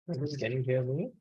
Can you hear me?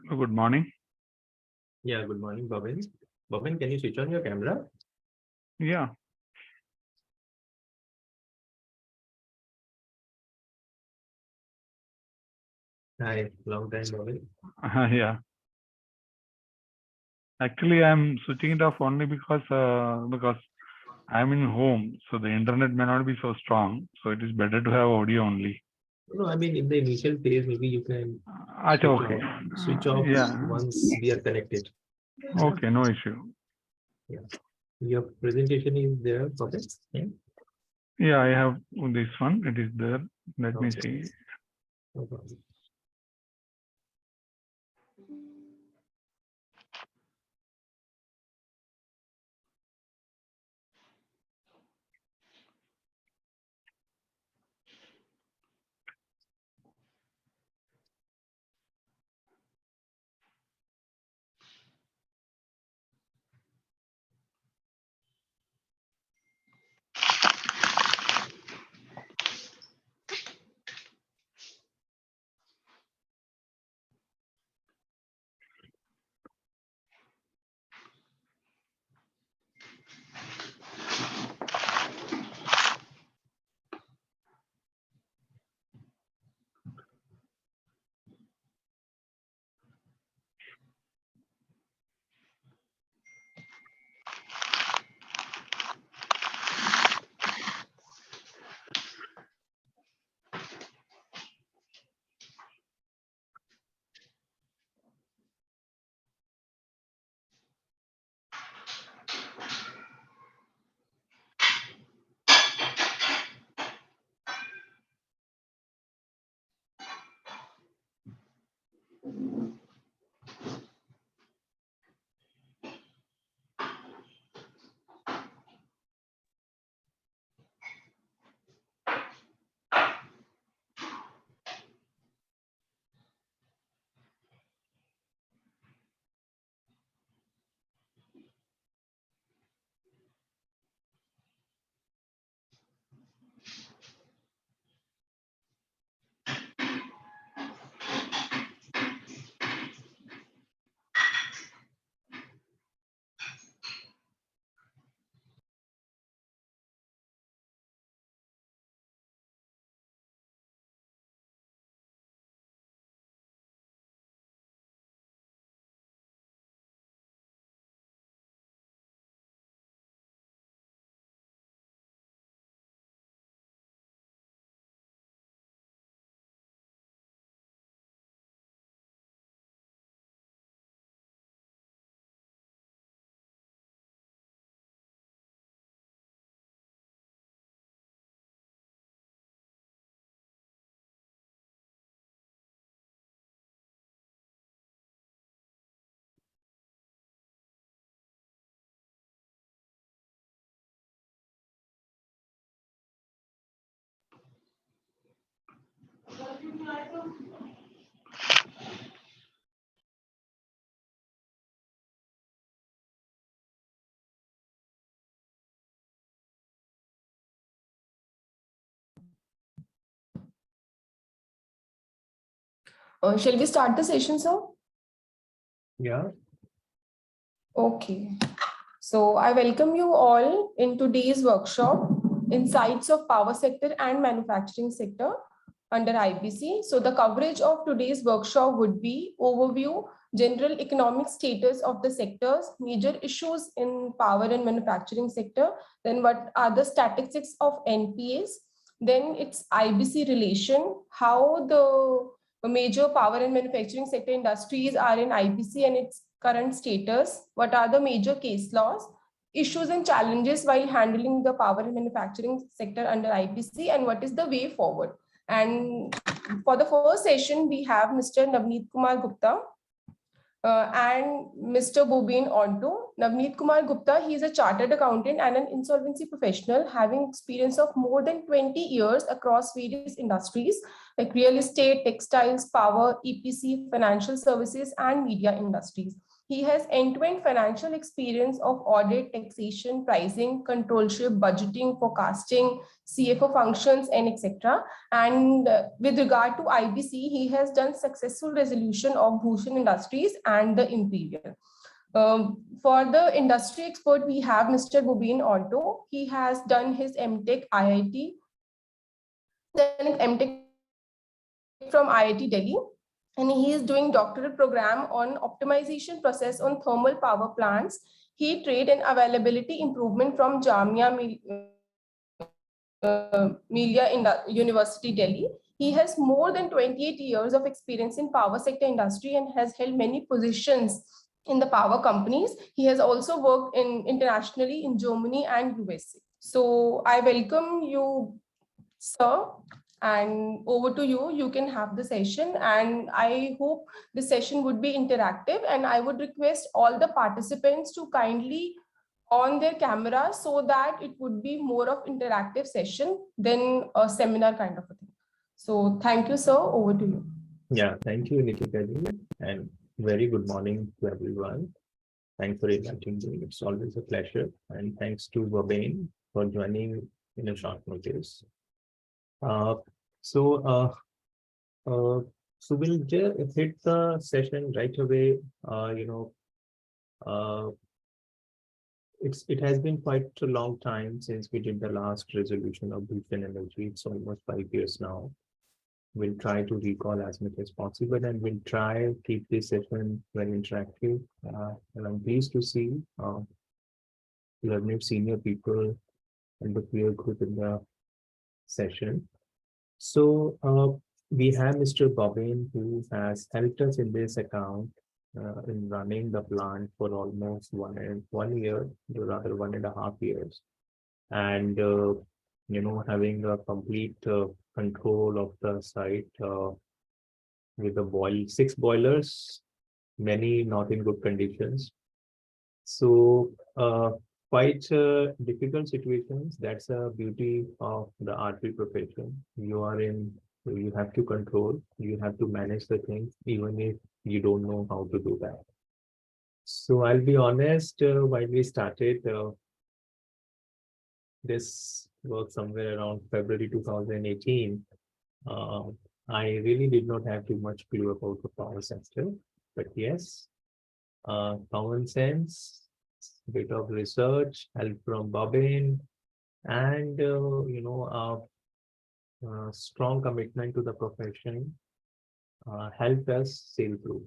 Good morning. Yeah, good morning, Bobin. Bobin, can you switch on your camera? Yeah. Hi, long time, Bobin. Yeah. Actually, I'm switching it off only because I'm in home, so the internet may not be so strong. So it is better to have audio only. No, I mean in the initial phase, maybe you can Okay. switch off Yeah. once we are connected. Okay, no issue. Yeah. Your presentation is there, Bobin? Yeah. Yeah, I have this one. It is there. Let me Okay. see. No problem. Shall we start the session, sir? Yeah. Okay. So I welcome you all in today's workshop insights of power sector and manufacturing sector under IBC. So the coverage of today's workshop would be overview, general economic status of the sectors, major issues in power and manufacturing sector, then what are the statistics of NPAs, then it's IBC relation, how the major power and manufacturing sector industries are in IBC and its current status, what are the major case laws, issues and challenges while handling the power and manufacturing sector under IBC, and what is the way forward. And for the first session, we have Mr. Navneet Kumar Gupta and Mr. Bobin Onto. Navneet Kumar Gupta, he is a chartered accountant and an insolvency professional having experience of more than 20 years across various industries like real estate, textiles, power, EPC, financial services, and media industries. He has end-to-end financial experience of audit, taxation, pricing, controllership, budgeting, forecasting, CFO functions, and etc. And with regard to IBC, he has done successful resolution of Bhushan Industries and the Imperial. For the industry expert, we have Mr. Bobin Onto. He has done his MTech IIT, then MTech from IIT Delhi, and he is doing doctoral program on optimization process on thermal power plants, heat rate and availability improvement from Jamia Millia University, Delhi. He has more than 28 years of experience in power sector industry and has held many positions in the power companies. He has also worked internationally in Germany and USA. So I welcome you, sir. And over to you, you can have the session. And I hope the session would be interactive. And I would request all the participants to kindly on their camera so that it would be more of interactive session than a seminar kind of a thing. So thank you, sir. Over to you. Yeah, thank you, Nikita ji, and very good morning to everyone. Thanks for inviting me. It's always a pleasure. And thanks to Bobin for joining in a short notice. So we'll just hit the session right away. It has been quite a long time since we did the last resolution of Bhushan Energy. It's almost 5 years now. We'll try to recall as much as possible, and we'll try to keep this session very interactive. And I'm pleased to see learning senior people and the peer group in the session. So we have Mr. Bobin, who has helped us in this account in running the plant for almost 1 year, rather 1.5 years, and having a complete control of the site with the 6 boilers, many not in good conditions. So quite difficult situations. That's a beauty of the RP profession. You have to control, you have to manage the things, even if you don't know how to do that. So I'll be honest, while we started this work somewhere around February 2018, I really did not have too much clue about the power sector, but yes, common sense, bit of research, help from Bobin, and strong commitment to the profession helped us sail through.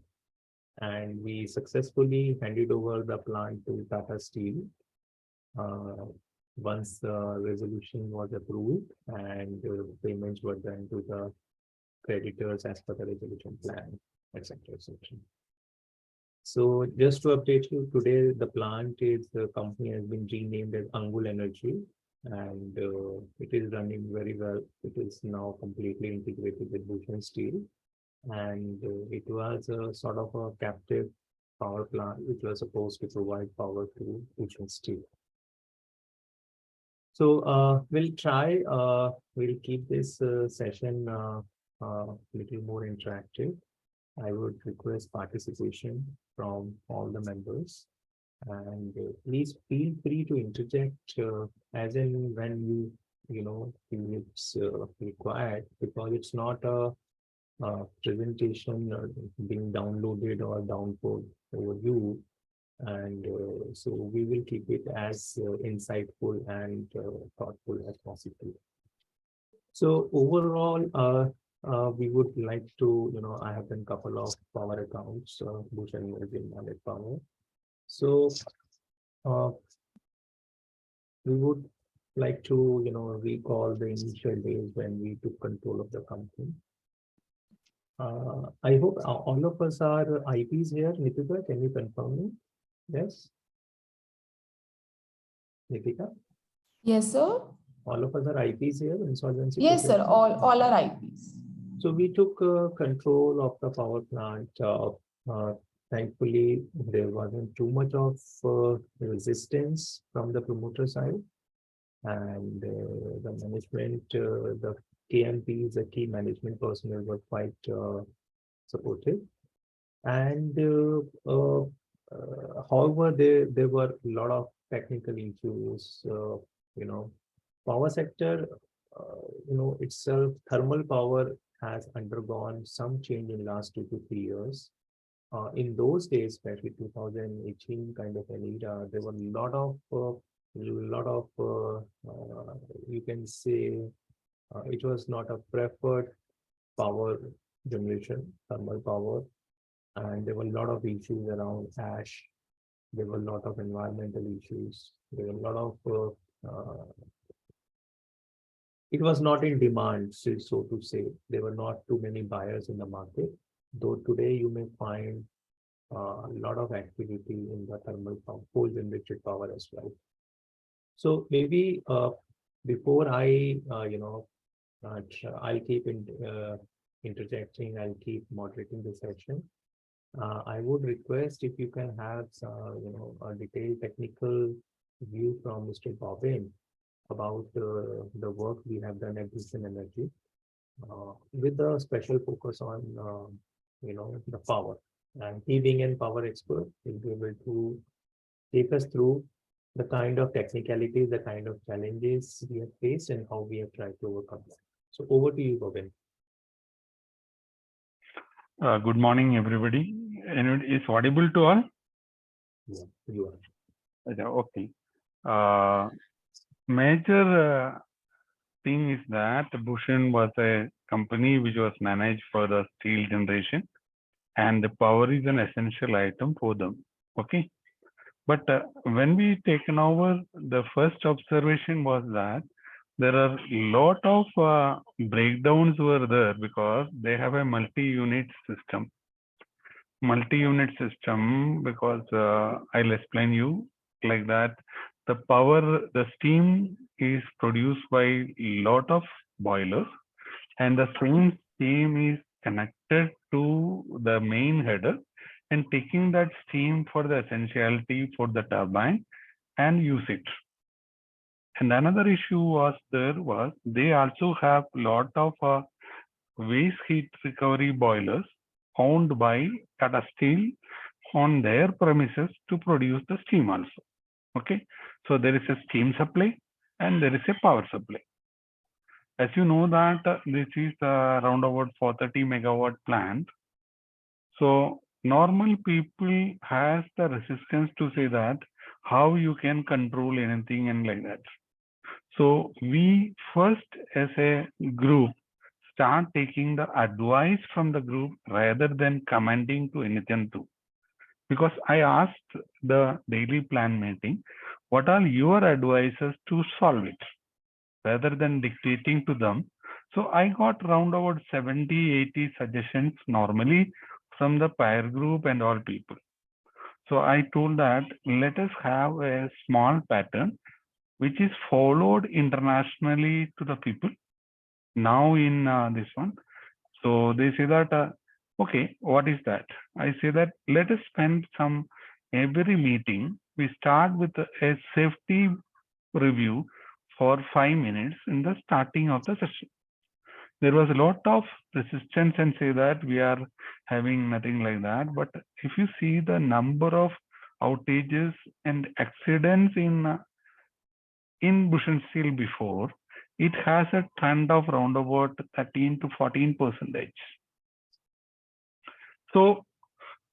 And we successfully handed over the plant to Tata Steel once the resolution was approved and payments were done to the creditors as per the resolution plan, etc. etc. So just to update you, today the company has been renamed as Angul Energy, and it is running very well. It is now completely integrated with Bhushan Steel, and it was a sort of a captive power plant which was supposed to provide power to Bhushan Steel. So we'll keep this session a little more interactive. I would request participation from all the members, and please feel free to interject as and when feel it's required, because it's not a presentation being downloaded or downloaded over you. And so we will keep it as insightful and thoughtful as possible. So overall, we would like to, I have done couple of power accounts, Bush and Virgin Mallet Power. So uh, we would like to, recall the initial days when we took control of the company. I hope all of us are IPs here. Nitika, can you confirm me? Yes, Nitika, Yes, sir. all of us are IPs here, insolvency Yes, sir. protection. All are IPs. So we took control of the power plant. Thankfully, there wasn't too much of resistance from the promoter side, and the management, the KMPs, the key management personnel were quite supportive. And however, there were a lot of technical issues. Power sector, itself, thermal power has undergone some change in last 2 to 3 years. In those days, especially 2018 kind of an era, there were a lot of you can say it was not a preferred power generation, thermal power, and there were a lot of issues around ash. There were a lot of environmental issues. There were a lot of it was not in demand, so to say. There were not too many buyers in the market. Though today you may find a lot of activity in the thermal power, coal generated power as well. So maybe before I, I'll keep interjecting. I'll keep moderating the session. I would request if you can have, a detailed technical view from Mr. Bobbin about the work we have done at Houston Energy, with a special focus on, the power. And he being a power expert, will be able to take us through the kind of technicalities, the kind of challenges we have faced, and how we have tried to overcome that. So over to you, Bobbin. Good morning, everybody. And is audible to all? Yeah, you are. Okay. Major thing is that Bhushan was a company which was managed for the steel generation, and the power is an essential item for them. Okay. But when we taken over, the first observation was that there are a lot of breakdowns were there because they have a multi-unit system. Multi-unit system because I'll explain you like that. The power, the steam is produced by a lot of boilers, and the same steam is connected to the main header and taking that steam for the essentiality for the turbine and use it. And another issue was they also have lot of waste heat recovery boilers owned by Tata Steel on their premises to produce the steam also. Okay, so there is a steam supply and there is a power supply. As you know that this is around about 430 megawatt plant. So normal people has the resistance to say that how you can control anything and like that. So we first as a group start taking the advice from the group rather than commenting to anything too. Because I asked the daily plan meeting, what are your advices to solve it? Rather than dictating to them. So I got around about 70, 80 suggestions normally from the peer group and all people. So I told that let us have a small pattern which is followed internationally to the people now in this one. So they say that, okay, what is that? I say that let us spend some every meeting. We start with a safety review for 5 minutes in the starting of the session. There was a lot of resistance and say that we are having nothing like that. But if you see the number of outages and accidents in Bhushan Steel before, it has a trend of around about 13 to 14%. So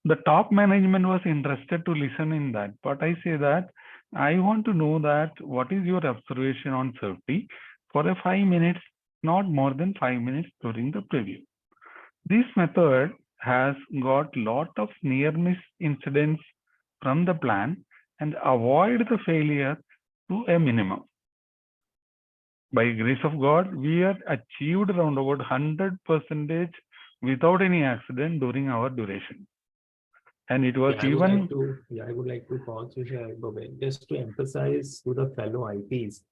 the top management was interested to listen in that, but I say that I want to know that what is your observation on safety for a 5 minutes, not more than 5 minutes during the preview. This method has got lot of near miss incidents from the plan and avoid the failure to a minimum. By grace of God, we had achieved around about 100% without any accident during our duration. And it was I would even like to, I would like to pause you here, Bobin, just to emphasize to the fellow IPs.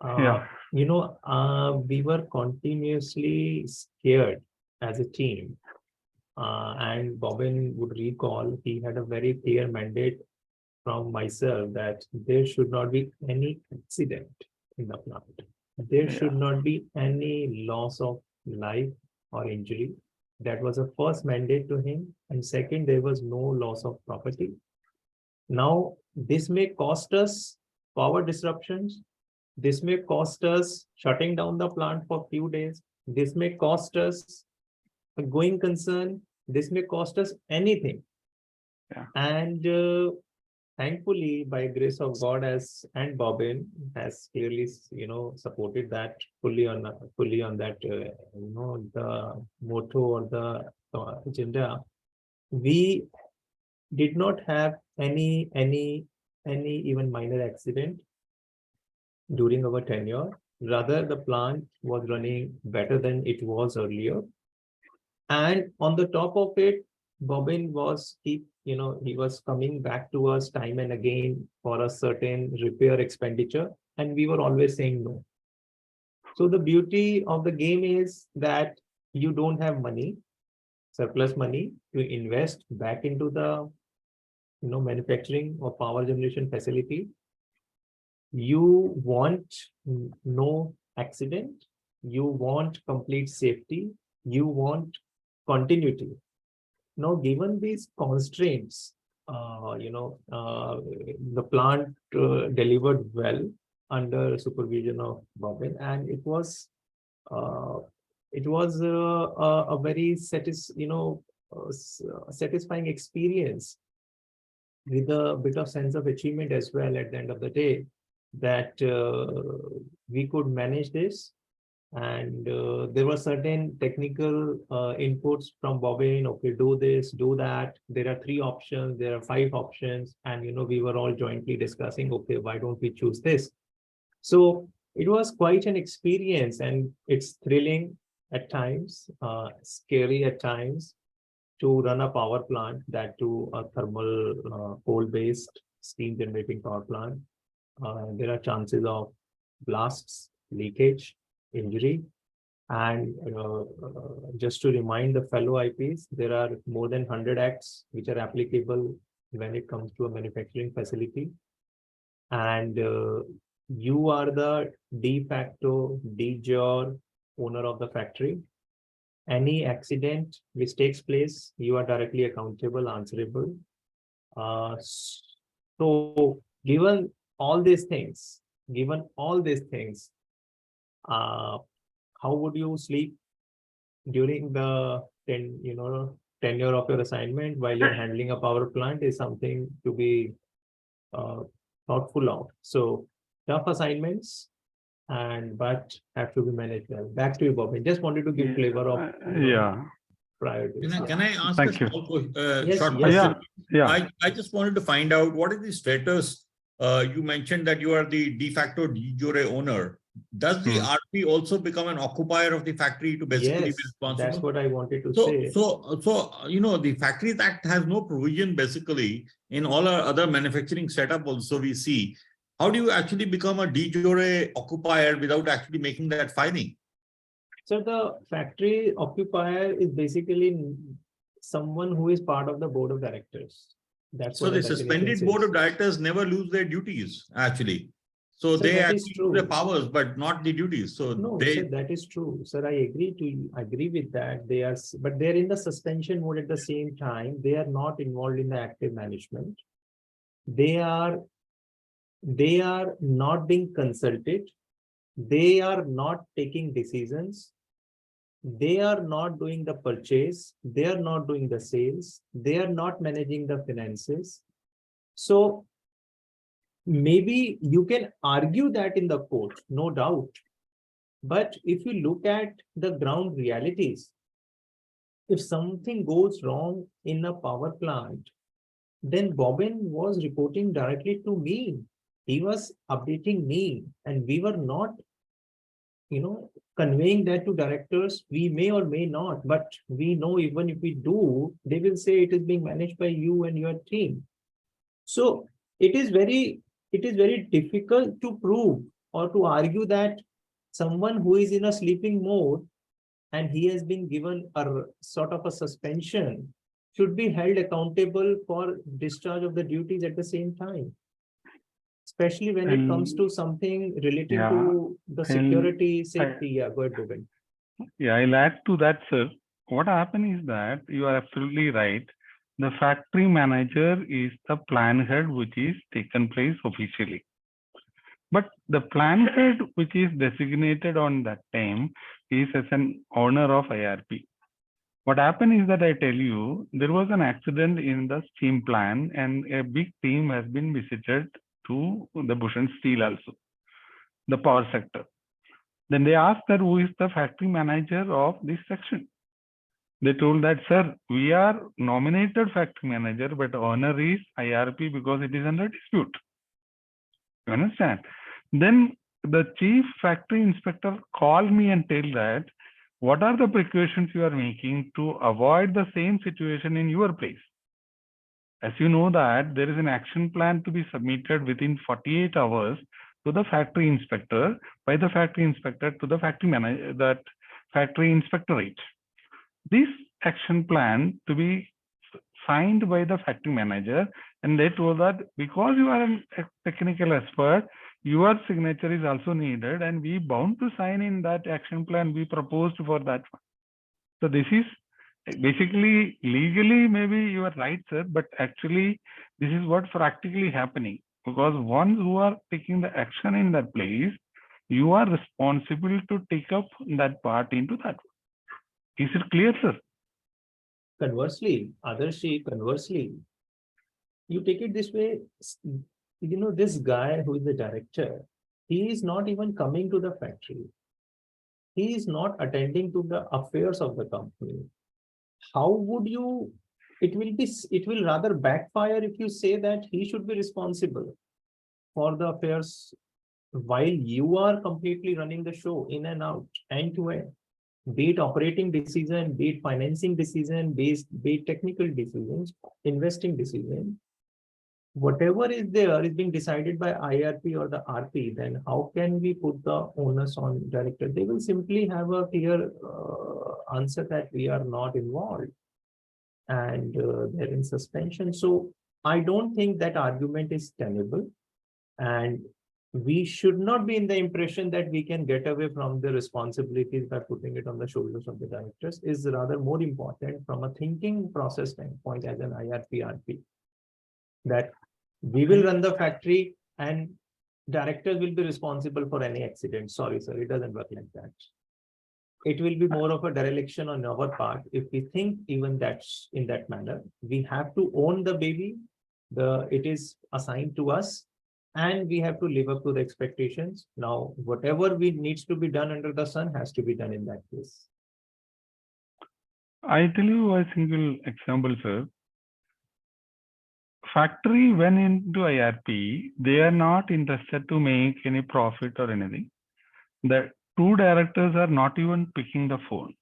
Yeah. We were continuously scared as a team. And Bobin would recall he had a very clear mandate from myself that there should not be any accident in the plant. There should not be any loss of life or injury. That was a first mandate to him. And second, there was no loss of property. Now, this may cost us power disruptions. This may cost us shutting down the plant for a few days. This may cost us a going concern. This may cost us anything. Yeah. And thankfully, by grace of God, and Bobbin has clearly, supported that fully on that, the motto or the agenda. We did not have any even minor accident during our tenure. Rather, the plant was running better than it was earlier. And on the top of it, Bobbin was he was coming back to us time and again for a certain repair expenditure, and we were always saying no. So the beauty of the game is that you don't have money, surplus money to invest back into the manufacturing or power generation facility. You want no accident, you want complete safety, you want continuity. Now, given these constraints, the plant delivered well under supervision of Bobbin, and it was a very satisfying experience with a bit of sense of achievement as well at the end of the day, that we could manage this. And there were certain technical inputs from Bobbin. Okay, do this, do that. There are 3 options. There are 5 options, and we were all jointly discussing. Okay, why don't we choose this? So it was quite an experience, and it's thrilling at times, scary at times, to run a power plant, that to a thermal coal-based steam generating power plant. There are chances of blasts, leakage, injury. And just to remind the fellow IPs, there are more than 100 acts which are applicable when it comes to a manufacturing facility. And you are the de facto, de jure owner of the factory. Any accident which takes place, you are directly accountable, answerable. So given all these things, how would you sleep during the tenure of your assignment while you're handling a power plant is something to be thoughtful of. So tough assignments, but have to be managed well. Back to you, Bob. I just wanted to give flavor of priorities. Can I ask Thank a small short yes. question? Yeah. I just wanted to find out what is the status. You mentioned that you are the de facto de jure owner. Does the RP also become an occupier of the factory to basically be responsible? That's what I wanted to say. So the Factories Act has no provision basically in all our other manufacturing setup also we see. How do you actually become a de jure occupier without actually making that filing? So the factory occupier is basically someone who is part of the board of directors. That's so the suspended board of directors never lose their duties actually. So they actually lose their powers, but not the duties. So no, sir, that is true, sir. I agree with that. But they're in the suspension mode at the same time. They are not involved in the active management. They are not being consulted. They are not taking decisions. They are not doing the purchase, they are not doing the sales, they are not managing the finances. So maybe you can argue that in the court, no doubt. But if you look at the ground realities, if something goes wrong in a power plant, then Bobbin was reporting directly to me. He was updating me, and we were not, conveying that to directors. We may or may not, but we know even if we do, they will say it is being managed by you and your team. So it is very difficult to prove or to argue that someone who is in a sleeping mode and he has been given a sort of a suspension should be held accountable for discharge of the duties at the same time, especially when it comes to something relating to the security, safety. Yeah, go ahead, Govind. Yeah, I'll add to that, sir. What happened is that you are absolutely right. The factory manager is the plan head, which is taken place officially. But the plan head, which is designated on that time, is as an owner of IRP. What happened is that I tell you, there was an accident in the steam plant and a big team has been visited to the Bhushan Steel also, the power sector. Then they asked that who is the factory manager of this section. They told that, sir, we are nominated factory manager, but owner is IRP because it is under dispute. You understand? Then the chief factory inspector called me and tell that, what are the precautions you are making to avoid the same situation in your place? As you know that there is an action plan to be submitted within 48 hours to the factory inspector, by the factory inspector to the factory manager, that factory inspectorate. This action plan to be signed by the factory manager, and they told that because you are a technical expert, your signature is also needed, and we bound to sign in that action plan we proposed for that one. So this is basically legally maybe you are right, sir, but actually this is what practically happening, because ones who are taking the action in that place, you are responsible to take up that part into that. Is it clear, sir? Conversely, conversely, you take it this way, this guy who is the director, he is not even coming to the factory. He is not attending to the affairs of the company. How would you, it will rather backfire if you say that he should be responsible for the affairs while you are completely running the show in and out, end to end. Be it operating decision, be it financing decision, be it technical decisions, investing decision, whatever is there is being decided by IRP or the RP, then how can we put the onus on director? They will simply have a clear answer that we are not involved and they're in suspension. So I don't think that argument is tenable, and we should not be in the impression that we can get away from the responsibilities by putting it on the shoulders of the directors. Is rather more important from a thinking process standpoint as an IRP RP, that we will run the factory and directors will be responsible for any accident. Sorry, sir, it doesn't work like that. It will be more of a dereliction on our part if we think even that's in that manner. We have to own the baby. It is assigned to us, and we have to live up to the expectations. Now, whatever needs to be done under the sun has to be done in that case. I tell you a single example, sir. Factory went into IRP, they are not interested to make any profit or anything. The two directors are not even picking the phone.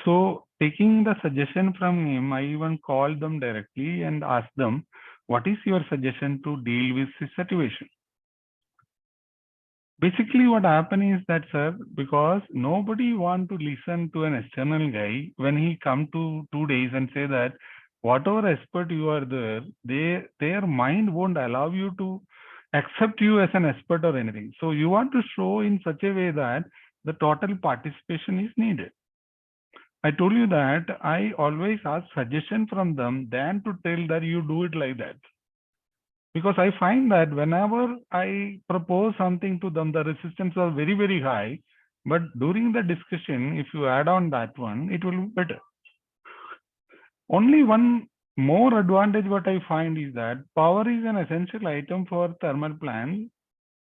So taking the suggestion from him, I even called them directly and asked them, what is your suggestion to deal with this situation? Basically what happened is that, sir, because nobody want to listen to an external guy when he come to 2 days and say that whatever expert you are there, their mind won't allow you to accept you as an expert or anything. So you want to show in such a way that the total participation is needed. I told you that I always ask suggestion from them than to tell that you do it like that. Because I find that whenever I propose something to them, the resistance was very, very high. But during the discussion, if you add on that one, it will be better. Only one more advantage what I find is that power is an essential item for thermal plant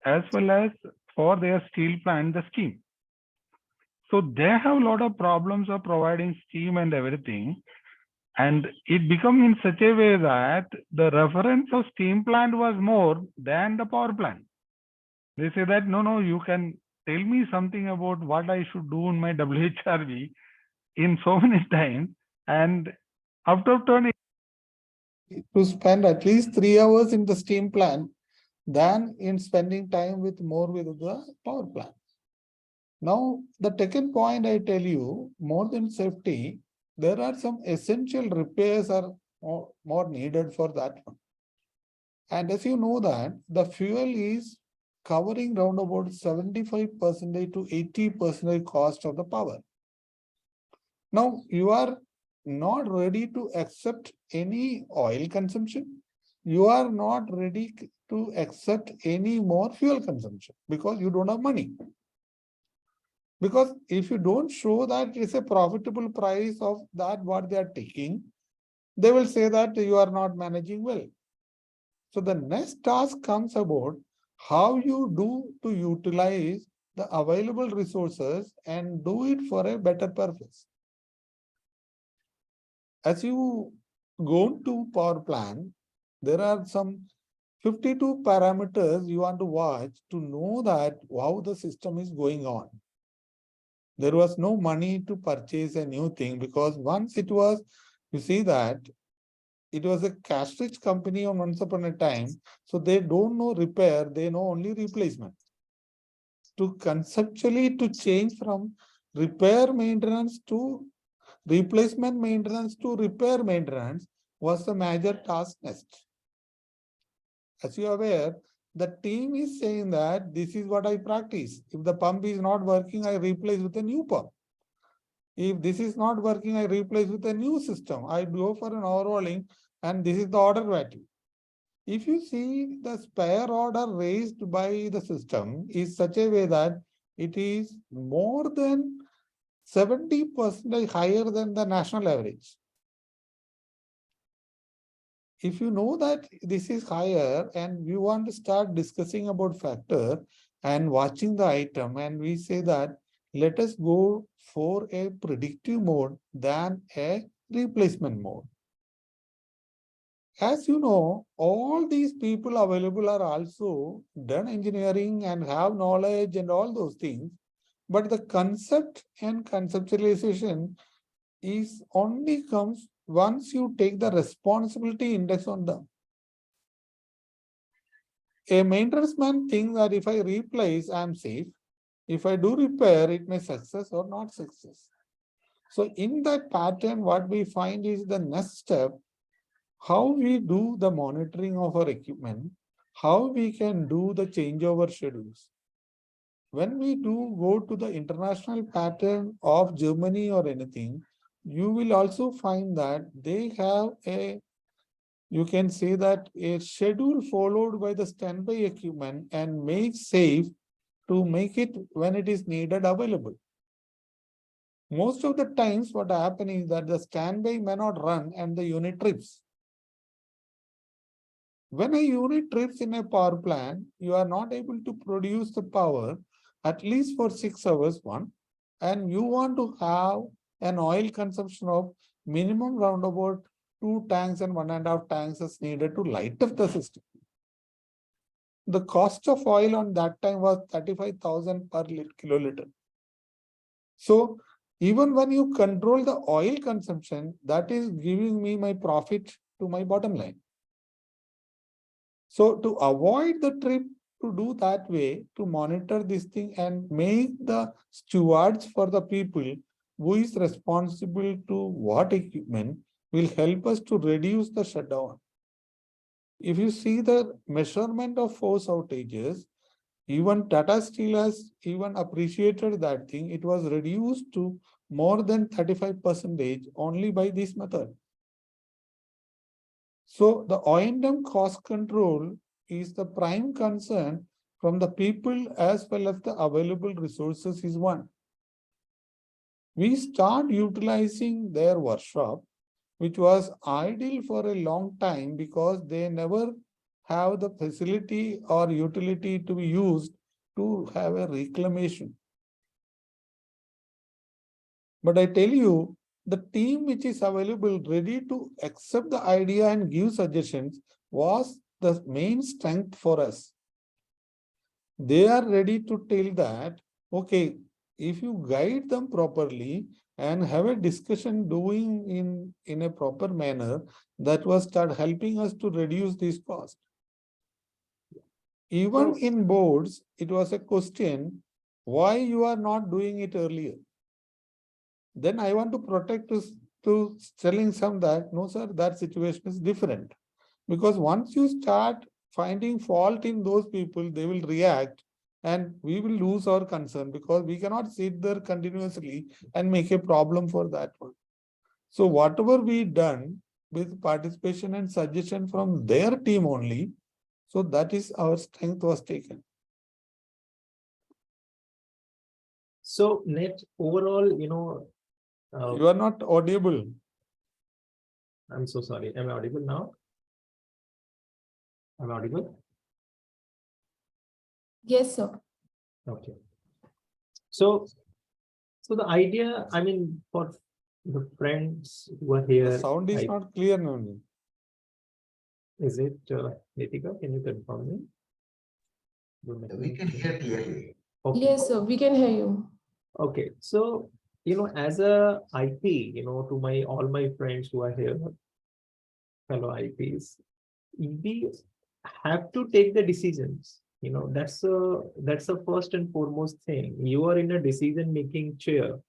as well as for their steel plant, the steam. So they have a lot of problems of providing steam and everything. And it become in such a way that the reference of steam plant was more than the power plant. They say that, no, you can tell me something about what I should do in my WHRV in so many times. And after turning, to spend at least 3 hours in the steam plant than in spending time with the power plant. Now, the second point I tell you, more than safety, there are some essential repairs are more needed for that one. And as you know that the fuel is covering round about 75% to 80% cost of the power. Now, you are not ready to accept any oil consumption. You are not ready to accept any more fuel consumption because you don't have money. Because if you don't show that it's a profitable price of that what they are taking, they will say that you are not managing well. So the next task comes about how you do to utilize the available resources and do it for a better purpose. As you go to power plant, there are some 52 parameters you want to watch to know that how the system is going on. There was no money to purchase a new thing because once it was, you see that it was a cash-rich company on once upon a time. So they don't know repair, they know only replacement. To conceptually to change from repair maintenance to replacement maintenance to repair maintenance was the major task next. As you are aware, the team is saying that this is what I practice. If the pump is not working, I replace with a new pump. If this is not working, I replace with a new system. I go for an overhauling and this is the order value. If you see the spare order raised by the system is such a way that it is more than 70% higher than the national average. If you know that this is higher and you want to start discussing about factor and watching the item, and we say that let us go for a predictive mode than a replacement mode. As you know, all these people available are also done engineering and have knowledge and all those things, but the concept and conceptualization is only comes once you take the responsibility index on them. A maintenance man thinks that if I replace, I am safe. If I do repair, it may success or not success. So in that pattern, what we find is the next step, how we do the monitoring of our equipment, how we can do the changeover schedules. When we do go to the international pattern of Germany or anything, you will also find that they have a, you can say that a schedule followed by the standby equipment and make safe to make it when it is needed available. Most of the times what happens is that the standby may not run and the unit trips. When a unit trips in a power plant, you are not able to produce the power at least for 6 hours, and you want to have an oil consumption of minimum round about 2 tanks and 1.5 tanks is needed to light up the system. The cost of oil on that time was 35,000 per kiloliter. So even when you control the oil consumption, that is giving me my profit to my bottom line. So to avoid the trip, to do that way, to monitor this thing and make the stewards for the people who is responsible to what equipment will help us to reduce the shutdown. If you see the measurement of force outages, even Tata Steel has even appreciated that thing. It was reduced to more than 35% only by this method. So the O&M cost control is the prime concern, from the people as well as the available resources is one. We start utilizing their workshop, which was ideal for a long time because they never have the facility or utility to be used to have a reclamation. But I tell you, the team which is available, ready to accept the idea and give suggestions, was the main strength for us. They are ready to tell that, okay, if you guide them properly and have a discussion doing in a proper manner, that will start helping us to reduce this cost. Even in boards, it was a question, why you are not doing it earlier? Then I want to protect to telling some that, no, sir, that situation is different. Because once you start finding fault in those people, they will react and we will lose our concern because we cannot sit there continuously and make a problem for that one. So whatever we done with participation and suggestion from their team only, so that is our strength was taken. So net overall, You are not audible. I'm so sorry. Am I audible now? Am I audible? Yes, sir. Okay. So the idea, I mean, for the friends who are here, The sound is not clear now. is it, Nitika, can you confirm me? We can hear clearly. Okay. Yes, sir. We can hear you. Okay, so as a IP, to all my friends who are here, fellow IPs, we have to take the decisions. That's the first and foremost thing. You are in a decision-making chair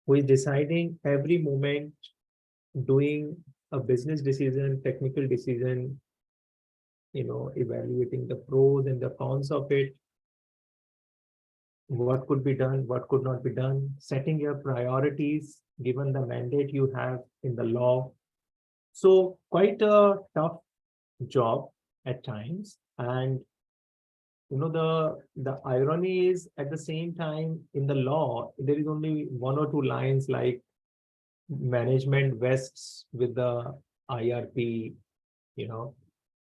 who is deciding every moment, doing a business decision, technical decision, evaluating the pros and the cons of it, what could be done, what could not be done, setting your priorities given the mandate you have in the law. So quite a tough job at times. And the irony is, at the same time, in the law, there is only one or two lines like management vests with the IRP,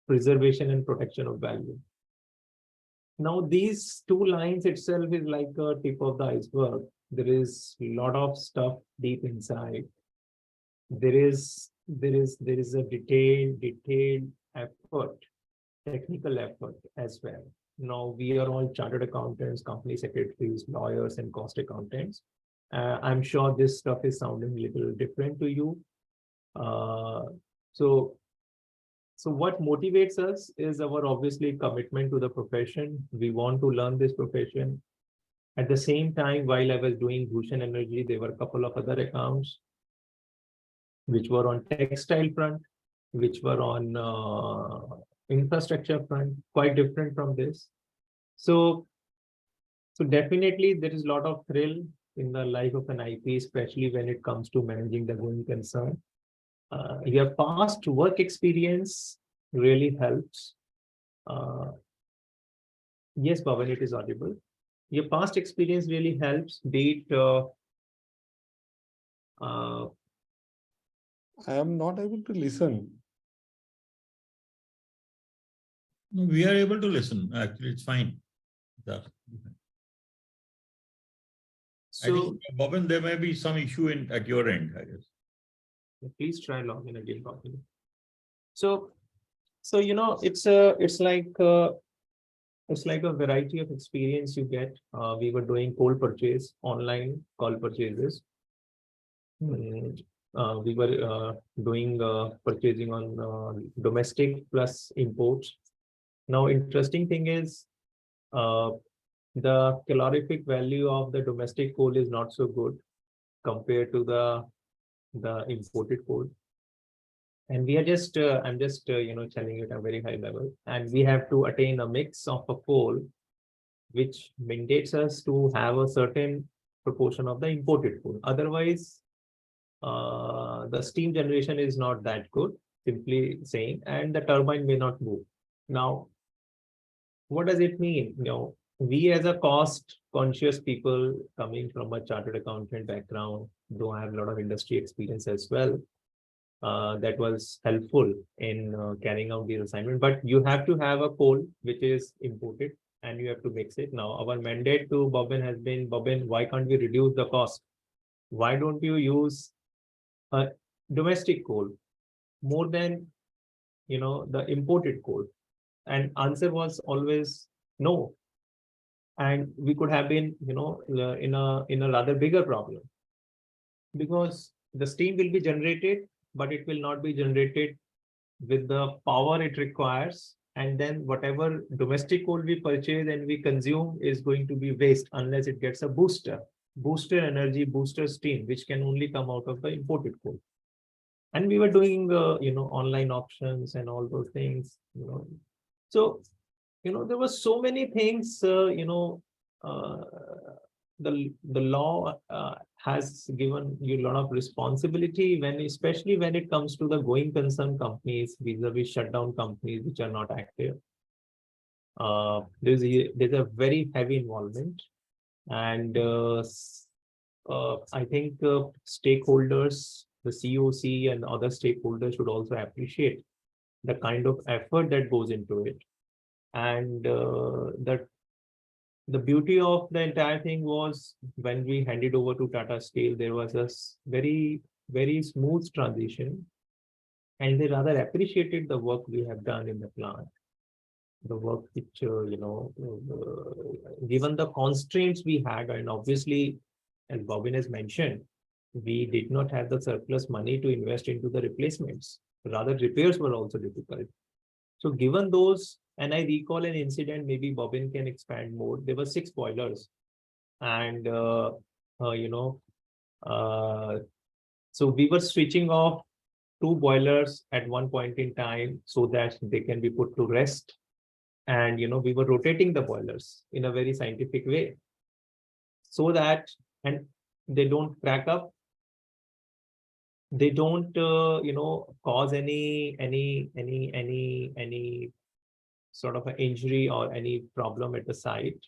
preservation and protection of value. Now, these two lines itself is like a tip of the iceberg. There is a lot of stuff deep inside. There is a detailed effort, technical effort as well. Now, we are all chartered accountants, company secretaries, lawyers, and cost accountants. I'm sure this stuff is sounding a little different to you. So what motivates us is our obviously commitment to the profession. We want to learn this profession. At the same time, while I was doing Bhushan Energy, there were a couple of other accounts which were on textile front, which were on infrastructure front, quite different from this. So definitely there is a lot of thrill in the life of an IP, especially when it comes to managing the going concern. Your past work experience really helps. Yes, Bhavan, it is audible. Your past experience really helps, be it I am not able to listen. No, we are able to listen. Actually, it's fine. I think, Bobin, there may be some issue at your end, I guess. Please try log in again properly. So it's like a variety of experience you get. We were doing cold purchase, online call purchases. We were doing purchasing on domestic plus imports. Now, interesting thing is the calorific value of the domestic coal is not so good compared to the imported coal. And we are just, I'm just, telling it at a very high level. And we have to attain a mix of a coal, which mandates us to have a certain proportion of the imported coal. Otherwise, the steam generation is not that good, simply saying, and the turbine may not move. Now, what does it mean? We as a cost conscious people coming from a chartered accountant background, though I have a lot of industry experience as well, that was helpful in carrying out the assignment. But you have to have a coal which is imported and you have to mix it. Now, our mandate to Bobbin has been, Bobbin, why can't we reduce the cost? Why don't you use a domestic coal more than the imported coal? And answer was always no. And we could have been, in a rather bigger problem, because the steam will be generated, but it will not be generated with the power it requires. And then whatever domestic coal we purchase and we consume is going to be waste unless it gets a booster energy, booster steam, which can only come out of the imported coal. And we were doing, online auctions and all those things, So, there were so many things, the law has given you a lot of responsibility especially when it comes to the going concern companies vis-a-vis shutdown companies which are not active. There's a very heavy involvement, and I think stakeholders, the COC and other stakeholders should also appreciate the kind of effort that goes into it. And the beauty of the entire thing was when we handed over to Tata Steel, there was a very, very smooth transition. And they rather appreciated the work we have done in the plant. The work which, given the constraints we had, and obviously, as Bobbin has mentioned, we did not have the surplus money to invest into the replacements. Rather, repairs were also difficult. So given those, and I recall an incident, maybe Bobbin can expand more. There were 6 boilers, and so we were switching off 2 boilers at one point in time so that they can be put to rest. And we were rotating the boilers in a very scientific way, so that and they don't crack up. They don't cause any sort of an injury or any problem at the site.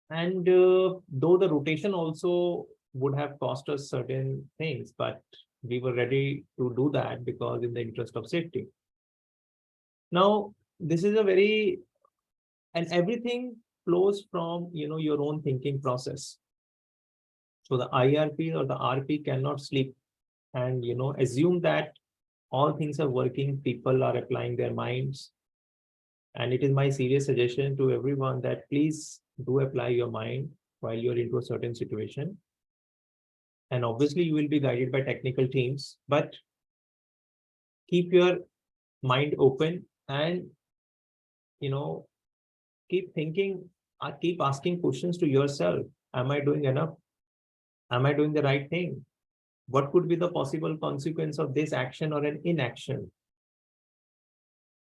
And though the rotation also would have cost us certain things, but we were ready to do that because in the interest of safety. Now, this is and everything flows from your own thinking process. So the IRP or the RP cannot sleep and assume that all things are working, people are applying their minds. And it is my serious suggestion to everyone that please do apply your mind while you're into a certain situation. And obviously you will be guided by technical teams, but keep your mind open and keep thinking, keep asking questions to yourself. Am I doing enough? Am I doing the right thing? What could be the possible consequence of this action or an inaction?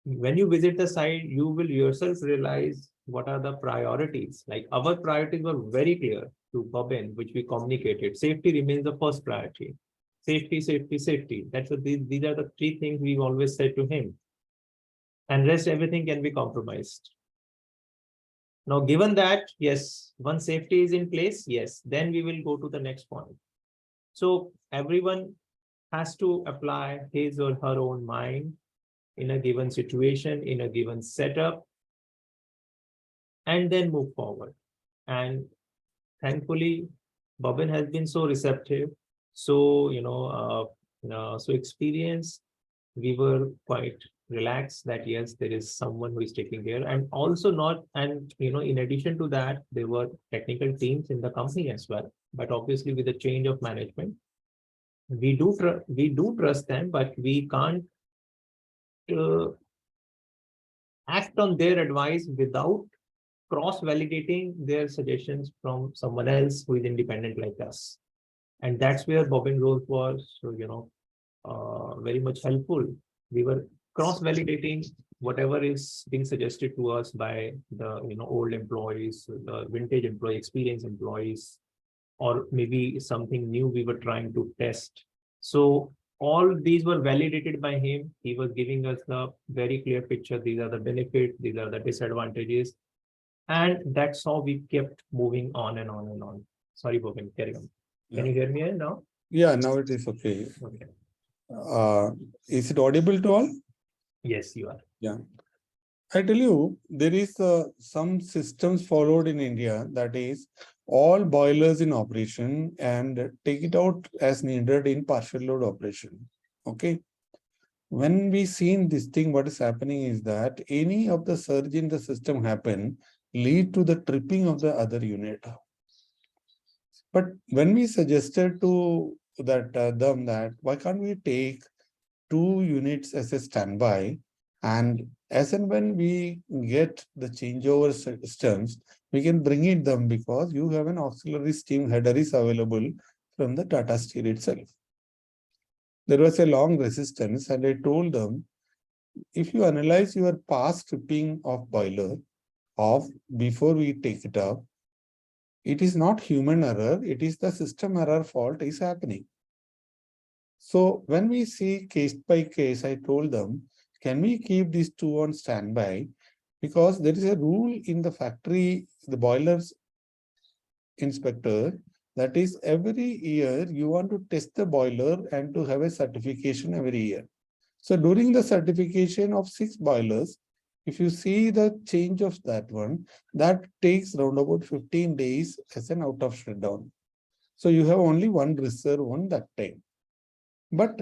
When you visit the site, you will yourself realize what are the priorities. Like our priorities were very clear to Bobbin, which we communicated. Safety remains the first priority. Safety, safety, safety. That's what these are the 3 things we've always said to him. And rest everything can be compromised. Now, given that, yes, once safety is in place, yes, then we will go to the next point. So everyone has to apply his or her own mind in a given situation, in a given setup, and then move forward. And thankfully, Bobbin has been so receptive, so so experienced. We were quite relaxed that yes, there is someone who is taking care, and also in addition to that, there were technical teams in the company as well. But obviously, with the change of management, we do trust them, but we can't act on their advice without cross-validating their suggestions from someone else who is independent like us. And that's where Bobbin role was, very much helpful. We were cross-validating whatever is being suggested to us by the old employees, the vintage employee, experienced employees, or maybe something new we were trying to test. So all these were validated by him. He was giving us the very clear picture. These are the benefits, these are the disadvantages. And that's how we kept moving on and on and on. Sorry, Bobin, carry on. Can you hear me now? Yeah, now it is okay. Okay. Is it audible to all? Yes, you are. Yeah. I tell you, there is some systems followed in India, that is all boilers in operation and take it out as needed in partial load operation. Okay. When we seen this thing, what is happening is that any of the surge in the system happen lead to the tripping of the other unit. But when we suggested to them that why can't we take 2 units as a standby, and as and when we get the changeover systems, we can bring it them because you have an auxiliary steam header is available from the Tata Steel itself. There was a long resistance, and I told them, if you analyze your past tripping of boiler off before we take it up, it is not human error, it is the system error fault is happening. So when we see case by case, I told them, can we keep these 2 on standby? Because there is a rule in the factory, the boilers inspector, that is every year you want to test the boiler and to have a certification every year. So during the certification of 6 boilers, if you see the change of that one, that takes around about 15 days as an out of shutdown. So you have only one reserve on that time. But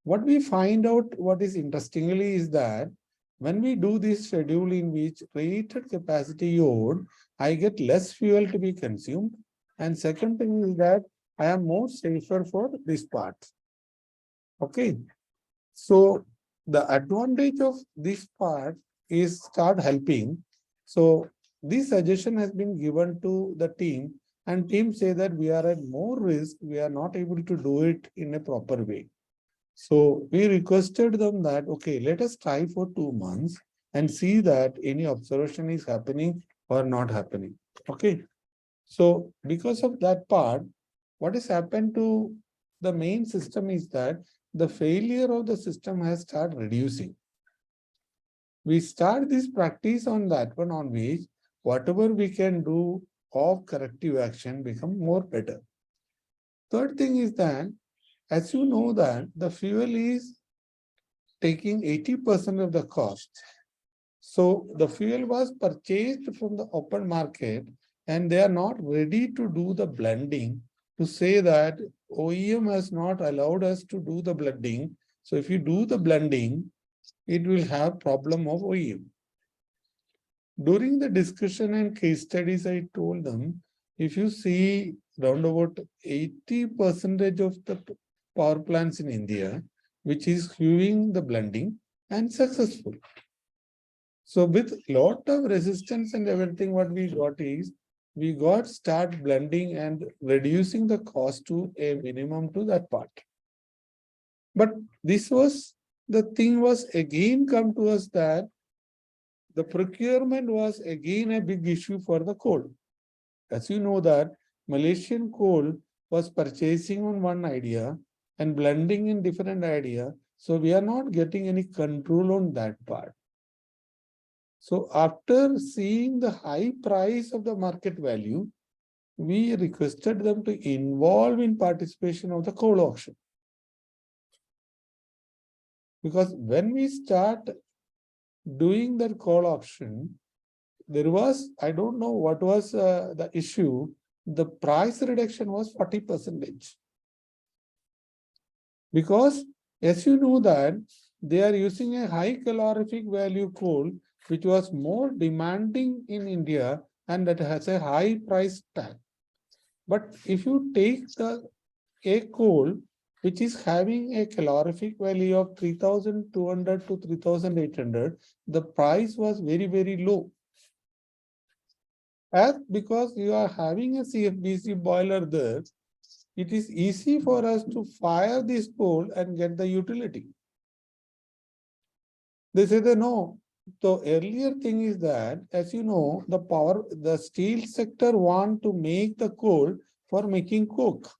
what we find out, what is interestingly is that when we do this schedule in which rated capacity load, I get less fuel to be consumed. And second thing is that I am more safer for this part. Okay. So the advantage of this part is start helping. So this suggestion has been given to the team, and team say that we are at more risk. We are not able to do it in a proper way. So we requested them that, okay, let us try for 2 months and see that any observation is happening or not happening. Okay. So because of that part, what has happened to the main system is that the failure of the system has started reducing. We start this practice on that one on which whatever we can do of corrective action become more better. Third thing is that, as you know that the fuel is taking 80% of the cost. So the fuel was purchased from the open market and they are not ready to do the blending, to say that OEM has not allowed us to do the blending. So if you do the blending, it will have problem of OEM. During the discussion and case studies, I told them, if you see round about 80% of the power plants in India, which is doing the blending and successful. So with lot of resistance and everything, what we got is, we got start blending and reducing the cost to a minimum to that part. But this was, the thing was again come to us that the procurement was again a big issue for the coal. As you know that Malaysian coal was purchasing on one idea and blending in different idea. So we are not getting any control on that part. So after seeing the high price of the market value, we requested them to involve in participation of the coal auction. Because when we start doing that coal auction, there was, I don't know what was the issue, the price reduction was 40%. Because as you know that they are using a high calorific value coal, which was more demanding in India and that has a high price tag. But if you take a coal, which is having a calorific value of 3,200 to 3,800, the price was very, very low. As because you are having a CFBC boiler there, it is easy for us to fire this coal and get the utility. They say that no. The earlier thing is that, as you know, the steel sector want to make the coal for making coke.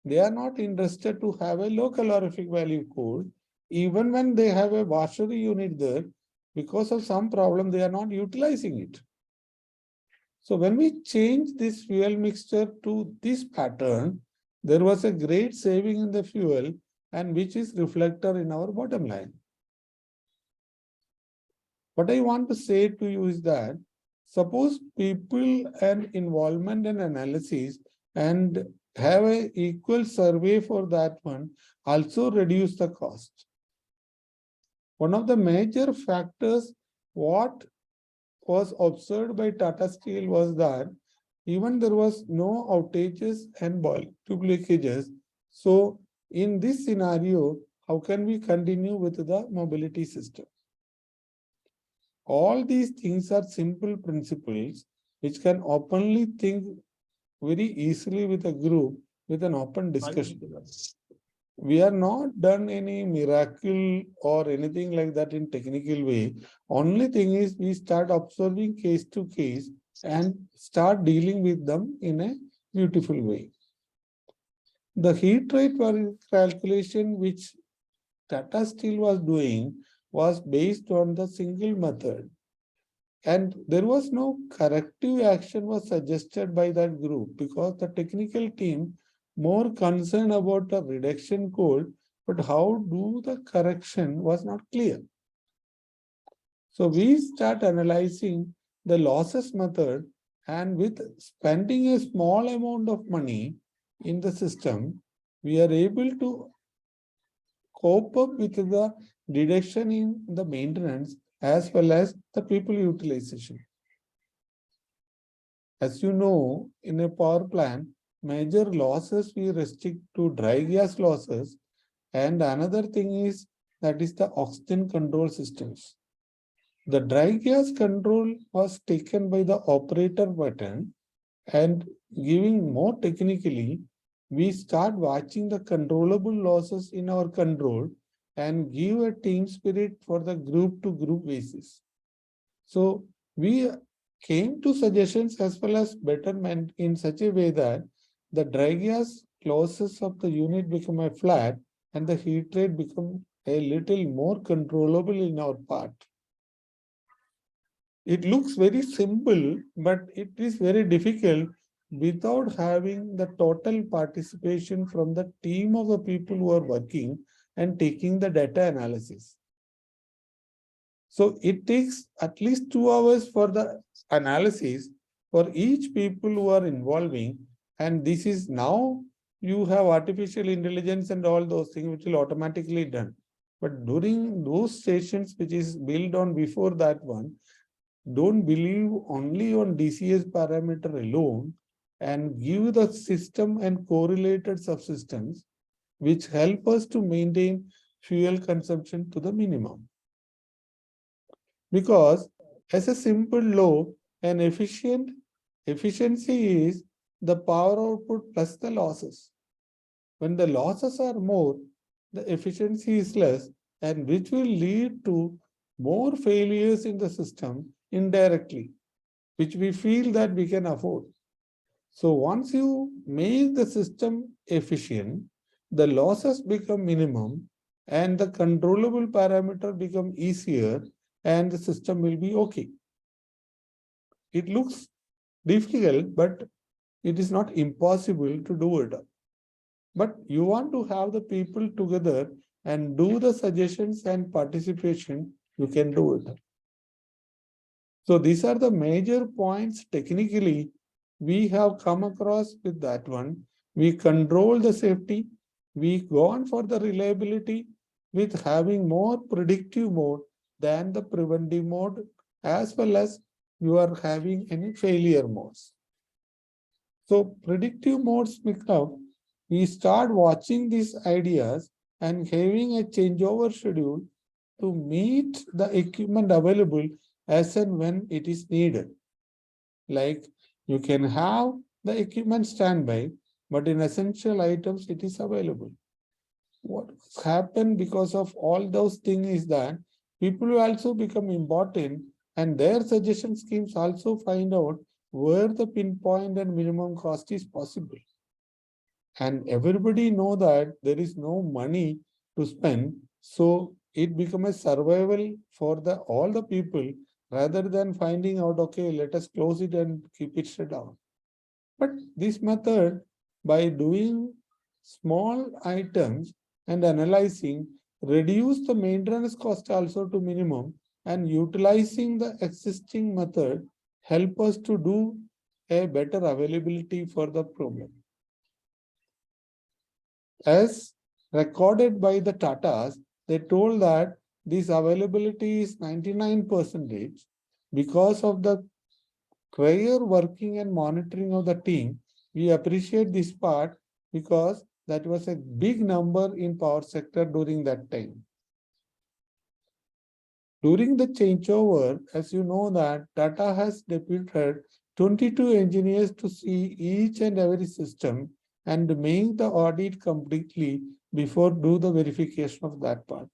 They are not interested to have a low calorific value code, even when they have a washery unit there, because of some problem, they are not utilizing it. So when we change this fuel mixture to this pattern, there was a great saving in the fuel, and which is reflected in our bottom line. What I want to say to you is that suppose people and involvement and analysis and have a equal survey for that one also reduce the cost. One of the major factors what was observed by Tata Steel was that even there was no outages and bulk tube leakages. So in this scenario, how can we continue with the mobility system? All these things are simple principles which can openly think very easily with a group with an open discussion. We are not done any miracle or anything like that in technical way. Only thing is we start observing case to case and start dealing with them in a beautiful way. The heat rate calculation which Tata Steel was doing was based on the single method. And there was no corrective action was suggested by that group because the technical team more concerned about the reduction code, but how do the correction was not clear. So we start analyzing the losses method, and with spending a small amount of money in the system, we are able to cope up with the reduction in the maintenance as well as the people utilization. As you know, in a power plant, major losses we restrict to dry gas losses, and another thing is that is the oxygen control systems. The dry gas control was taken by the operator button, and giving more technically, we start watching the controllable losses in our control and give a team spirit for the group to group basis. So we came to suggestions as well as betterment in such a way that the dry gas losses of the unit become a flat and the heat rate become a little more controllable in our part. It looks very simple, but it is very difficult without having the total participation from the team of the people who are working and taking the data analysis. So it takes at least 2 hours for the analysis for each people who are involving. And this is now you have artificial intelligence and all those things which will automatically done. But during those sessions which is built on before that one, don't believe only on DCS parameter alone and give the system and correlated subsystems which help us to maintain fuel consumption to the minimum. Because as a simple law, an efficiency is the power output plus the losses. When the losses are more, the efficiency is less, and which will lead to more failures in the system indirectly, which we feel that we can afford. So once you make the system efficient, the losses become minimum and the controllable parameter become easier and the system will be okay. It looks difficult, but it is not impossible to do it. But you want to have the people together and do the suggestions and participation, you can do it. So these are the major points technically we have come across with that one. We control the safety, we go on for the reliability with having more predictive mode than the preventive mode, as well as you are having any failure modes. So predictive modes become, we start watching these ideas and having a changeover schedule to meet the equipment available as and when it is needed. Like you can have the equipment standby, but in essential items it is available. What happened because of all those things is that people will also become important and their suggestion schemes also find out where the pinpoint and minimum cost is possible. and everybody know that there is no money to spend, so it becomes a survival for the all the people rather than finding out, okay, let us close it and keep it shut down. But this method, by doing small items and analyzing, reduce the maintenance cost also to minimum, and utilizing the existing method help us to do a better availability for the problem. As recorded by the Tatas, they told that this availability is 99% because of the prior working and monitoring of the team. We appreciate this part because that was a big number in power sector during that time. During the changeover, as you know that Tata has deputed 22 engineers to see each and every system and make the audit completely before do the verification of that part.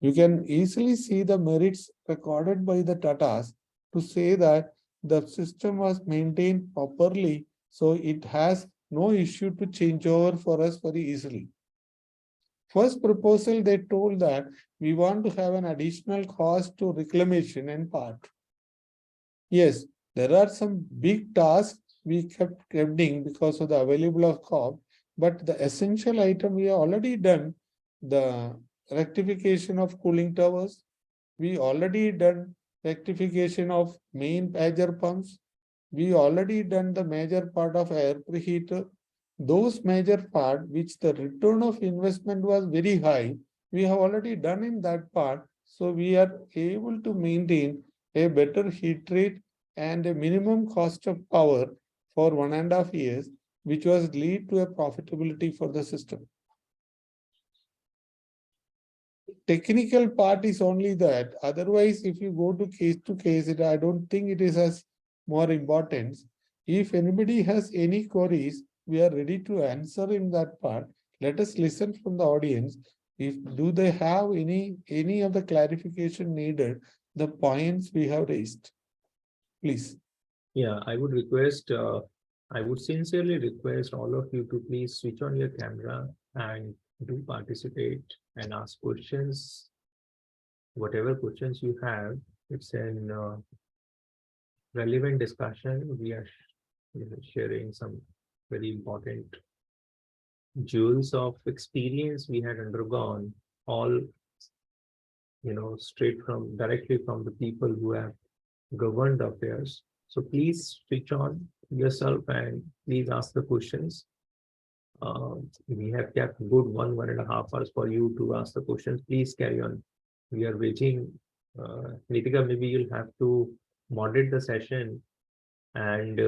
You can easily see the merits recorded by the Tatas to say that the system was maintained properly, so it has no issue to change over for us very easily. First proposal, they told that we want to have an additional cost to reclamation and part. Yes, there are some big tasks we kept pending because of the available of COP, but the essential item we have already done, the rectification of cooling towers, we already done rectification of main pager pumps, we already done the major part of air preheater. Those major part which the return of investment was very high, we have already done in that part, so we are able to maintain a better heat rate and a minimum cost of power for 1.5 years, which was lead to a profitability for the system. Technical part is only that. Otherwise, if you go to case, I don't think it is as more importance. If anybody has any queries, we are ready to answer in that part. Let us listen from the audience. If do they have any of the clarification needed, the points we have raised. Please. Yeah, I would sincerely request all of you to please switch on your camera and do participate and ask questions. Whatever questions you have, it's an relevant discussion. We are sharing some very important jewels of experience we had undergone, all straight from directly from the people who have governed affairs. So please switch on yourself and please ask the questions. We have kept good 1.5 hours for you to ask the questions. Please carry on. We are waiting. Nitika, maybe you'll have to moderate the session and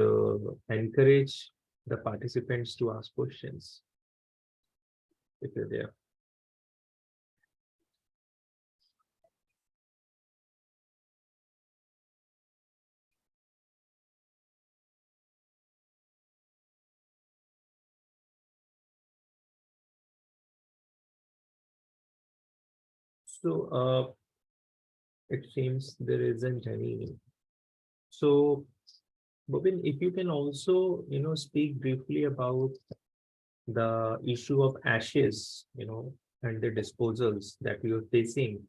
encourage the participants to ask questions if you're there. So it seems there isn't any. So, Bobin, if you can also, speak briefly about the issue of ashes, and the disposals that we were facing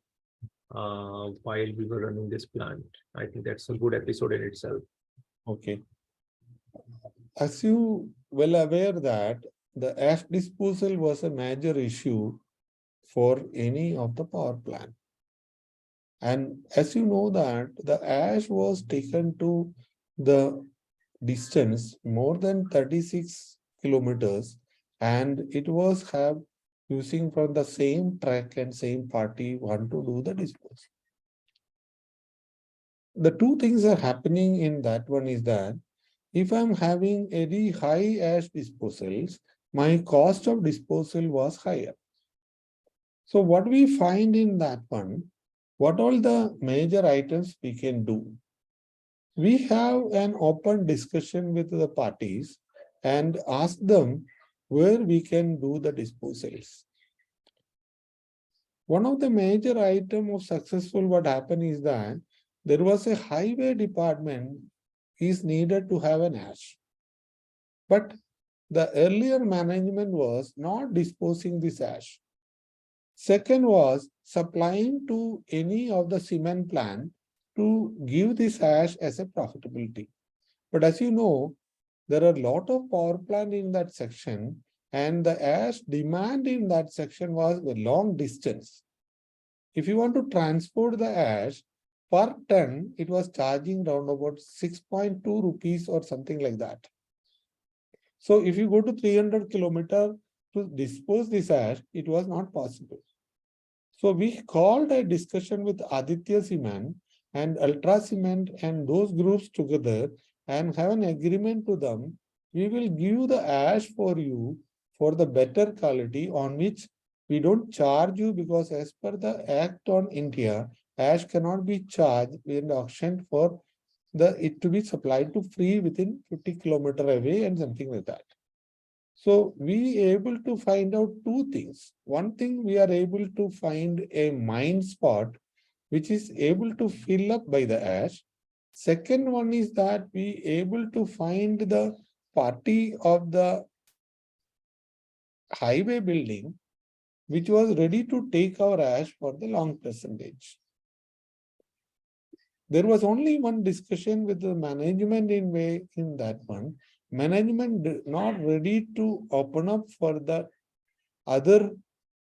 while we were running this plant. I think that's a good episode in itself. Okay. As you well aware that the ash disposal was a major issue for any of the power plant. And as you know that the ash was taken to the distance more than 36 kilometers, and it was have using from the same truck and same party want to do the disposal. The two things are happening in that one is that if I'm having very high ash disposals, my cost of disposal was higher. So what we find in that one, what all the major items we can do? We have an open discussion with the parties and ask them where we can do the disposals. One of the major item of successful what happened is that there was a highway department is needed to have an ash. But the earlier management was not disposing this ash. Second was supplying to any of the cement plant to give this ash as a profitability. But as you know, there are a lot of power plant in that section, and the ash demand in that section was a long distance. If you want to transport the ash per ton, it was charging around about 6.2 rupees or something like that. So if you go to 300 kilometers to dispose this ash, it was not possible. So we called a discussion with Aditya Cement and Ultra Cement and those groups together and have an agreement to them. We will give the ash for you for the better quality on which we don't charge you, because as per the Act on India, ash cannot be charged in auction for it to be supplied to free within 50 kilometers away and something like that. So we able to find out two things. One thing, we are able to find a mine spot which is able to fill up by the ash. Second one is that we able to find the party of the highway building which was ready to take our ash for the long percentage. There was only one discussion with the management in that one. Management not ready to open up for the other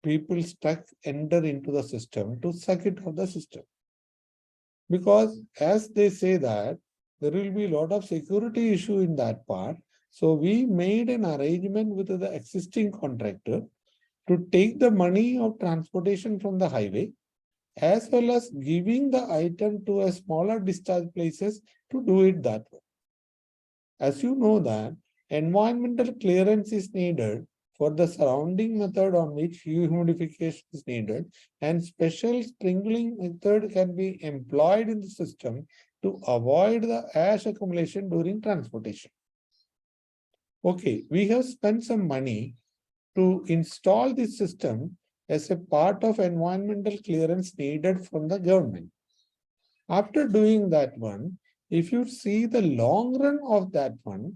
people stuck enter into the system to suck it out of the system. Because as they say that there will be a lot of security issue in that part. So we made an arrangement with the existing contractor to take the money of transportation from the highway, as well as giving the item to a smaller discharge places to do it that way. As you know that environmental clearance is needed for the surrounding method on which humidification is needed, and special sprinkling method can be employed in the system to avoid the ash accumulation during transportation. Okay, we have spent some money to install this system as a part of environmental clearance needed from the government. After doing that one, if you see the long run of that one,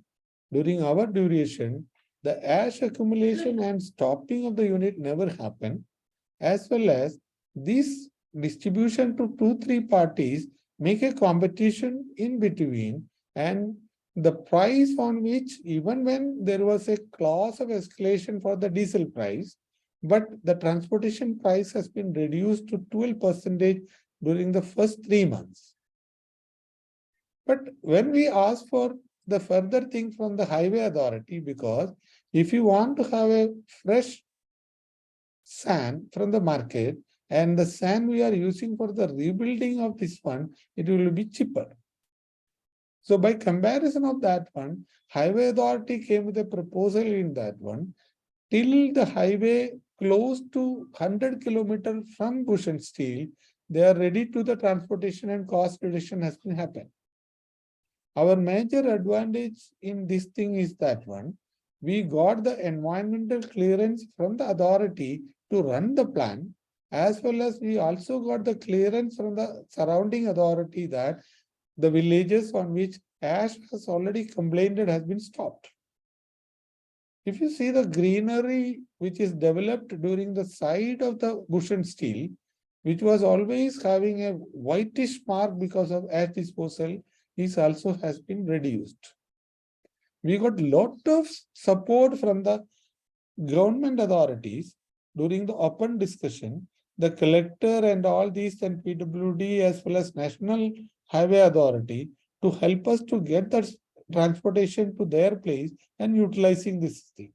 during our duration, the ash accumulation and stopping of the unit never happened, as well as this distribution to 2-3 parties make a competition in between, and the price on which, even when there was a clause of escalation for the diesel price, but the transportation price has been reduced to 12% during the first 3 months. But when we ask for the further thing from the highway authority, because if you want to have a fresh sand from the market and the sand we are using for the rebuilding of this one, it will be cheaper. So by comparison of that one, highway authority came with a proposal in that one, till the highway close to 100 kilometers from Bush and Steel, they are ready to the transportation and cost reduction has been happened. Our major advantage in this thing is that one, we got the environmental clearance from the authority to run the plant, as well as we also got the clearance from the surrounding authority that the villages on which ash has already complained has been stopped. If you see the greenery which is developed during the side of the Bush and Steel, which was always having a whitish mark because of ash disposal, this also has been reduced. We got lot of support from the government authorities during the open discussion. The collector and all these and PWD as well as National Highway Authority to help us to get that transportation to their place and utilizing this thing.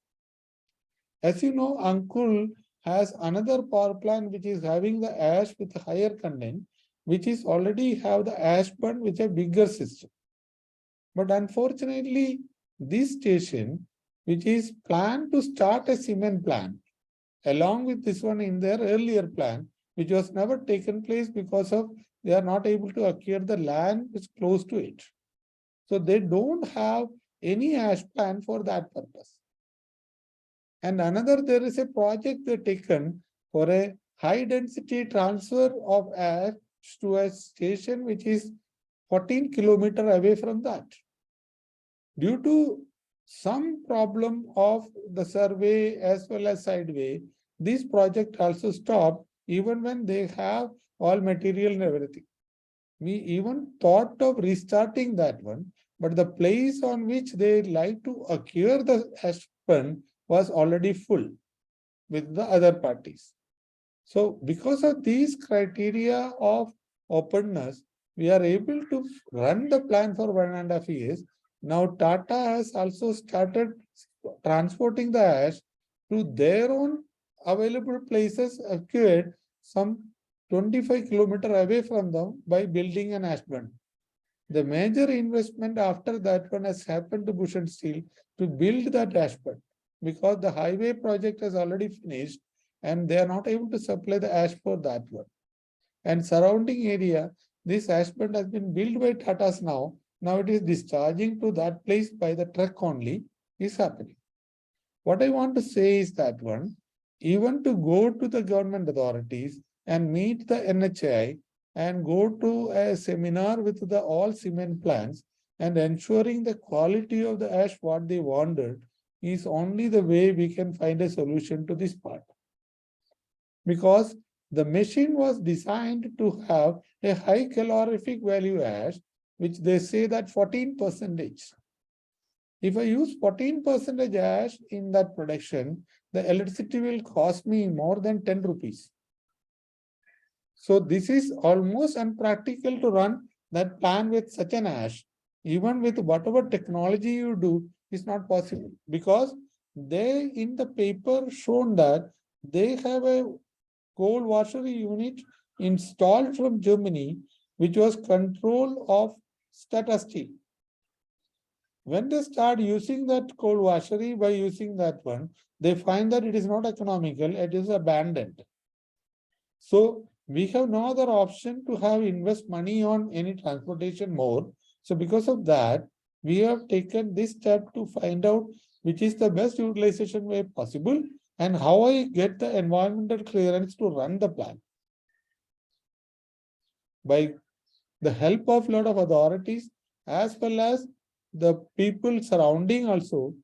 As you know, Ankul has another power plant which is having the ash with a higher content, which is already have the ash burn with a bigger system. But unfortunately, this station, which is planned to start a cement plant, along with this one in their earlier plan, which was never taken place because of they are not able to acquire the land which is close to it. So they don't have any ash plan for that purpose. And another, there is a project they taken for a high density transfer of ash to a station which is 14 kilometers away from that. Due to some problem of the survey as well as sideway, this project also stopped even when they have all material and everything. We even thought of restarting that one, but the place on which they like to acquire the ash fund was already full with the other parties. So because of these criteria of openness, we are able to run the plan for 1.5 years. Now Tata has also started transporting the ash to their own available places acquired some 25 kilometers away from them by building an ash burn. The major investment after that one has happened to Bush and Steel to build that ash burn, because the highway project has already finished and they are not able to supply the ash for that one. And surrounding area, this ash burn has been built by Tatas now. Now it is discharging to that place by the truck only is happening. What I want to say is that one, even to go to the government authorities and meet the NHI and go to a seminar with the all cement plants and ensuring the quality of the ash what they wanted is only the way we can find a solution to this part. Because the machine was designed to have a high calorific value ash, which they say that 14%. If I use 14% ash in that production, the electricity will cost me more than 10 rupees. So this is almost unpractical to run that plant with such an ash. Even with whatever technology you do, is not possible, because they in the paper shown that they have a coal washery unit installed from Germany, which was control of Tata Steel. When they start using that coal washery by using that one, they find that it is not economical, it is abandoned. So we have no other option to have invest money on any transportation more. So because of that, we have taken this step to find out which is the best utilization way possible and how I get the environmental clearance to run the plant. By the help of a lot of authorities as well as the people surrounding also,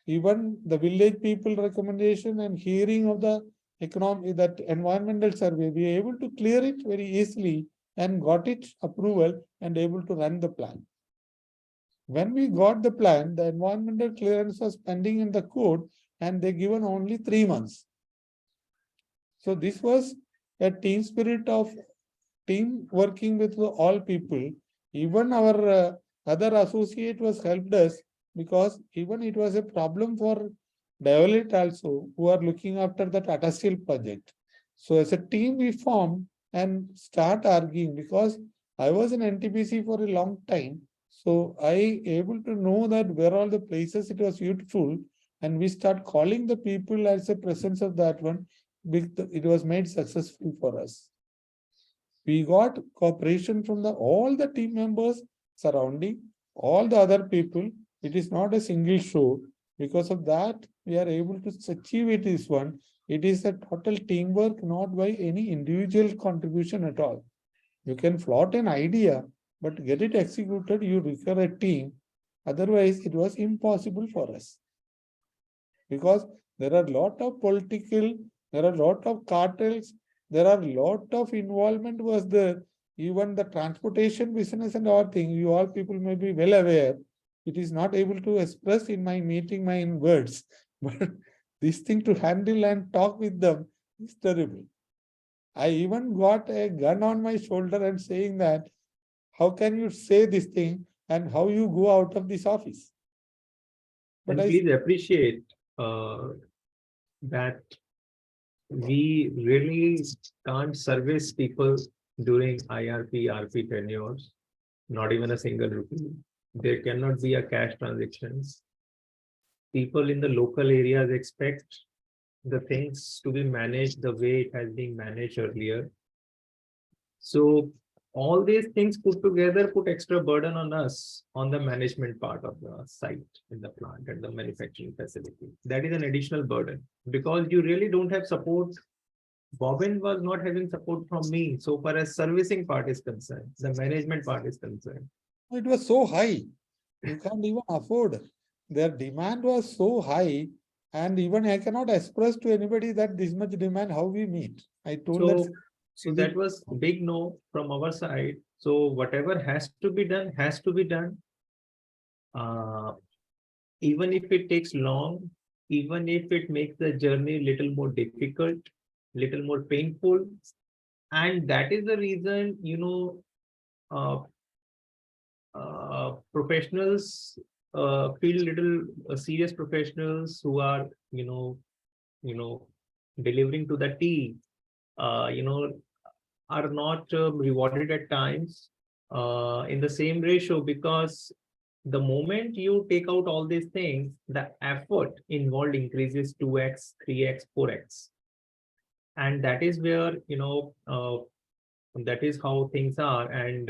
even the village people recommendation and hearing of the economic, that environmental survey, we are able to clear it very easily and got it approval and able to run the plan. When we got the plan, the environmental clearance was pending in the court and they given only 3 months. So this was a team spirit of team working with all people. Even our other associate was helped us, because even it was a problem for Development also, who are looking after the Tata Steel project. So as a team we formed and start arguing, because I was in NTPC for a long time. So I able to know that where all the places it was useful, and we start calling the people as a presence of that one. It was made successful for us. We got cooperation from all the team members surrounding, all the other people. It is not a single show. Because of that, we are able to achieve it is one. It is a total teamwork, not by any individual contribution at all. You can float an idea, but get it executed, you require a team. Otherwise, it was impossible for us. Because there are a lot of political, there are a lot of cartels, there are a lot of involvement was there. Even the transportation business and all thing, you all people may be well aware. It is not able to express in my meeting my in words, but this thing to handle and talk with them is terrible. I even got a gun on my shoulder and saying that, how can you say this thing and how you go out of this office? But and please appreciate that we really can't service people during IRP, RP tenures, not even a single rupee. There cannot be a cash transactions. People in the local areas expect the things to be managed the way it has been managed earlier. So all these things put together put extra burden on us on the management part of the site in the plant and the manufacturing facility. That is an additional burden because you really don't have support. Bobbin was not having support from me so far as servicing part is concerned, the management part is concerned. it was so high, you can't even afford. their demand was so high, and even I cannot express to anybody that this much demand, how we meet. I told that. So that was big no from our side. So whatever has to be done has to be done. Even if it takes long, even if it makes the journey little more difficult, little more painful. And that is the reason, professionals feel little serious professionals who are, delivering to the T, are not rewarded at times in the same ratio, because the moment you take out all these things, the effort involved increases 2x, 3x, 4x. And that is where, that is how things are. And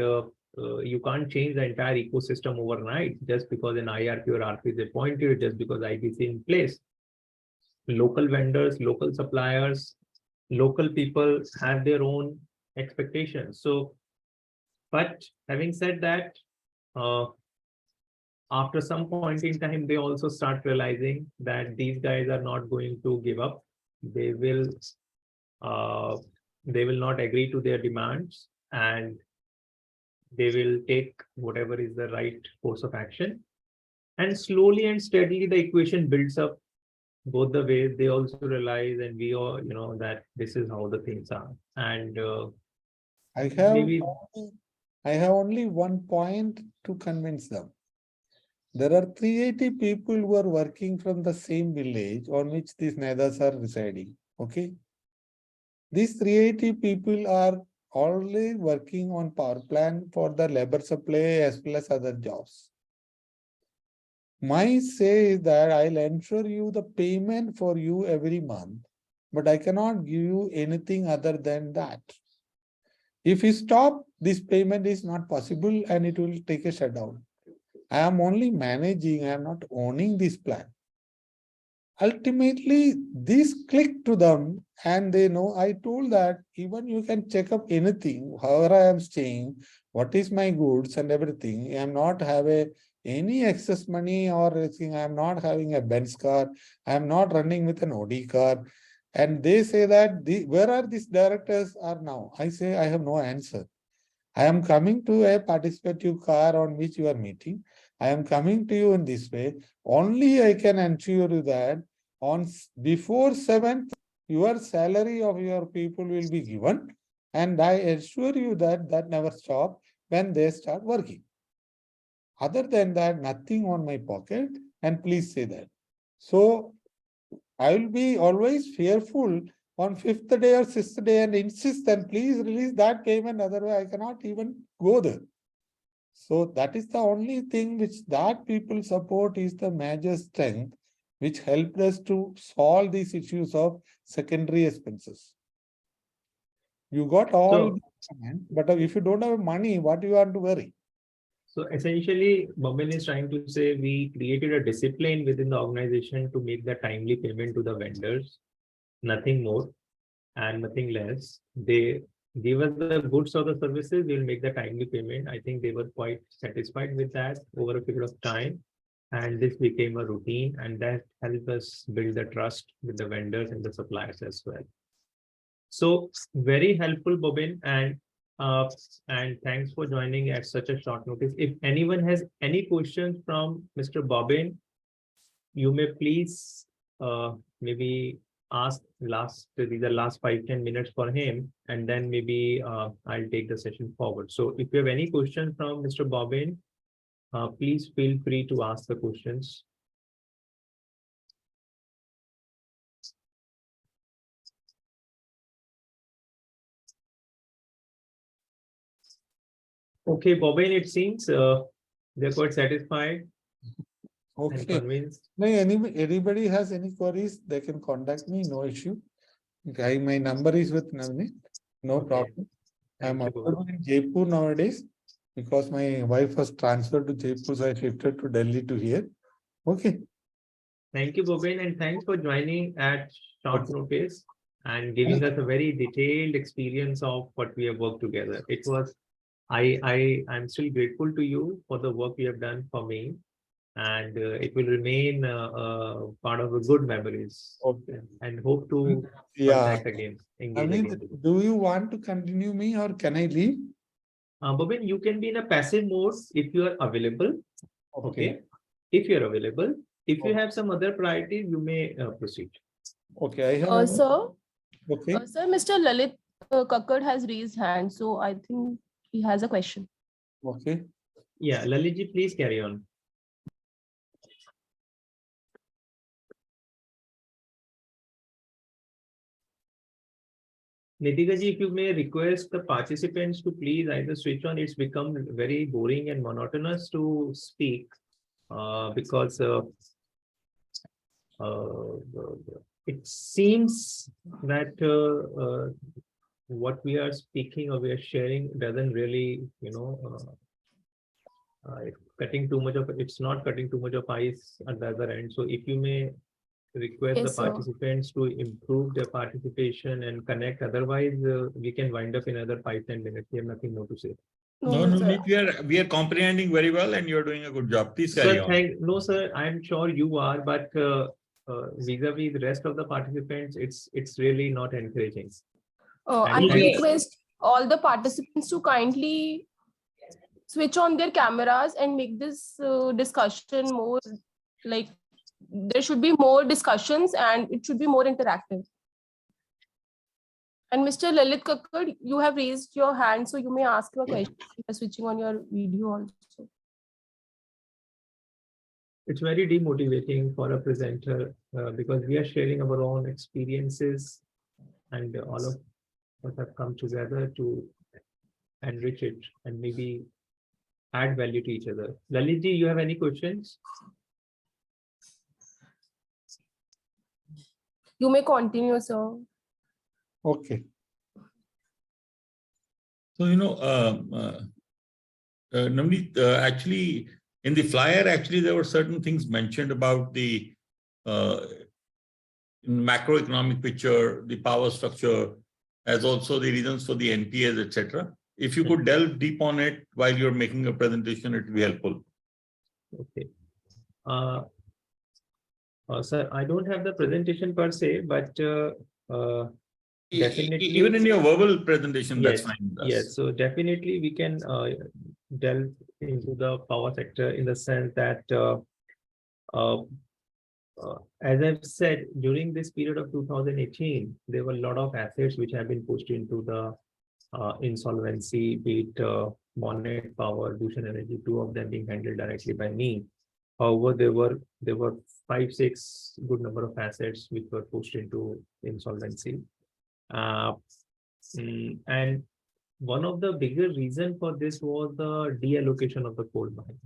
you can't change the entire ecosystem overnight just because an IRP or RP is appointed, just because IBC in place. Local vendors, local suppliers, local people have their own expectations. So, but having said that, after some point in time, they also start realizing that these guys are not going to give up. They will not agree to their demands, and they will take whatever is the right course of action. And slowly and steadily, the equation builds up both the ways. They also realize, and we all, that this is how the things are. And I have maybe only one point to convince them. There are 380 people who are working from the same village on which these Nadas are residing. Okay. These 380 people are already working on power plant for the labor supply as well as other jobs. My say is that I'll ensure you the payment for you every month, but I cannot give you anything other than that. If you stop, this payment is not possible and it will take a shutdown. I am only managing, I am not owning this plan. Ultimately, this click to them and they know. I told that even you can check up anything, however I am staying, what is my goods and everything. I am not having any excess money or anything. I am not having a Benz car. I am not running with an Audi car. And they say that, where are these directors are now? I say, I have no answer. I am coming to a participative car on which you are meeting. I am coming to you in this way. Only I can ensure you that before 7th, your salary of your people will be given. And I assure you that that never stops when they start working. Other than that, nothing on my pocket. And please say that. So I will be always fearful on 5th day or 6th day and insist that please release that payment. Otherwise, I cannot even go there. So that is the only thing which that people support is the major strength, which helped us to solve these issues of secondary expenses. You got all, but if you don't have money, what do you want to worry? So essentially, Bombay is trying to say we created a discipline within the organization to make the timely payment to the vendors, nothing more and nothing less. They give us the goods or the services, we'll make the timely payment. I think they were quite satisfied with that over a period of time. And this became a routine, and that helped us build the trust with the vendors and the suppliers as well. So very helpful, Bobin, and thanks for joining at such a short notice. If anyone has any questions from Mr. Bobin, you may please maybe ask the last 5-10 minutes for him, and then maybe I'll take the session forward. So if you have any questions from Mr. Bobin, please feel free to ask the questions. Okay, Bobin, it seems they're quite satisfied. Okay. Convinced. Anybody has any queries, they can contact me, no issue. Okay, my number is with Navneet, no problem. I'm available in Jaipur nowadays because my wife was transferred to Jaipur, so I shifted to Delhi to here. Okay. Thank you, Bobin, and thanks for joining at short notice and giving us a very detailed experience of what we have worked together. It was, I'm still grateful to you for the work you have done for me. and it will remain part of the good memories. Okay. And hope to Yeah. contact again, engage Navneet, again. do you want to continue me or can I leave? Bobin, you can be in a passive mode if you are available. Okay. If you're available, if you have some other priorities, you may proceed. Okay, I have. Sir, Okay. sir, Mr. Lalit Kakkad has raised hand, so I think he has a question. Okay. Yeah, Lalitji, please carry on. Nitika ji, if you may request the participants to please either switch on, it's become very boring and monotonous to speak because it seems that what we are speaking or we are sharing doesn't really, cutting too much of, it's not cutting too much of ice at the other end. So if you may request Yes, the sir. participants to improve their participation and connect, otherwise we can wind up in another 5-10 minutes. We have nothing more to say. No, sir. Navneet, we are comprehending very well and you're doing a good job. Please carry Sir, on. no, sir, I'm sure you are, but vis-a-vis the rest of the participants, it's really not encouraging. I And would thanks. request all the participants to kindly switch on their cameras and make this discussion more like there should be more discussions and it should be more interactive. And Mr. Lalit Kakkad, you have raised your hand, so you may ask your question by switching on your video also. It's very demotivating for a presenter because we are sharing our own experiences and all of us have come together to enrich it and maybe add value to each other. Lalitji, you have any questions? You may continue, sir. Okay. So, Navneet, actually, in the flyer, actually, there were certain things mentioned about the macroeconomic picture, the power structure, as also the reasons for the NPAs, etc. If you could delve deep on it while you're making a presentation, it would be helpful. Okay. Sir, I don't have the presentation per se, but definitely, even in your verbal presentation, yes, that's fine with us. yes. So definitely we can delve into the power sector in the sense that as I've said, during this period of 2018, there were a lot of assets which have been pushed into the insolvency, be it Monet Power, Bhushan Energy, two of them being handled directly by me. However, there were 5-6 good number of assets which were pushed into insolvency. And one of the bigger reason for this was the deallocation of the coal mine,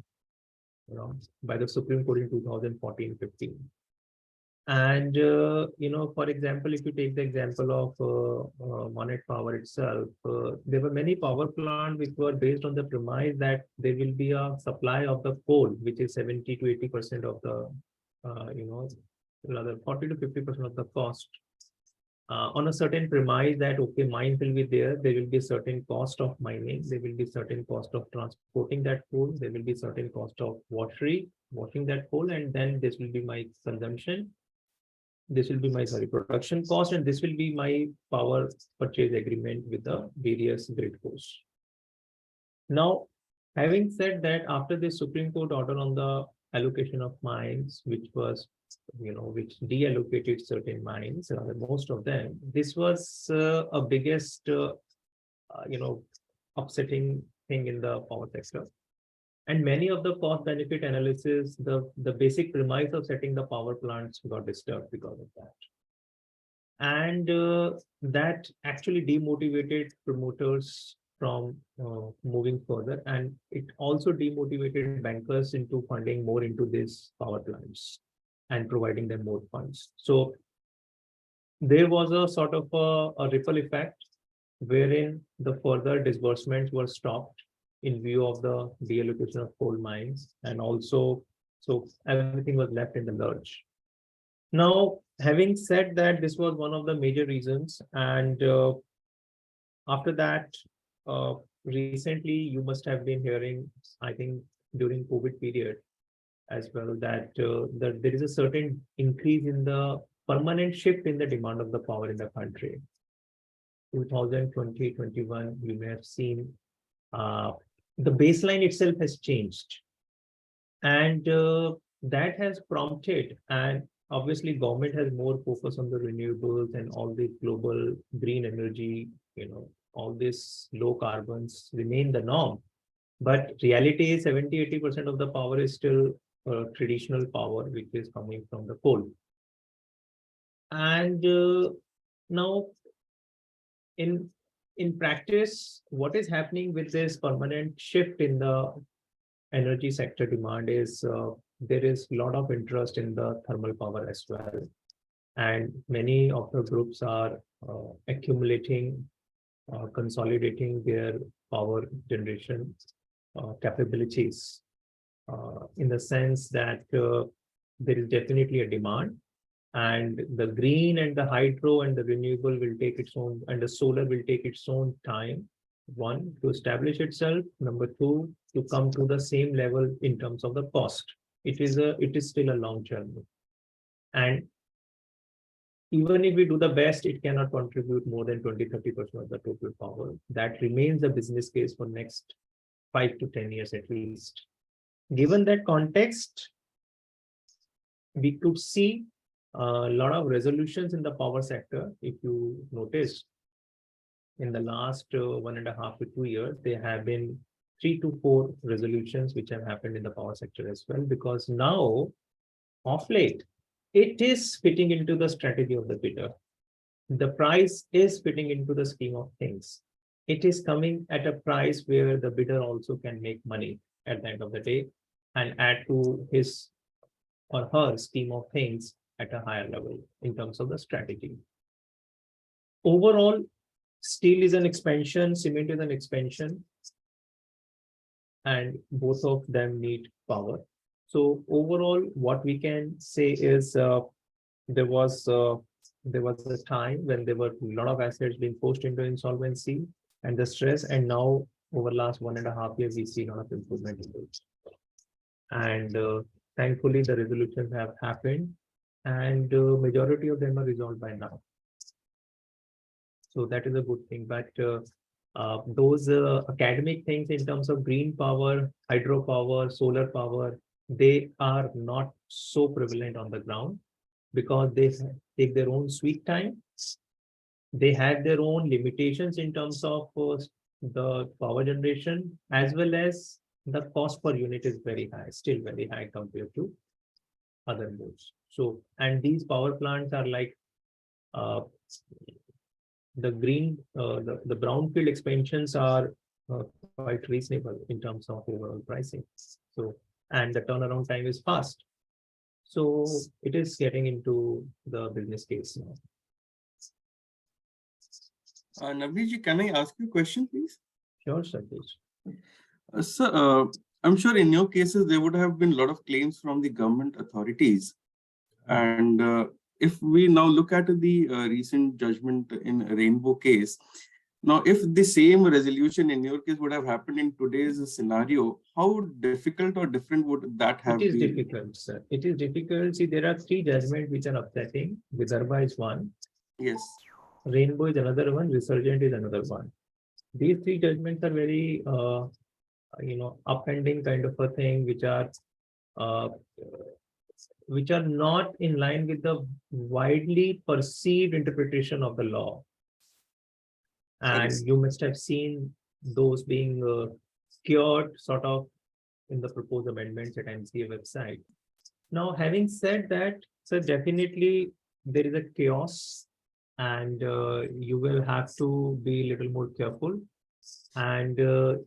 by the Supreme Court in 2014-15. And, for example, if you take the example of Monet Power itself, there were many power plants which were based on the premise that there will be a supply of the coal, which is 70 to 80% of the, rather 40 to 50% of the cost. On a certain premise that, okay, mines will be there will be a certain cost of mining, there will be certain cost of transporting that coal, there will be certain cost of washing that coal, and then this will be my consumption. This will be my production cost, and this will be my power purchase agreement with the various grid hosts. Now, having said that, after the Supreme Court order on the allocation of mines, which was, which deallocated certain mines, most of them, this was a biggest, upsetting thing in the power sector. And many of the cost benefit analysis, the basic premise of setting the power plants got disturbed because of that. And that actually demotivated promoters from moving further. And it also demotivated bankers into funding more into these power plants and providing them more funds. So there was a sort of a ripple effect wherein the further disbursements were stopped in view of the deallocation of coal mines, and also, so everything was left in the lurch. Now, having said that, this was one of the major reasons, and after that, recently you must have been hearing, I think during COVID period, as well, that there is a certain increase in the permanent shift in the demand of the power in the country. 2020-21, you may have seen the baseline itself has changed, and that has prompted, and obviously government has more focus on the renewables and all the global green energy, all these low carbons remain the norm. But reality is 70-80% of the power is still traditional power, which is coming from the coal. And now in practice, what is happening with this permanent shift in the energy sector demand is there is a lot of interest in the thermal power as well. And many of the groups are accumulating, consolidating their power generation capabilities in the sense that there is definitely a demand, and the green and the hydro and the renewable will take its own, and the solar will take its own time, one, to establish itself, number two, to come to the same level in terms of the cost. It is still a long journey, and even if we do the best, it cannot contribute more than 20-30% of the total power. That remains a business case for next 5 to 10 years at least. Given that context, we could see a lot of resolutions in the power sector. If you notice, in the last 1.5 to 2 years, there have been 3 to 4 resolutions which have happened in the power sector as well, because now, of late, it is fitting into the strategy of the bidder. The price is fitting into the scheme of things. It is coming at a price where the bidder also can make money at the end of the day and add to his or her scheme of things at a higher level in terms of the strategy. Overall, steel is an expansion, cement is an expansion, and both of them need power. So overall, what we can say is there was a time when there were a lot of assets being forced into insolvency and the stress, and now over last 1.5 years, we see a lot of improvement in those. And thankfully, the resolutions have happened, and majority of them are resolved by now. So that is a good thing. But those academic things in terms of green power, hydropower, solar power, they are not so prevalent on the ground because they take their own sweet time. They have their own limitations in terms of the power generation, as well as the cost per unit is very high, still very high compared to other modes. So, and these power plants are like the brownfield expansions are quite reasonable in terms of overall pricing. So, and the turnaround time is fast. So it is getting into the business case now. Navneet, can I ask you a question, please? Sure, Satish. Sir, I'm sure in your cases, there would have been a lot of claims from the government authorities. And if we now look at the recent judgment in Rainbow case, now if the same resolution in your case would have happened in today's scenario, how difficult or different would that have been? It is difficult, sir. It is difficult. See, there are 3 judgments which are upsetting. Vidarbha is one. Yes. Rainbow is another one. Resurgent is another one. These 3 judgments are very, upending kind of a thing, which are not in line with the widely perceived interpretation of the law. And you must have seen those being cured sort of in the proposed amendments at MCA website. Now, having said that, so definitely there is a chaos, and you will have to be a little more careful. And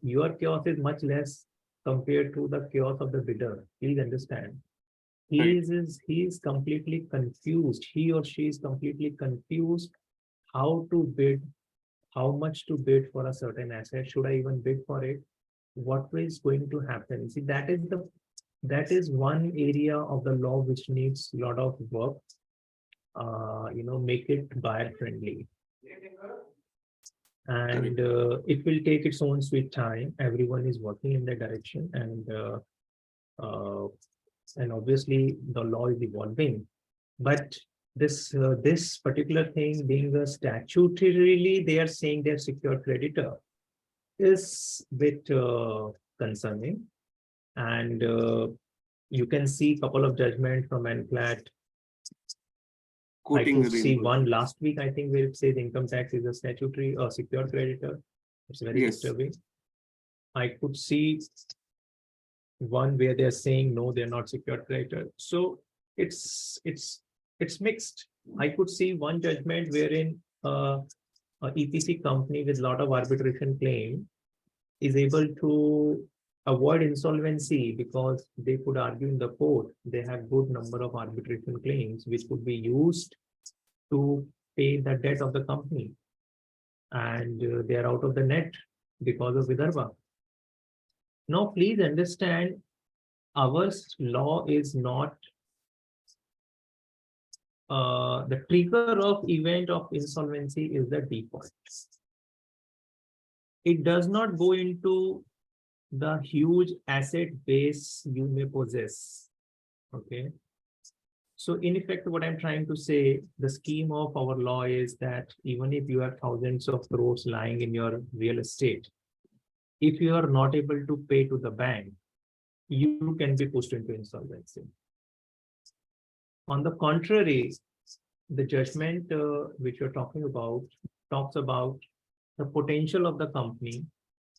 your chaos is much less compared to the chaos of the bidder. Please understand. He is completely confused. He or she is completely confused how to bid, how much to bid for a certain asset. Should I even bid for it? What is going to happen? See, that is one area of the law which needs a lot of work. Make it buyer friendly. And it will take its own sweet time. Everyone is working in that direction, and and obviously the law is evolving. But this particular thing being a statutorily, they are saying they're secured creditor is a bit concerning. And you can see a couple of judgments from NCLAT. I Quoting could see Rainbow. one last week, I think, where it says income tax is a statutory or secured creditor. It's very Yes. disturbing. I could see one where they're saying no, they're not secured creditor. So it's mixed. I could see one judgment wherein a EPC company with a lot of arbitration claim is able to avoid insolvency because they could argue in the court. They have good number of arbitration claims which could be used to pay the debt of the company, and they are out of the net because of Vidarbha. Now, please understand, our law is not the trigger of event of insolvency is the default. It does not go into the huge asset base you may possess. Okay. So in effect, what I'm trying to say, the scheme of our law is that even if you have thousands of crores lying in your real estate, if you are not able to pay to the bank, you can be pushed into insolvency. On the contrary, the judgment which you're talking about talks about the potential of the company,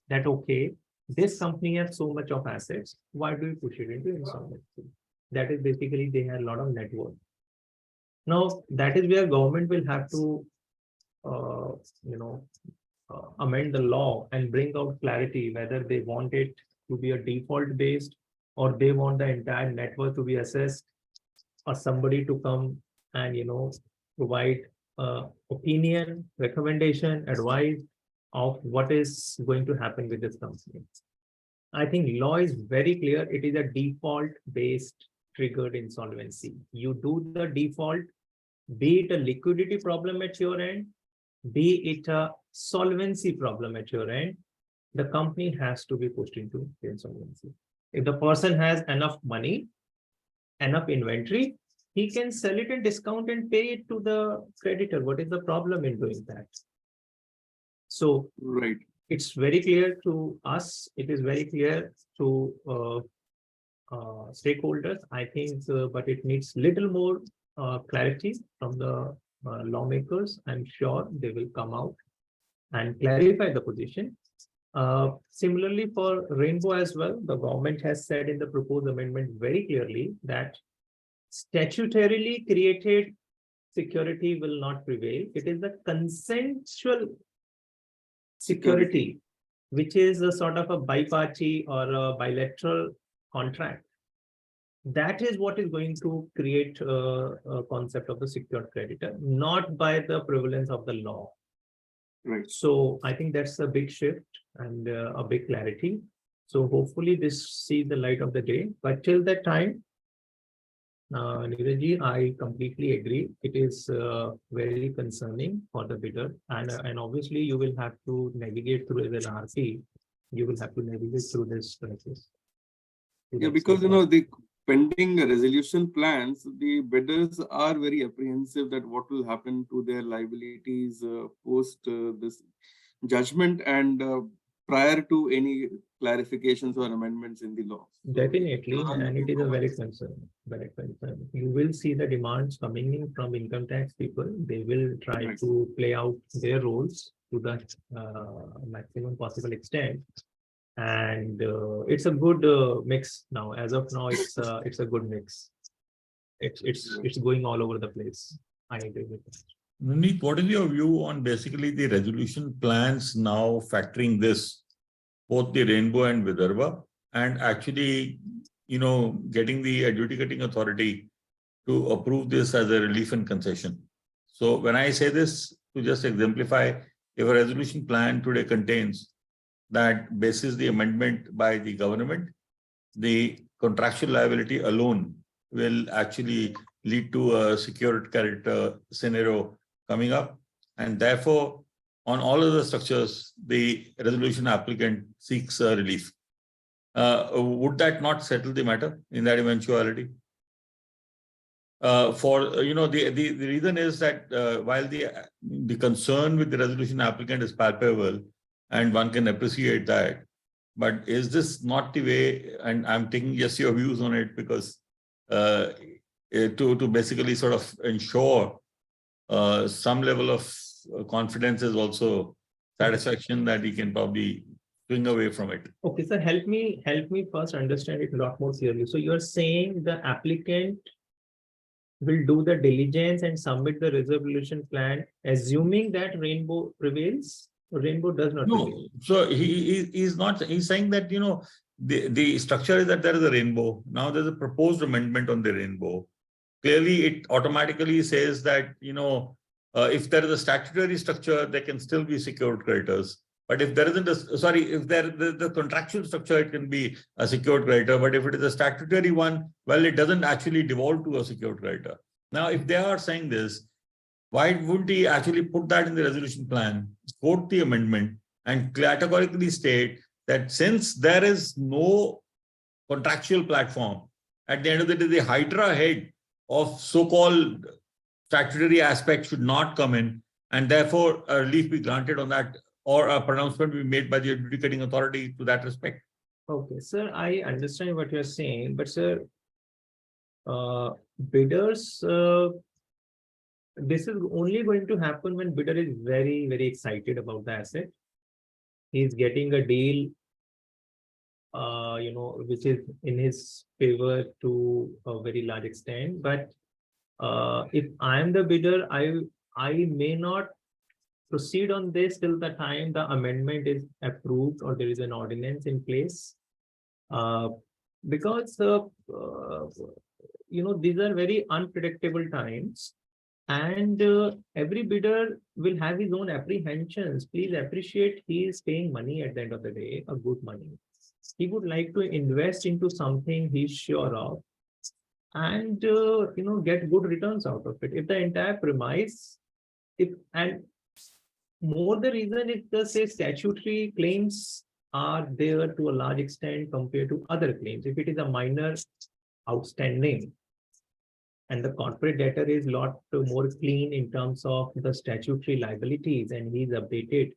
that okay, this company has so much of assets, why do you push it into insolvency? That is basically they have a lot of net worth. Now, that is where government will have to amend the law and bring out clarity whether they want it to be a default based, or they want the entire net worth to be assessed, or somebody to come and provide opinion, recommendation, advice of what is going to happen with this company. I think law is very clear. It is a default based triggered insolvency. You do the default, be it a liquidity problem at your end, be it a solvency problem at your end, the company has to be pushed into insolvency. If the person has enough money, enough inventory, he can sell it at discount and pay it to the creditor. What is the problem in doing that? So Right. it's very clear to us. It is very clear to stakeholders, I think, but it needs little more clarity from the lawmakers. I'm sure they will come out and clarify the position. Similarly, for Rainbow as well, the government has said in the proposed amendment very clearly that statutorily created security will not prevail. It is the consensual security, which is a sort of a biparty or a bilateral contract. That is what is going to create a concept of the secured creditor, not by the prevalence of the law. Right. So I think that's a big shift and a big clarity. So hopefully this sees the light of the day. But till that time, Neeraj, I completely agree. It is very concerning for the bidder, and obviously you will have to navigate through as an RP. You will have to navigate through this process. Yeah, because the pending resolution plans, the bidders are very apprehensive that what will happen to their liabilities post this judgment and prior to any clarifications or amendments in the law. Definitely, and it is a very concern. Very concern. You will see the demands coming in from income tax people. They will try to play out their roles to the maximum possible extent. And it's a good mix now. As of now, it's a good mix. It's going all over the place. I agree with that. Navneet, what is your view on basically the resolution plans now factoring this, both the Rainbow and Vidarbha, and actually, getting the adjudicating authority to approve this as a relief and concession? So when I say this, to just exemplify, if a resolution plan today contains that basis the amendment by the government, the contractual liability alone will actually lead to a secured creditor scenario coming up. And therefore, on all other structures, the resolution applicant seeks relief. would that not settle the matter in that eventuality? The reason is that while the concern with the resolution applicant is palpable and one can appreciate that, but is this not the way? And I'm taking just your views on it, because to basically sort of ensure some level of confidence is also satisfaction that he can probably swing away from it. Okay, so help me first understand it a lot more clearly. So you're saying the applicant will do the diligence and submit the resolution plan, assuming that rainbow prevails, or rainbow does not No, prevail? so he's not. He's saying that the structure is that there is a rainbow. Now there's a proposed amendment on the rainbow. Clearly, it automatically says that if there is a statutory structure, there can still be secured creditors. But if there isn't if the contractual structure, it can be a secured creditor. But if it is a statutory one, well, it doesn't actually devolve to a secured creditor. Now, if they are saying this, why wouldn't he actually put that in the resolution plan, quote the amendment, and categorically state that since there is no contractual platform, at the end of the day, the Hydra head of so-called statutory aspect should not come in, and therefore a relief be granted on that, or a pronouncement be made by the adjudicating authority to that respect. Okay, sir, I understand what you're saying, but sir, bidders, this is only going to happen when bidder is very, very excited about the asset. He's getting a deal, which is in his favor to a very large extent. But if I am the bidder, I may not proceed on this till the time the amendment is approved or there is an ordinance in place, because these are very unpredictable times, and every bidder will have his own apprehensions. Please appreciate, he is paying money at the end of the day, a good money. He would like to invest into something he's sure of, and get good returns out of it. If the entire premise, and more the reason, if the say statutory claims are there to a large extent compared to other claims. If it is a minor outstanding and the corporate debtor is a lot more clean in terms of the statutory liabilities and he is updated,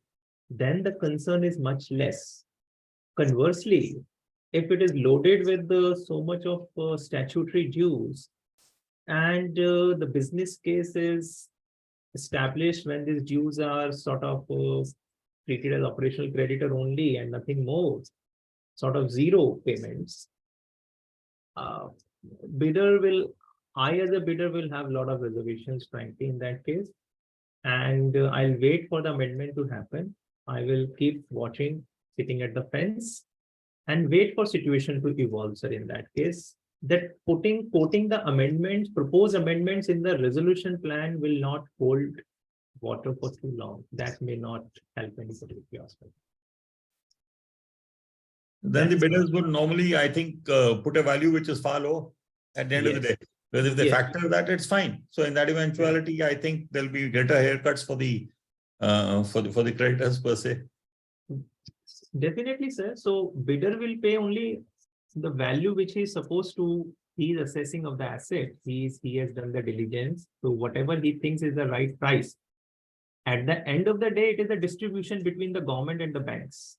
then the concern is much less. Conversely, if it is loaded with so much of statutory dues, and the business case is established when these dues are sort of treated as operational creditor only and nothing more, sort of zero payments, I as a bidder will have a lot of reservations, frankly, in that case. And I'll wait for the amendment to happen. I will keep watching, sitting at the fence, and wait for situation to evolve, sir, in that case. That quoting the amendments, proposed amendments in the resolution plan will not hold water for too long. That may not help anybody with the aspect. Then the bidders would normally, I think, put a value which is far low at the end of the day. Because if they factor that, it's fine. So in that eventuality, I think there'll be greater haircuts for the creditors per se. Definitely, sir. So bidder will pay only the value which he is supposed to, he is assessing of the asset. He has done the diligence. So whatever he thinks is the right price. At the end of the day, it is a distribution between the government and the banks.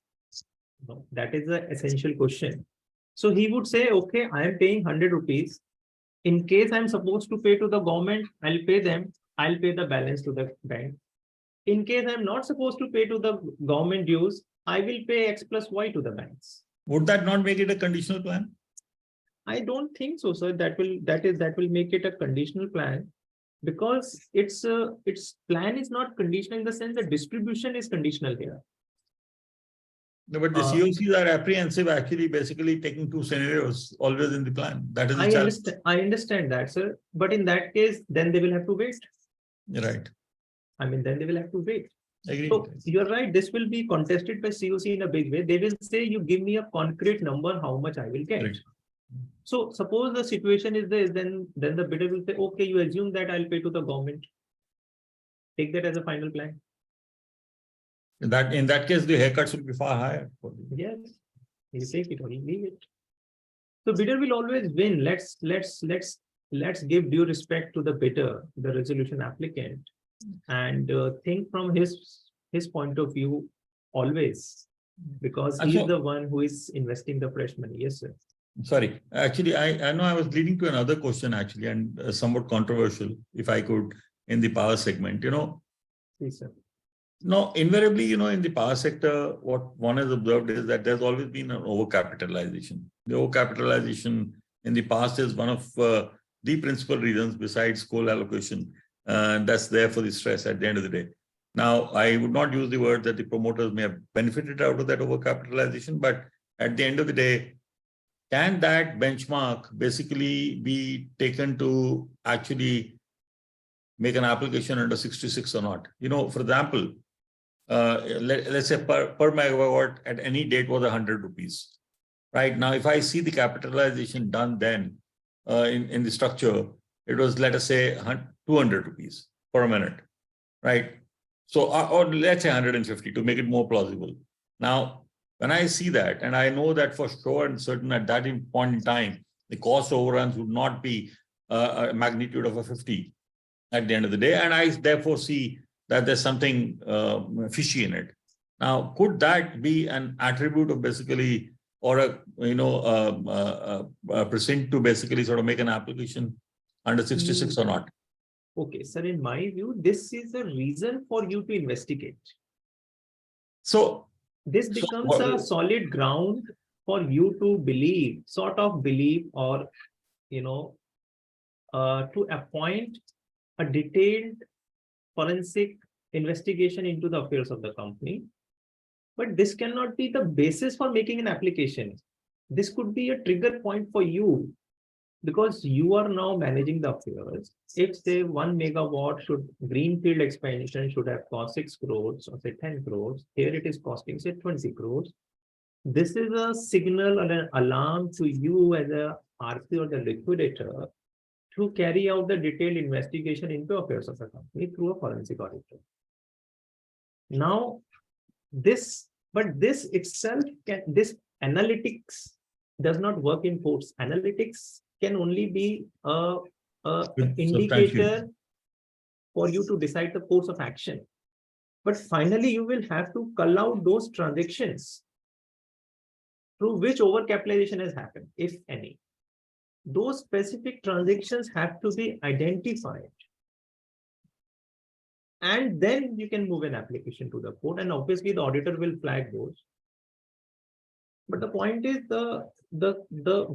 That is the essential question. So he would say, okay, I am paying 100 rupees. In case I'm supposed to pay to the government, I'll pay them. I'll pay the balance to the bank. In case I'm not supposed to pay to the government dues, I will pay X plus Y to the banks. Would that not make it a conditional plan? I don't think so, sir. That will make it a conditional plan, because its plan is not conditional in the sense that distribution is conditional here. No, but the COCs are apprehensive, actually, basically taking two scenarios always in the plan. That is the challenge. I understand that, sir. But in that case, then they will have to wait. Right. I mean, then they will have to wait. Agreed. So you're right. This will be contested by COC in a big way. They will say, you give me a concrete number, how much I will get. Right. So suppose the situation is this, then the bidder will say, okay, you assume that I'll pay to the government. Take that as a final plan. In that case, the haircuts will be far higher. Yes. You take it or you leave it. So bidder will always win. Let's give due respect to the bidder, the resolution applicant, and think from his point of view always, because he's Also- the one who is investing the fresh money. Yes, sir. Sorry, actually, I know I was leading to another question actually, and somewhat controversial, if I could, in the power segment. Yes, sir. No, invariably, in the power sector, what one has observed is that there's always been an overcapitalization. The overcapitalization in the past is one of the principal reasons, besides coal allocation, that's there for the stress at the end of the day. Now, I would not use the word that the promoters may have benefited out of that overcapitalization, but at the end of the day, can that benchmark basically be taken to actually make an application under 66 or not? For example, let's say per megawatt at any date was 100 rupees. Right now, if I see the capitalization done then in the structure, it was, let us say, 200 rupees per minute, right? So, or let's say 150 to make it more plausible. Now, when I see that, and I know that for sure and certain at that point in time, the cost overruns would not be a magnitude of a 50 at the end of the day, and I therefore see that there's something fishy in it. Now, could that be an attribute of basically, or a precinct to basically sort of make an application under 66 or not? Okay, sir, in my view, this is a reason for you to investigate. So this becomes a solid ground for you to believe, or, to appoint a detailed forensic investigation into the affairs of the company. But this cannot be the basis for making an application. This could be a trigger point for you, because you are now managing the affairs. If say 1 megawatt greenfield expansion should have cost 6 crores or say 10 crores, here it is costing say 20 crores. This is a signal and an alarm to you as a RP or the liquidator to carry out the detailed investigation into affairs of the company through a forensic auditor. Now, this itself this analytics does not work in courts. Analytics can only be an indicator for you to decide the course of action. But finally, you will have to cull out those transactions through which overcapitalization has happened, if any. Those specific transactions have to be identified. And then you can move an application to the court, and obviously the auditor will flag those. But the point is the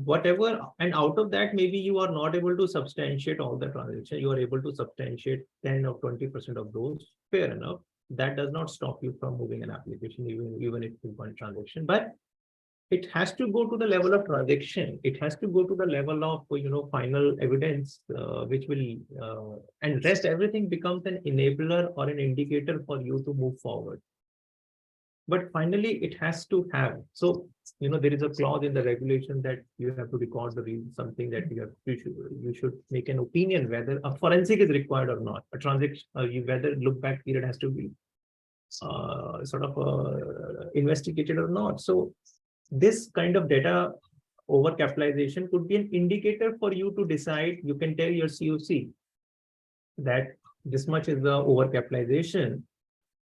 whatever, and out of that, maybe you are not able to substantiate all the transactions. You are able to substantiate 10 or 20% of those. Fair enough. That does not stop you from moving an application, even if it's one transaction. But it has to go to the level of transaction. It has to go to the level of final evidence, which will and rest everything becomes an enabler or an indicator for you to move forward. But finally, it has to have. So there is a clause in the regulation that you have to record something that you should make an opinion whether a forensic is required or not. A transaction, whether look back period has to be sort of investigated or not. So this kind of data overcapitalization could be an indicator for you to decide. You can tell your COC that this much is the overcapitalization,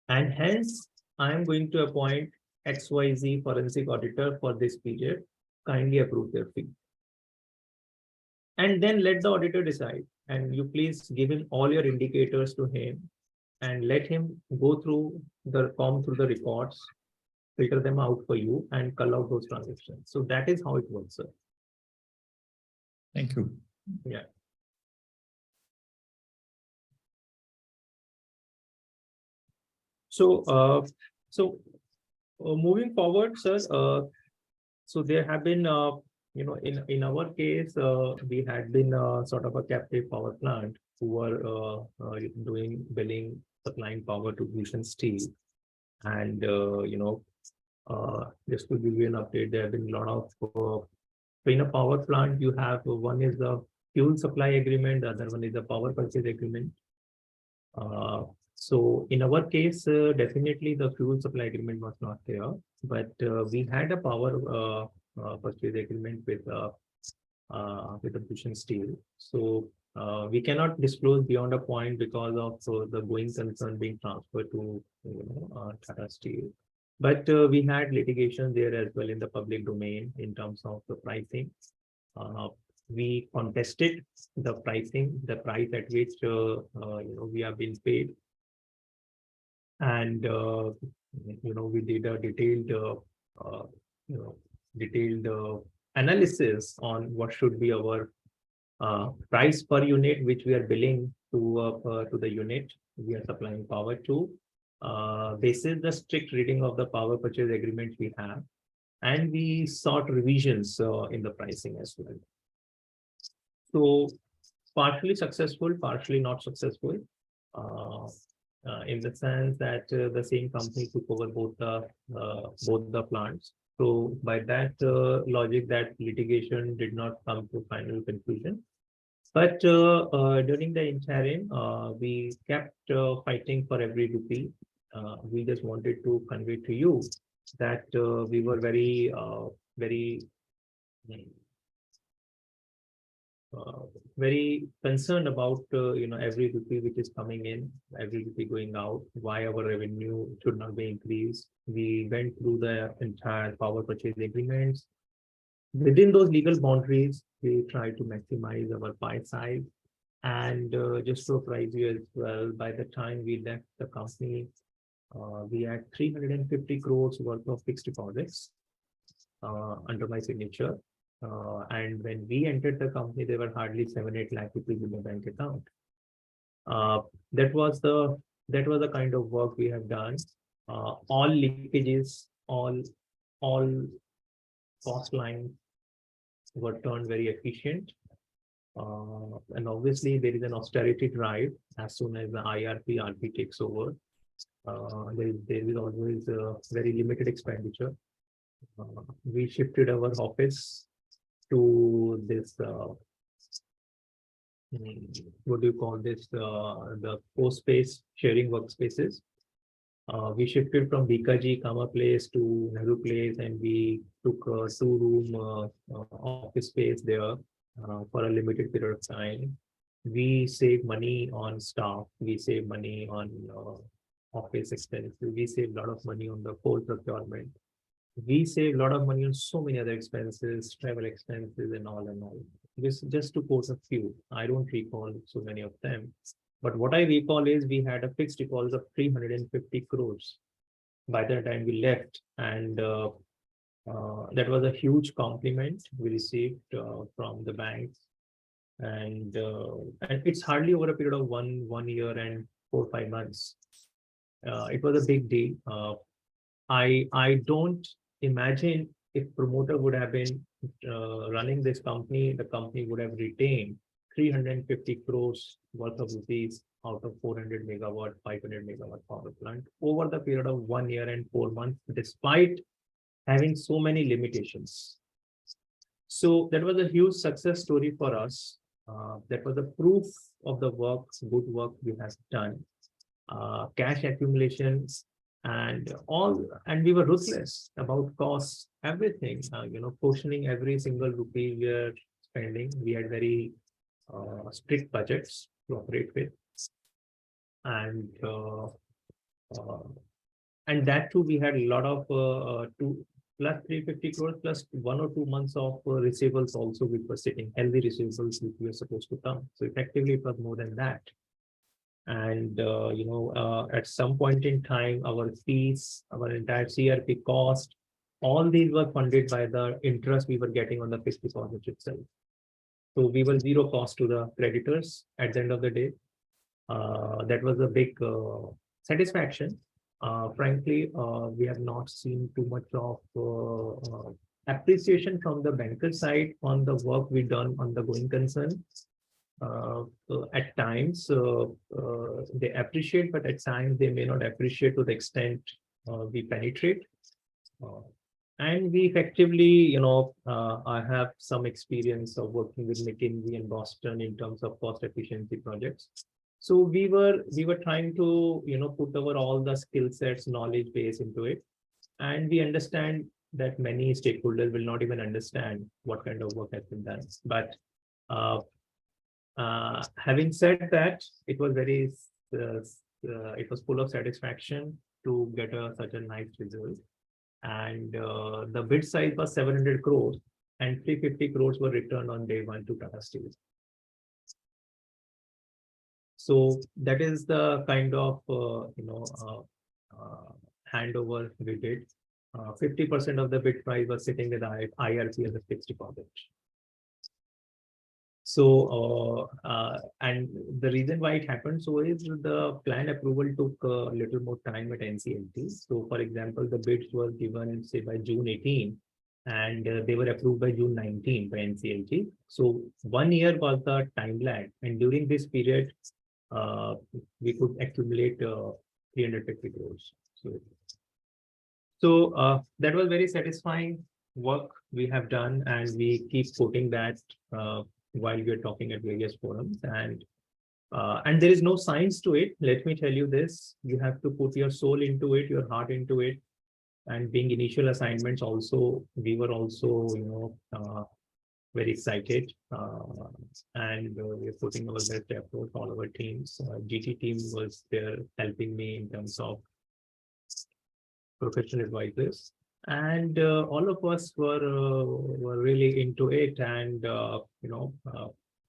and hence I am going to appoint XYZ forensic auditor for this period. Kindly approve their fee. And then let the auditor decide. And you please give him all your indicators to him and let him comb through the records, filter them out for you, and cull out those transactions. So that is how it works, sir. Thank you. Yeah. So, moving forward, sir. So there have been, in our case, we had been sort of a captive power plant who were doing billing, supplying power to Bhushan Steel, and just to give you an update, there have been a lot of in a power plant. You have one is the fuel supply agreement, the other one is the power purchase agreement. So in our case, definitely the fuel supply agreement was not there, but we had a power purchase agreement with the Bhushan Steel. So we cannot disclose beyond a point because of the going concern being transferred to Tata Steel. But we had litigation there as well in the public domain in terms of the pricing. We contested the pricing, the price at which we have been paid, and we did a detailed analysis on what should be our price per unit, which we are billing to the unit we are supplying power to. This is the strict reading of the power purchase agreement we have, and we sought revisions in the pricing as well. So partially successful, partially not successful, in the sense that the same company took over both the plants. So by that logic, that litigation did not come to final conclusion. But during the interim, we kept fighting for every rupee. We just wanted to convey to you that we were very concerned about every rupee which is coming in, every rupee going out, why our revenue should not be increased. We went through the entire power purchase agreements. Within those legal boundaries, we try to maximize our pie size. And just to surprise you as well, by the time we left the company, we had 350 crores worth of fixed deposits under my signature. And when we entered the company, there were hardly 7-8 lakh rupees in the bank account. That was the kind of work we have done. All leakages, all cost lines were turned very efficient. And obviously there is an austerity drive as soon as the RP takes over. There is always a very limited expenditure. We shifted our office to this, what do you call this, the co-space sharing workspaces. We shifted from Bikaji Kama Place to Nehru Place, and we took a 2-room office space there for a limited period of time. We save money on staff, we save money on office expenses, we save a lot of money on the coal procurement. We save a lot of money on so many other expenses, travel expenses and all. Just to quote a few, I don't recall so many of them. But what I recall is we had a fixed deposit of 350 crores by the time we left. And that was a huge compliment we received from the banks. And it's hardly over a period of one year and 4 or 5 months. It was a big deal. I don't imagine if promoter would have been running this company, the company would have retained 350 crores worth of rupees out of 400 megawatt, 500 megawatt power plant over the period of 1 year and 4 months, despite having so many limitations. So that was a huge success story for us. That was a proof of the good work we have done. Cash accumulations and we were ruthless about costs, everything, portioning every single rupee we are spending. We had very strict budgets to operate with, and that too, we had a lot of 2 plus 350 crores plus 1 or 2 months of receivables also, which were sitting, healthy receivables which were supposed to come. So effectively it was more than that. And at some point in time, our fees, our entire CRP cost, all these were funded by the interest we were getting on the fixed deposit itself. So we were zero cost to the creditors at the end of the day. That was a big satisfaction. Frankly, we have not seen too much of appreciation from the banker side on the work we done on the going concern. At times they appreciate, but at times they may not appreciate to the extent we penetrate. And we effectively, I have some experience of working with McKinsey and Boston in terms of cost efficiency projects. So we were trying to, put our all the skill sets, knowledge base into it. And we understand that many stakeholders will not even understand what kind of work has been done. But having said that, it was it was full of satisfaction to get such a nice result. And the bid size was 700 crores and 350 crores were returned on day one to Tata Steel. So that is the kind of, handover we did. 50% of the bid price was sitting with IRP as a fixed deposit. So, and the reason why it happened so is the plan approval took a little more time at NCLT. So, for example, the bids were given, say, by June 18, and they were approved by June 19 by NCLT. So, 1 year was the time lag, and during this period, we could accumulate 350 crores. So that was very satisfying work we have done, and we keep quoting that while we are talking at various forums. And there is no science to it. Let me tell you this: you have to put your soul into it, your heart into it. And being initial assignments, also we were also very excited, and we're putting our best effort, all our teams. GT team was there helping me in terms of professional advisors, and all of us were really into it, and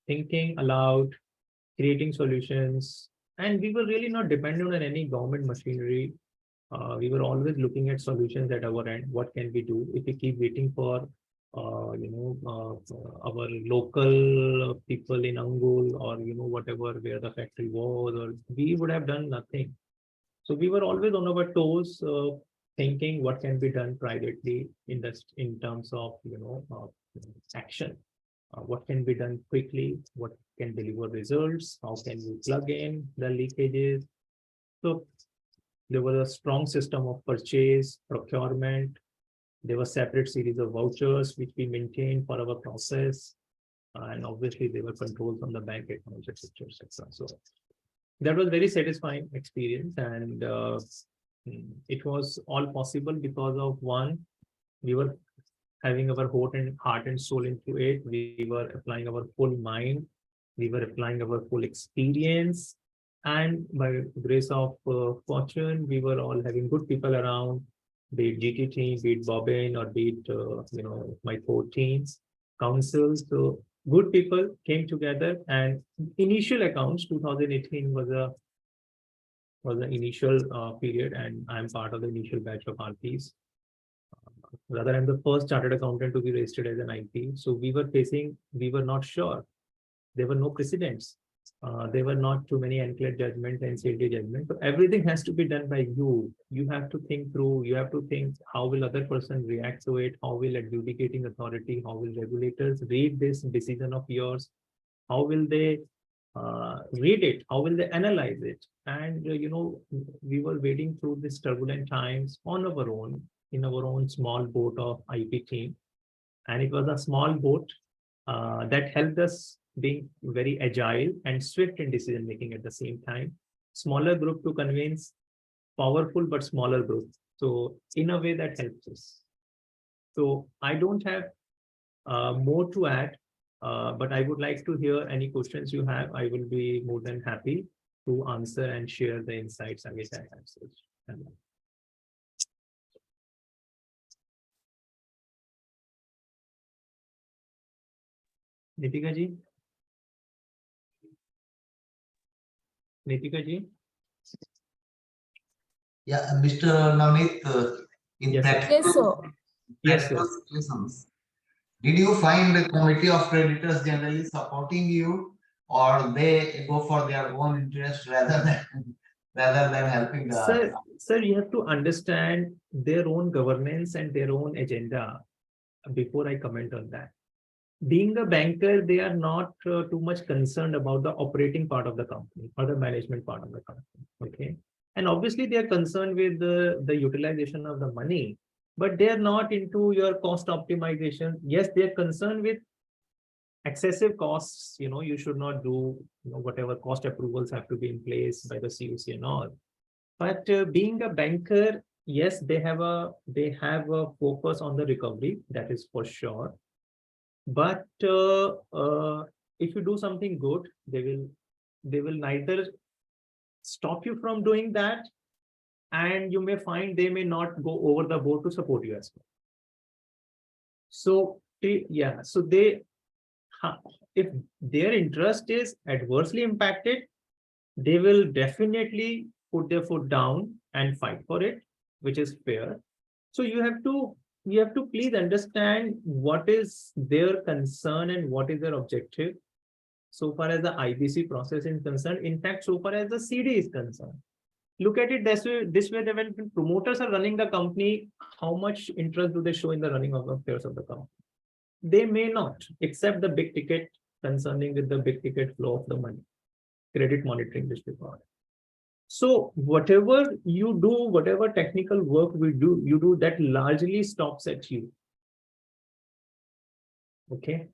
thinking aloud, creating solutions, and we were really not dependent on any government machinery. We were always looking at solutions at our end. What can we do if we keep waiting for our local people in Angul, or whatever where the factory was, or we would have done nothing. So we were always on our toes, thinking what can be done privately in terms of action. What can be done quickly? What can deliver results? How can we plug in the leakages? So there was a strong system of purchase, procurement. There was separate series of vouchers which we maintained for our process, and obviously there were controls on the bank accounts, etc., etc. So that was very satisfying experience, and it was all possible because of one, we were having our heart and soul into it. We were applying our full mind. We were applying our full experience, and by grace of fortune, we were all having good people around, be it GT team, be it Bobbin, or be it my core teams, councils. So good people came together, and initial accounts 2018 was the initial period, and I'm part of the initial batch of RPs. Rather, I'm the first chartered accountant to be registered as an IP. So we were not sure. There were no precedents. There were not too many unclear judgments and NCLT judgments. So everything has to be done by you. You have to think through. You have to think, how will other person react to it? How will adjudicating authority? How will regulators read this decision of yours? How will they read it? How will they analyze it? And we were wading through these turbulent times on our own, in our own small boat of IP team. And it was a small boat that helped us being very agile and swift in decision making at the same time. Smaller group to convince powerful but smaller group. So in a way that helps us. So I don't have more to add, but I would like to hear any questions you have. I will be more than happy to answer and share the insights I have. Neetika ji? Neetika ji? Yeah, Mr. Navneet, in Yes, that Yes, sir. Yes, sir. situations, did you find the committee of creditors generally supporting you, or they go for their own interest rather than helping the? Sir, you have to understand their own governance and their own agenda before I comment on that. Being a banker, they are not too much concerned about the operating part of the company or the management part of the company. Okay. And obviously they are concerned with the utilization of the money, but they are not into your cost optimization. Yes, they are concerned with excessive costs, you should not do, whatever cost approvals have to be in place by the COC and all. But being a banker, yes, they have a focus on the recovery, that is for sure. But if you do something good, they will neither stop you from doing that, and you may find they may not go over the board to support you as well. So yeah, so if their interest is adversely impacted, they will definitely put their foot down and fight for it, which is fair. So you have to please understand what is their concern and what is their objective. So far as the IBC process is concerned, in fact, so far as the CD is concerned, look at it this way, when promoters are running the company, how much interest do they show in the running of the affairs of the company? They may not, except the big ticket concerning with the big ticket flow of the money, credit monitoring district order. So whatever you do, whatever technical work you do, that largely stops at you. Okay.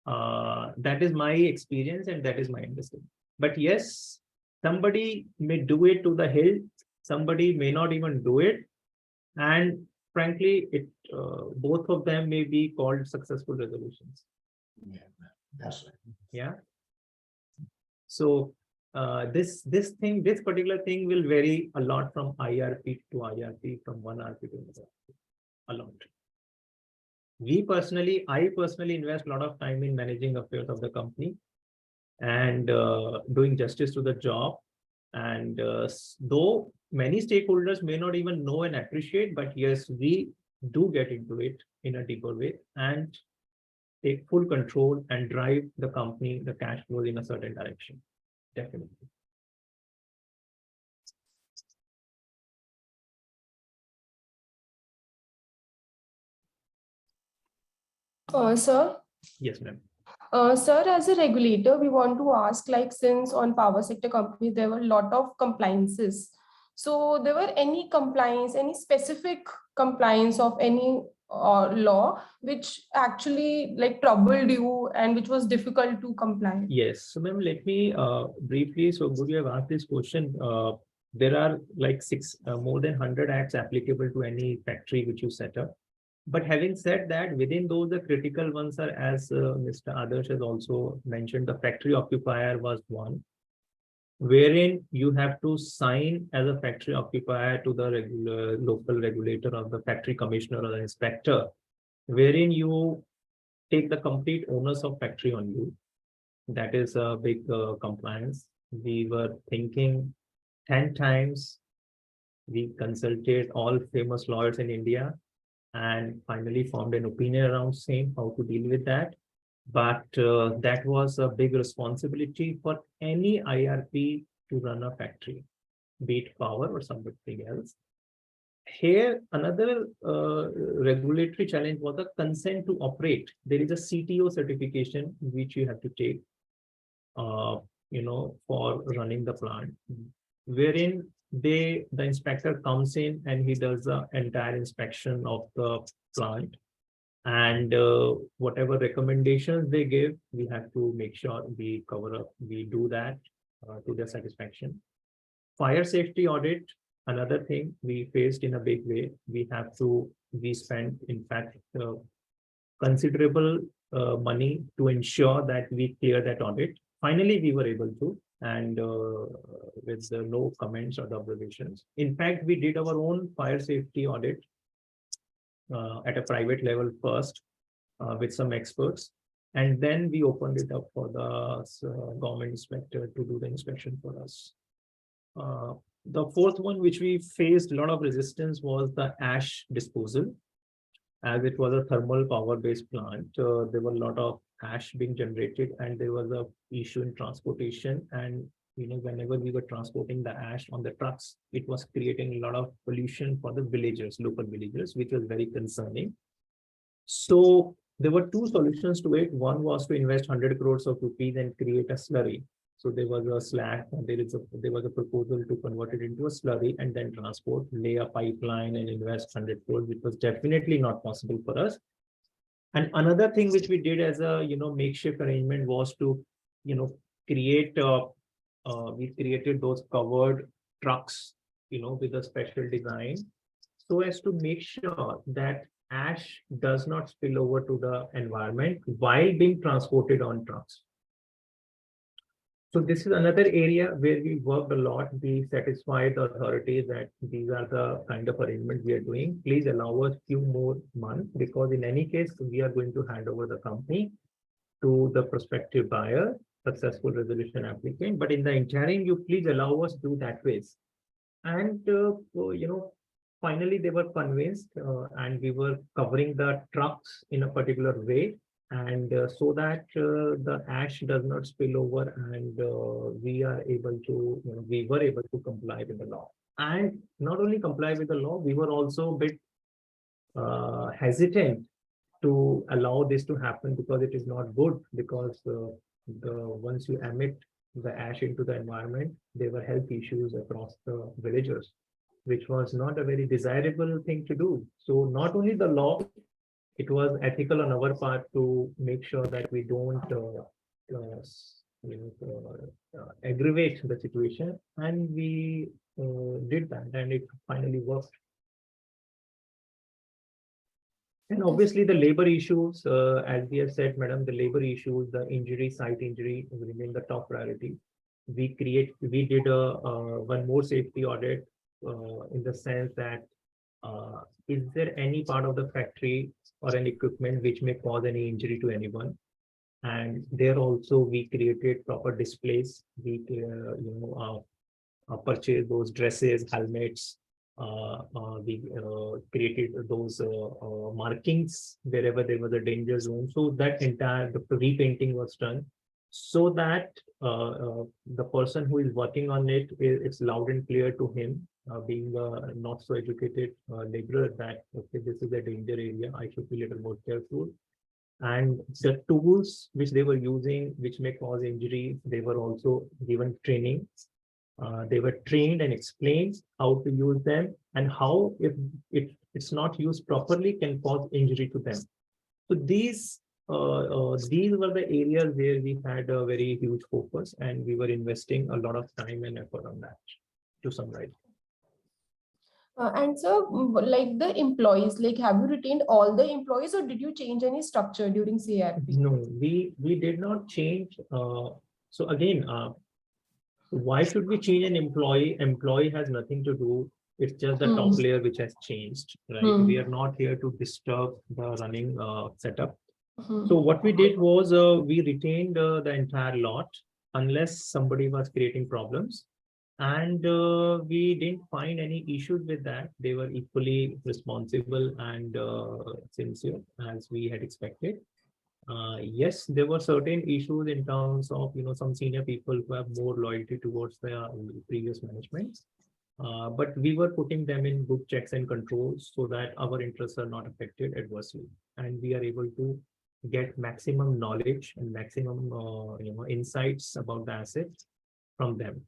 That is my experience and that is my understanding. But yes, somebody may do it to the hill, somebody may not even do it. And frankly, both of them may be called successful resolutions. Yeah, that's right. Yeah. So this particular thing will vary a lot from IRP to IRP, from one RP to another, a lot. I personally invest a lot of time in managing affairs of the company and doing justice to the job. And though many stakeholders may not even know and appreciate, but yes, we do get into it in a deeper way and take full control and drive the company, the cash flows in a certain direction. Definitely. Sir? Yes, ma'am. Sir, as a regulator, we want to ask, like, since on power sector companies, there were a lot of compliances. So there were any compliance, any specific compliance of any law, which actually like troubled you and which was difficult to comply? Yes. So ma'am, let me briefly, so good you have asked this question. There are like more than 100 acts applicable to any factory which you set up. But having said that, within those, the critical ones are, as Mr. Adarsh has also mentioned, the factory occupier was one, wherein you have to sign as a factory occupier to the local regulator or the factory commissioner or the inspector, wherein you take the complete onus of factory on you. That is a big compliance. We were thinking 10 times. We consulted all famous lawyers in India and finally formed an opinion around same how to deal with that. But that was a big responsibility for any IRP to run a factory, be it power or something else. Here, another regulatory challenge was the consent to operate. There is a CTO certification which you have to take, for running the plant, wherein the inspector comes in and he does the entire inspection of the plant, and whatever recommendations they give, we have to make sure we cover up, we do that to their satisfaction. Fire safety audit, another thing we faced in a big way. We spent, in fact, considerable money to ensure that we clear that audit. Finally, we were able to, and with no comments or the observations. In fact, we did our own fire safety audit at a private level first with some experts, and then we opened it up for the government inspector to do the inspection for us. The fourth one, which we faced a lot of resistance, was the ash disposal. As it was a thermal power based plant, there were a lot of ash being generated, and there was a issue in transportation. And whenever we were transporting the ash on the trucks, it was creating a lot of pollution for the villagers, local villagers, which was very concerning. So there were two solutions to it. One was to invest 100 crores of rupees and create a slurry. So there was a slag, and there was a proposal to convert it into a slurry and then transport, lay a pipeline and invest 100 crores, which was definitely not possible for us. And another thing which we did as a makeshift arrangement was to create we created those covered trucks with a special design so as to make sure that ash does not spill over to the environment while being transported on trucks. So this is another area where we worked a lot. We satisfied the authorities that these are the kind of arrangements we are doing. Please allow us few more months because in any case, we are going to hand over the company to the prospective buyer, successful resolution applicant. But in the interim, you please allow us to do that ways. And, finally they were convinced and we were covering the trucks in a particular way. And so that the ash does not spill over and we were able to comply with the law. And not only comply with the law, we were also a bit hesitant to allow this to happen because it is not good because once you emit the ash into the environment, there were health issues across the villagers, which was not a very desirable thing to do. So not only the law, it was ethical on our part to make sure that we don't aggravate the situation, and we did that, and it finally worked. And obviously the labor issues, as we have said, madam, the labor issues, the injury, site injury remain the top priority. We did one more safety audit in the sense that is there any part of the factory or an equipment which may cause any injury to anyone? And there also we created proper displays. We purchased those dresses, helmets. We created those markings wherever there was a danger zone. So that entire repainting was done so that the person who is working on it, it's loud and clear to him, being a not so educated laborer, that okay, this is a danger area, I should be a little more careful. And the tools which they were using, which may cause injury, they were also given training. They were trained and explained how to use them and how, if it's not used properly, can cause injury to them. So these were the areas where we had a very huge focus, and we were investing a lot of time and effort on that, to summarize. And so, like the employees, like have you retained all the employees or did you change any structure during CRP? No, we did not change. So again, why should we change an employee? Employee has nothing to do. It's just the top layer which has changed, right? We are not here to disturb the running setup. So what we did was we retained the entire lot unless somebody was creating problems. And we didn't find any issues with that. They were equally responsible and sincere as we had expected. Yes, there were certain issues in terms of some senior people who have more loyalty towards the previous management. But we were putting them in good checks and controls so that our interests are not affected adversely, and we are able to get maximum knowledge and maximum insights about the assets from them.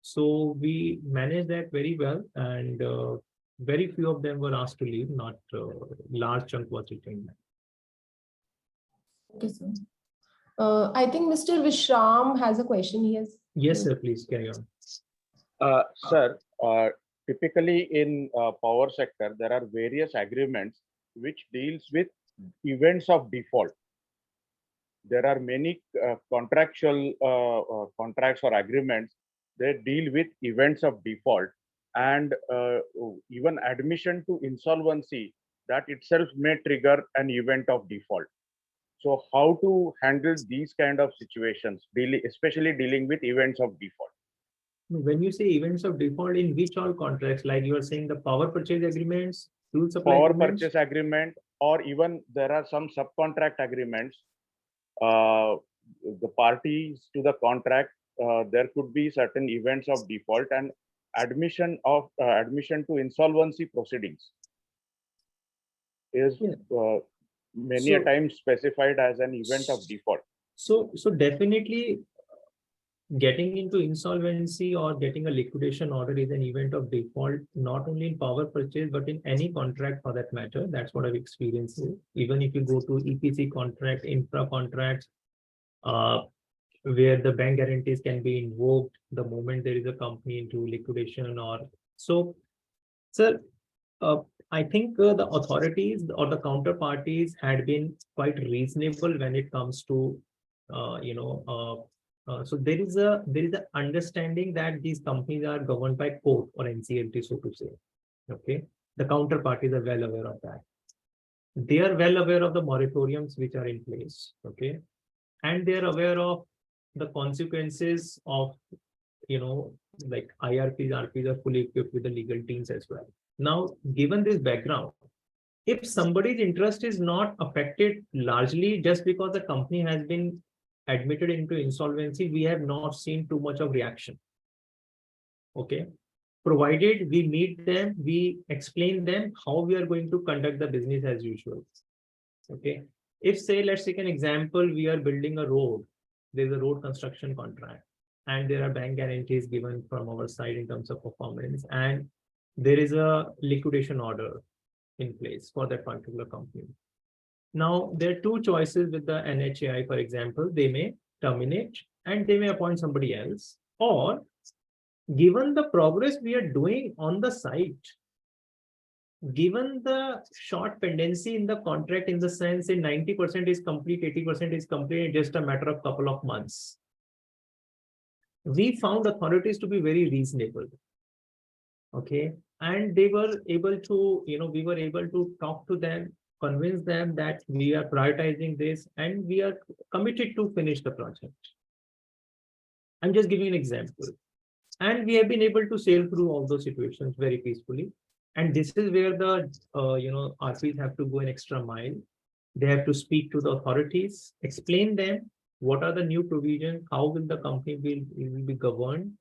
So we managed that very well, and very few of them were asked to leave, not large chunk was retained. Okay, sir. I think Mr. Vishram has a question. Yes, sir, please carry on. Sir, typically in power sector, there are various agreements which deals with events of default. There are many contractual contracts or agreements that deal with events of default, and even admission to insolvency, that itself may trigger an event of default. So how to handle these kind of situations, especially dealing with events of default? When you say events of default, in which all contracts, like you are saying the power purchase agreements, fuel supply power agreements? Purchase agreement, or even there are some subcontract agreements. The parties to the contract, there could be certain events of default, and admission to insolvency proceedings is many a times specified as an event of default. So definitely getting into insolvency or getting a liquidation order is an event of default, not only in power purchase, but in any contract for that matter. That's what I've experienced. Even if you go to EPC contract, infra contracts, where the bank guarantees can be invoked the moment there is a company into liquidation or so. Sir, I think the authorities or the counterparties had been quite reasonable when it comes to, so there is a understanding that these companies are governed by court or NCLT, so to say. Okay, the counterparties are well aware of that. They are well aware of the moratoriums which are in place. Okay, and they are aware of the consequences of, like IRPs, RPs are fully equipped with the legal teams as well. Now, given this background, if somebody's interest is not affected largely just because the company has been admitted into insolvency, we have not seen too much of reaction. Okay, provided we meet them, we explain them how we are going to conduct the business as usual. Okay, if say, let's take an example, we are building a road, there's a road construction contract, and there are bank guarantees given from our side in terms of performance, and there is a liquidation order in place for that particular company. Now, there are two choices with the NHAI, for example. They may terminate and they may appoint somebody else, or given the progress we are doing on the site, given the short pendency in the contract, in the sense in 90% is complete, 80% is complete, just a matter of couple of months, we found authorities to be very reasonable. Okay, and they were able to, we were able to talk to them, convince them that we are prioritizing this and we are committed to finish the project. I'm just giving an example. And we have been able to sail through all those situations very peacefully. And this is where the, RPs have to go an extra mile. They have to speak to the authorities, explain them what are the new provisions, how will the company will be governed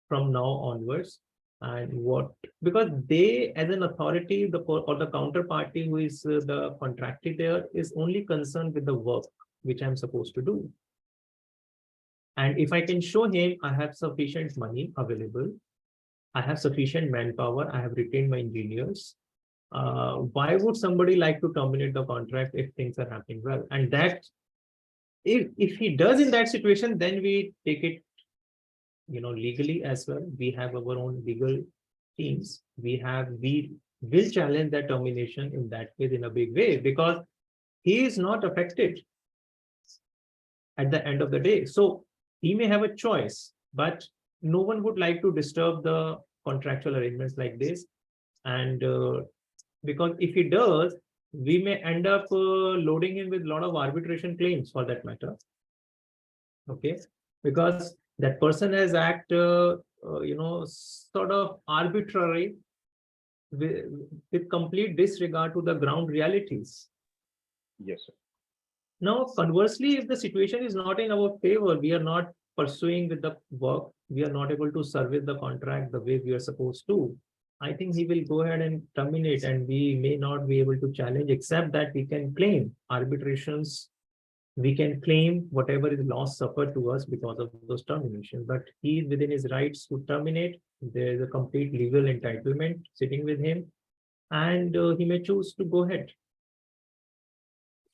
from now onwards, and what, because they as an authority, the counterparty who is the contractor there is only concerned with the work which I'm supposed to do. And if I can show him I have sufficient money available, I have sufficient manpower, I have retained my engineers, why would somebody like to terminate the contract if things are happening well? And that, if he does in that situation, then we take it, legally as well. We have our own legal teams. We will challenge that termination in that case in a big way, because he is not affected at the end of the day. So he may have a choice, but no one would like to disturb the contractual arrangements like this. And because if he does, we may end up loading him with a lot of arbitration claims for that matter. Okay, because that person has acted, sort of arbitrary with complete disregard to the ground realities. Yes, sir. Now, conversely, if the situation is not in our favor, we are not pursuing with the work, we are not able to service the contract the way we are supposed to, I think he will go ahead and terminate, and we may not be able to challenge, except that we can claim arbitrations. We can claim whatever is loss suffered to us because of those terminations, but he is within his rights to terminate. There is a complete legal entitlement sitting with him, and he may choose to go ahead.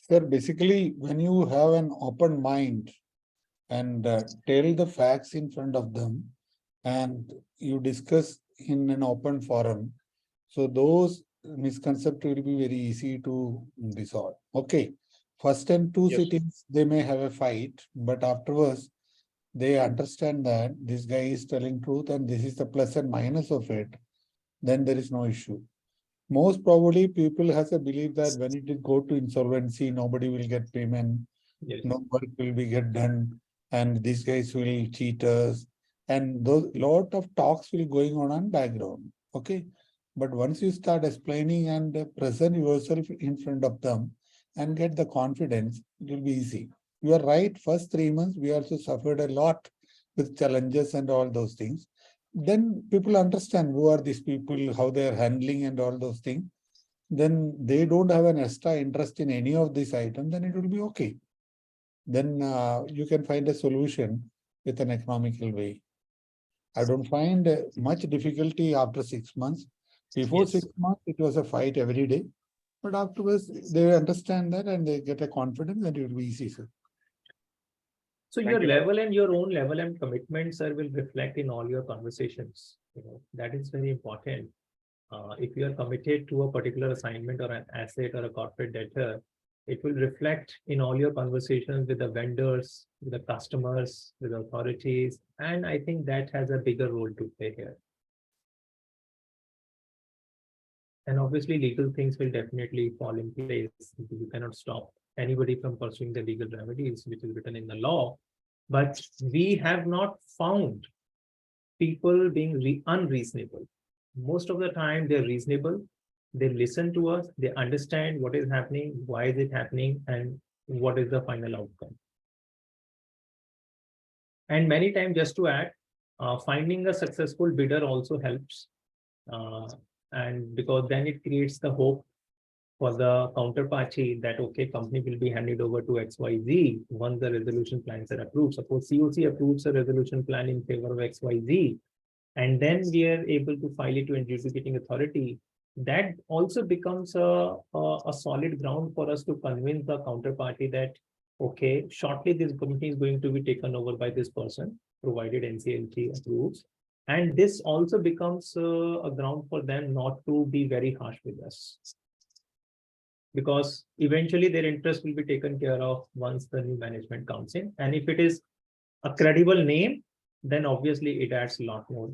Sir, basically, when you have an open mind and tell the facts in front of them and you discuss in an open forum, so those misconceptions will be very easy to resolve. Okay. First and two sittings, they may have a fight, but afterwards, they understand that this guy is telling truth and this is the plus and minus of it, then there is no issue. Most probably, people has a belief that when it will go to insolvency, nobody will get payment, no work will be get done, and these guys will cheat us, and those lot of talks will going on background. Okay, but once you start explaining and present yourself in front of them and get the confidence, it will be easy. You are right. First 3 months, we also suffered a lot with challenges and all those things. Then people understand who are these people, how they are handling and all those things. Then they don't have an extra interest in any of these items, then it will be okay. Then you can find a solution with an economical way. I don't find much difficulty after 6 months. Before Yes. 6 months, it was a fight every day. But afterwards, they understand that and they get a confidence that it will be easy, sir. So Thank your you, sir. level and your own level and commitment, sir, will reflect in all your conversations. That is very important. If you are committed to a particular assignment or an asset or a corporate debtor, it will reflect in all your conversations with the vendors, with the customers, with authorities, and I think that has a bigger role to play here. And obviously, legal things will definitely fall in place. You cannot stop anybody from pursuing the legal remedies, which is written in the law. But we have not found people being unreasonable. Most of the time, they're reasonable. They listen to us. They understand what is happening, why is it happening, and what is the final outcome. And many times, just to add, finding a successful bidder also helps. And because then it creates the hope for the counterparty that, okay, company will be handed over to XYZ once the resolution plans are approved. Suppose COC approves a resolution plan in favor of XYZ, and then we are able to file it to adjudicating authority. That also becomes a solid ground for us to convince the counterparty that, okay, shortly this company is going to be taken over by this person, provided NCLT approves. And this also becomes a ground for them not to be very harsh with us, because eventually their interest will be taken care of once the new management comes in. And if it is a credible name, then obviously it adds a lot more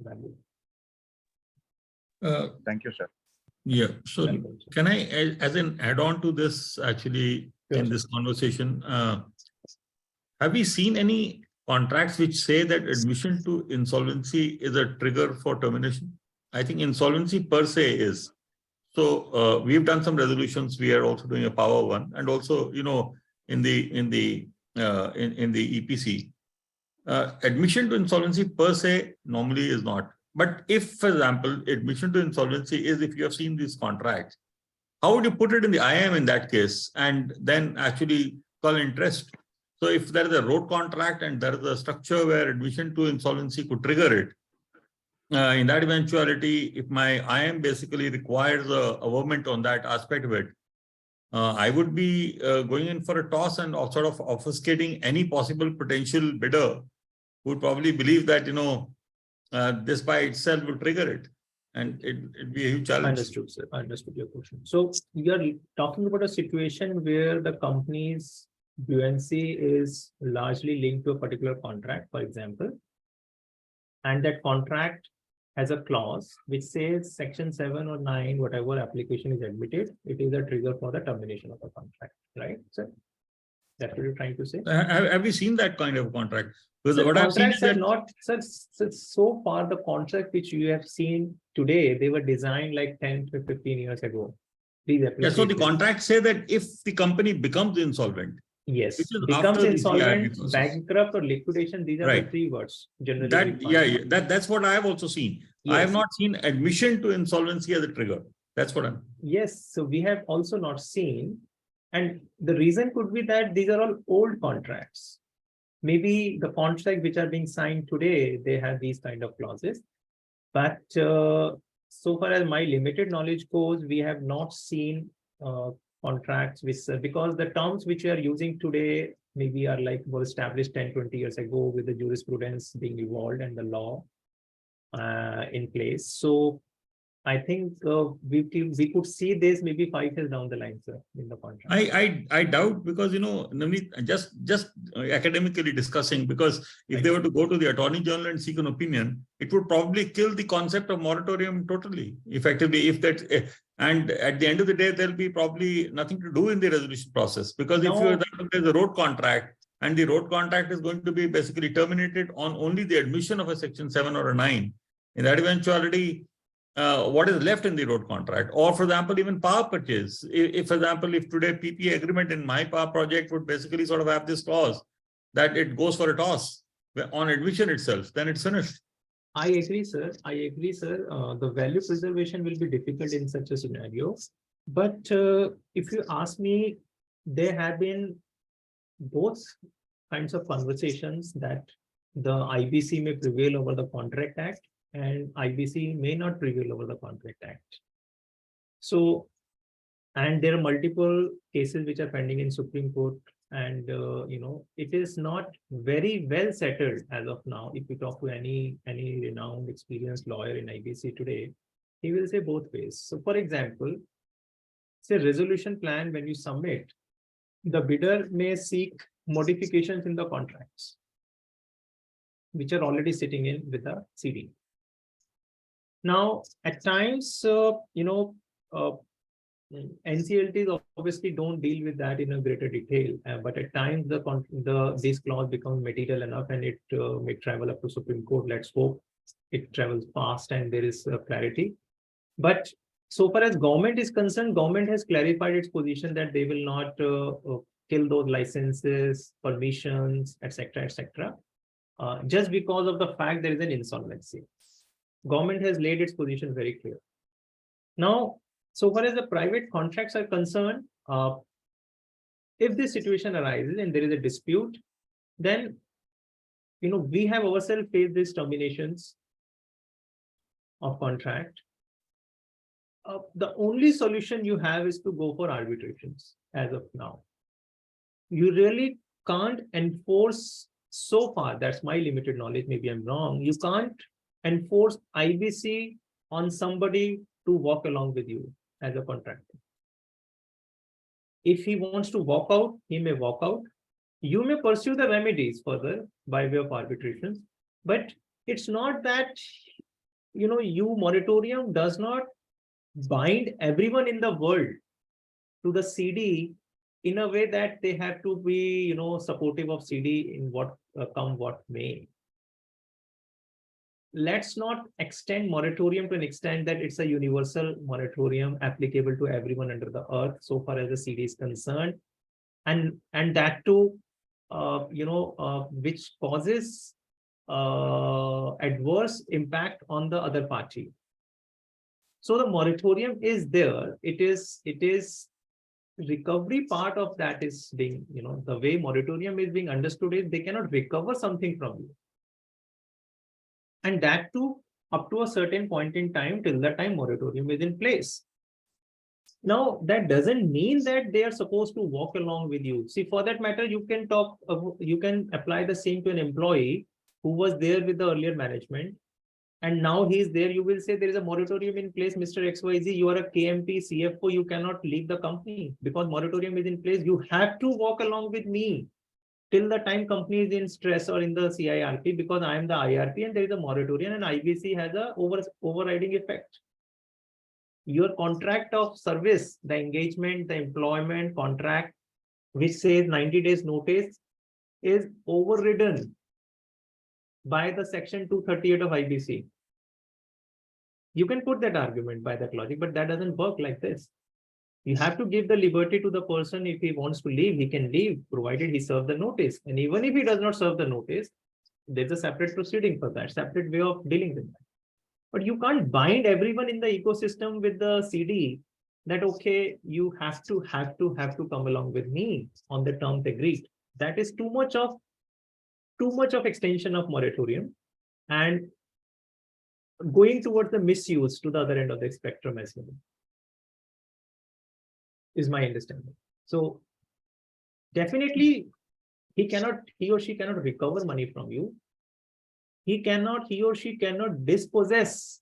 value. Thank you, sir. Yeah, so can I, as an add-on to this, actually, in this conversation, have we seen any contracts which say that admission to insolvency is a trigger for termination? I think insolvency per se is. So we've done some resolutions. We are also doing a power one, and also, in the EPC, admission to insolvency per se normally is not. But if, for example, admission to insolvency is, if you have seen these contracts, how would you put it in the IM in that case, and then actually call interest? So if there is a road contract and there is a structure where admission to insolvency could trigger it, in that eventuality, if my IM basically requires a averment on that aspect of it, I would be going in for a toss and sort of obfuscating any possible potential bidder who would probably believe that, this by itself will trigger it. And it'd be a huge challenge. Understood, sir. Understood your question. So we are talking about a situation where the company's buoyancy is largely linked to a particular contract, for example, and that contract has a clause which says section 7 or 9, whatever application is admitted, it is a trigger for the termination of the contract, right, sir? That's what you're trying to say? Have you seen that kind of contract? Because So what I've seen is contracts are that not, sir, so far the contract which you have seen today, they were designed like 10 to 15 years ago. Please yeah, so appreciate the this. contracts say that if the company becomes insolvent, Yes, which is becomes after the insolvent, CIB process. bankrupt, or liquidation. These are the Right. three words generally. That's what I have also seen. I have Yes. not seen admission to insolvency as a trigger. That's what I'm. Yes, so we have also not seen, and the reason could be that these are all old contracts. Maybe the contracts which are being signed today, they have these kind of clauses. But so far as my limited knowledge goes, we have not seen contracts which, because the terms which we are using today maybe are like were established 10-20 years ago with the jurisprudence being evolved and the law in place. So I think we could see this maybe 5 years down the line, sir, in the contract. I doubt, because Navneet, just academically discussing, because if they were to go to the Attorney General and seek an opinion, it would probably kill the concept of moratorium totally, effectively. If that, and at the end of the day, there'll be probably nothing to do in the resolution process, because if there's a road contract and the road contract is going to be basically terminated on only the admission of a section 7 or a 9, in that eventuality, what is left in the road contract? Or, for example, even power purchase. If, for example, if today PPA agreement in my power project would basically sort of have this clause that it goes for a toss on admission itself, then it's finished. I agree, sir. I agree, sir. The value preservation will be difficult in such a scenario. But if you ask me, there have been both kinds of conversations that the IBC may prevail over the Contract Act and IBC may not prevail over the Contract Act. So, and there are multiple cases which are pending in Supreme Court, and it is not very well settled as of now. If you talk to any renowned experienced lawyer in IBC today, he will say both ways. So for example, say resolution plan, when you submit, the bidder may seek modifications in the contracts which are already sitting in with the CD. Now, at times, NCLTs obviously don't deal with that in a greater detail, but at times this clause becomes material enough and it may travel up to Supreme Court. Let's hope it travels fast and there is clarity. But so far as government is concerned, government has clarified its position that they will not kill those licenses, permissions, etc., etc. Just because of the fact there is an insolvency. Government has laid its position very clear. Now, so far as the private contracts are concerned, if this situation arises and there is a dispute, then we have ourselves faced these terminations of contract. The only solution you have is to go for arbitrations as of now. You really can't enforce so far. That's my limited knowledge. Maybe I'm wrong. You can't enforce IBC on somebody to walk along with you as a contractor. If he wants to walk out, he may walk out. You may pursue the remedies further by way of arbitrations, but it's not that, moratorium does not bind everyone in the world to the CD in a way that they have to be, supportive of CD in what come what may. Let's not extend moratorium to an extent that it's a universal moratorium applicable to everyone under the earth so far as the CD is concerned, and that too, which causes adverse impact on the other party. So the moratorium is there. It is recovery part of that is being, the way moratorium is being understood is they cannot recover something from you. And that too, up to a certain point in time, till the time moratorium is in place. Now, that doesn't mean that they are supposed to walk along with you. See, for that matter, you can apply the same to an employee who was there with the earlier management. And now he's there, you will say there is a moratorium in place, Mr. XYZ, you are a KMP, CFO, you cannot leave the company because moratorium is in place. You have to walk along with me till the time company is in stress or in the CIRP, because I am the IRP and there is a moratorium and IBC has a overriding effect. Your contract of service, the engagement, the employment contract, which says 90 days notice, is overridden by the section 238 of IBC. You can put that argument by that logic, but that doesn't work like this. You have to give the liberty to the person. If he wants to leave, he can leave, provided he serves the notice. And even if he does not serve the notice, there's a separate proceeding for that, separate way of dealing with that. But you can't bind everyone in the ecosystem with the CD that, okay, you have to come along with me on the terms agreed. That is too much of extension of moratorium and going towards the misuse to the other end of the spectrum as well, is my understanding. So definitely he or she cannot recover money from you. He or she cannot dispossess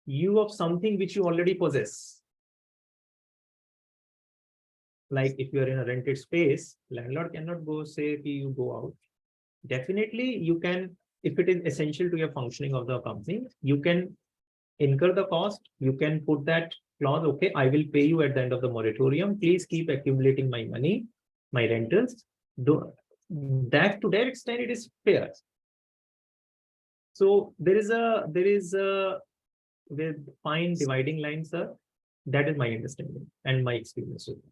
you of something which you already possess. Like if you are in a rented space, landlord cannot go say you go out. Definitely you can, if it is essential to your functioning of the company, you can incur the cost. You can put that clause, okay, I will pay you at the end of the moratorium. Please keep accumulating my money, my rentals. That to that extent it is fair. So there is a with fine dividing line, sir. That is my understanding and my experience with it.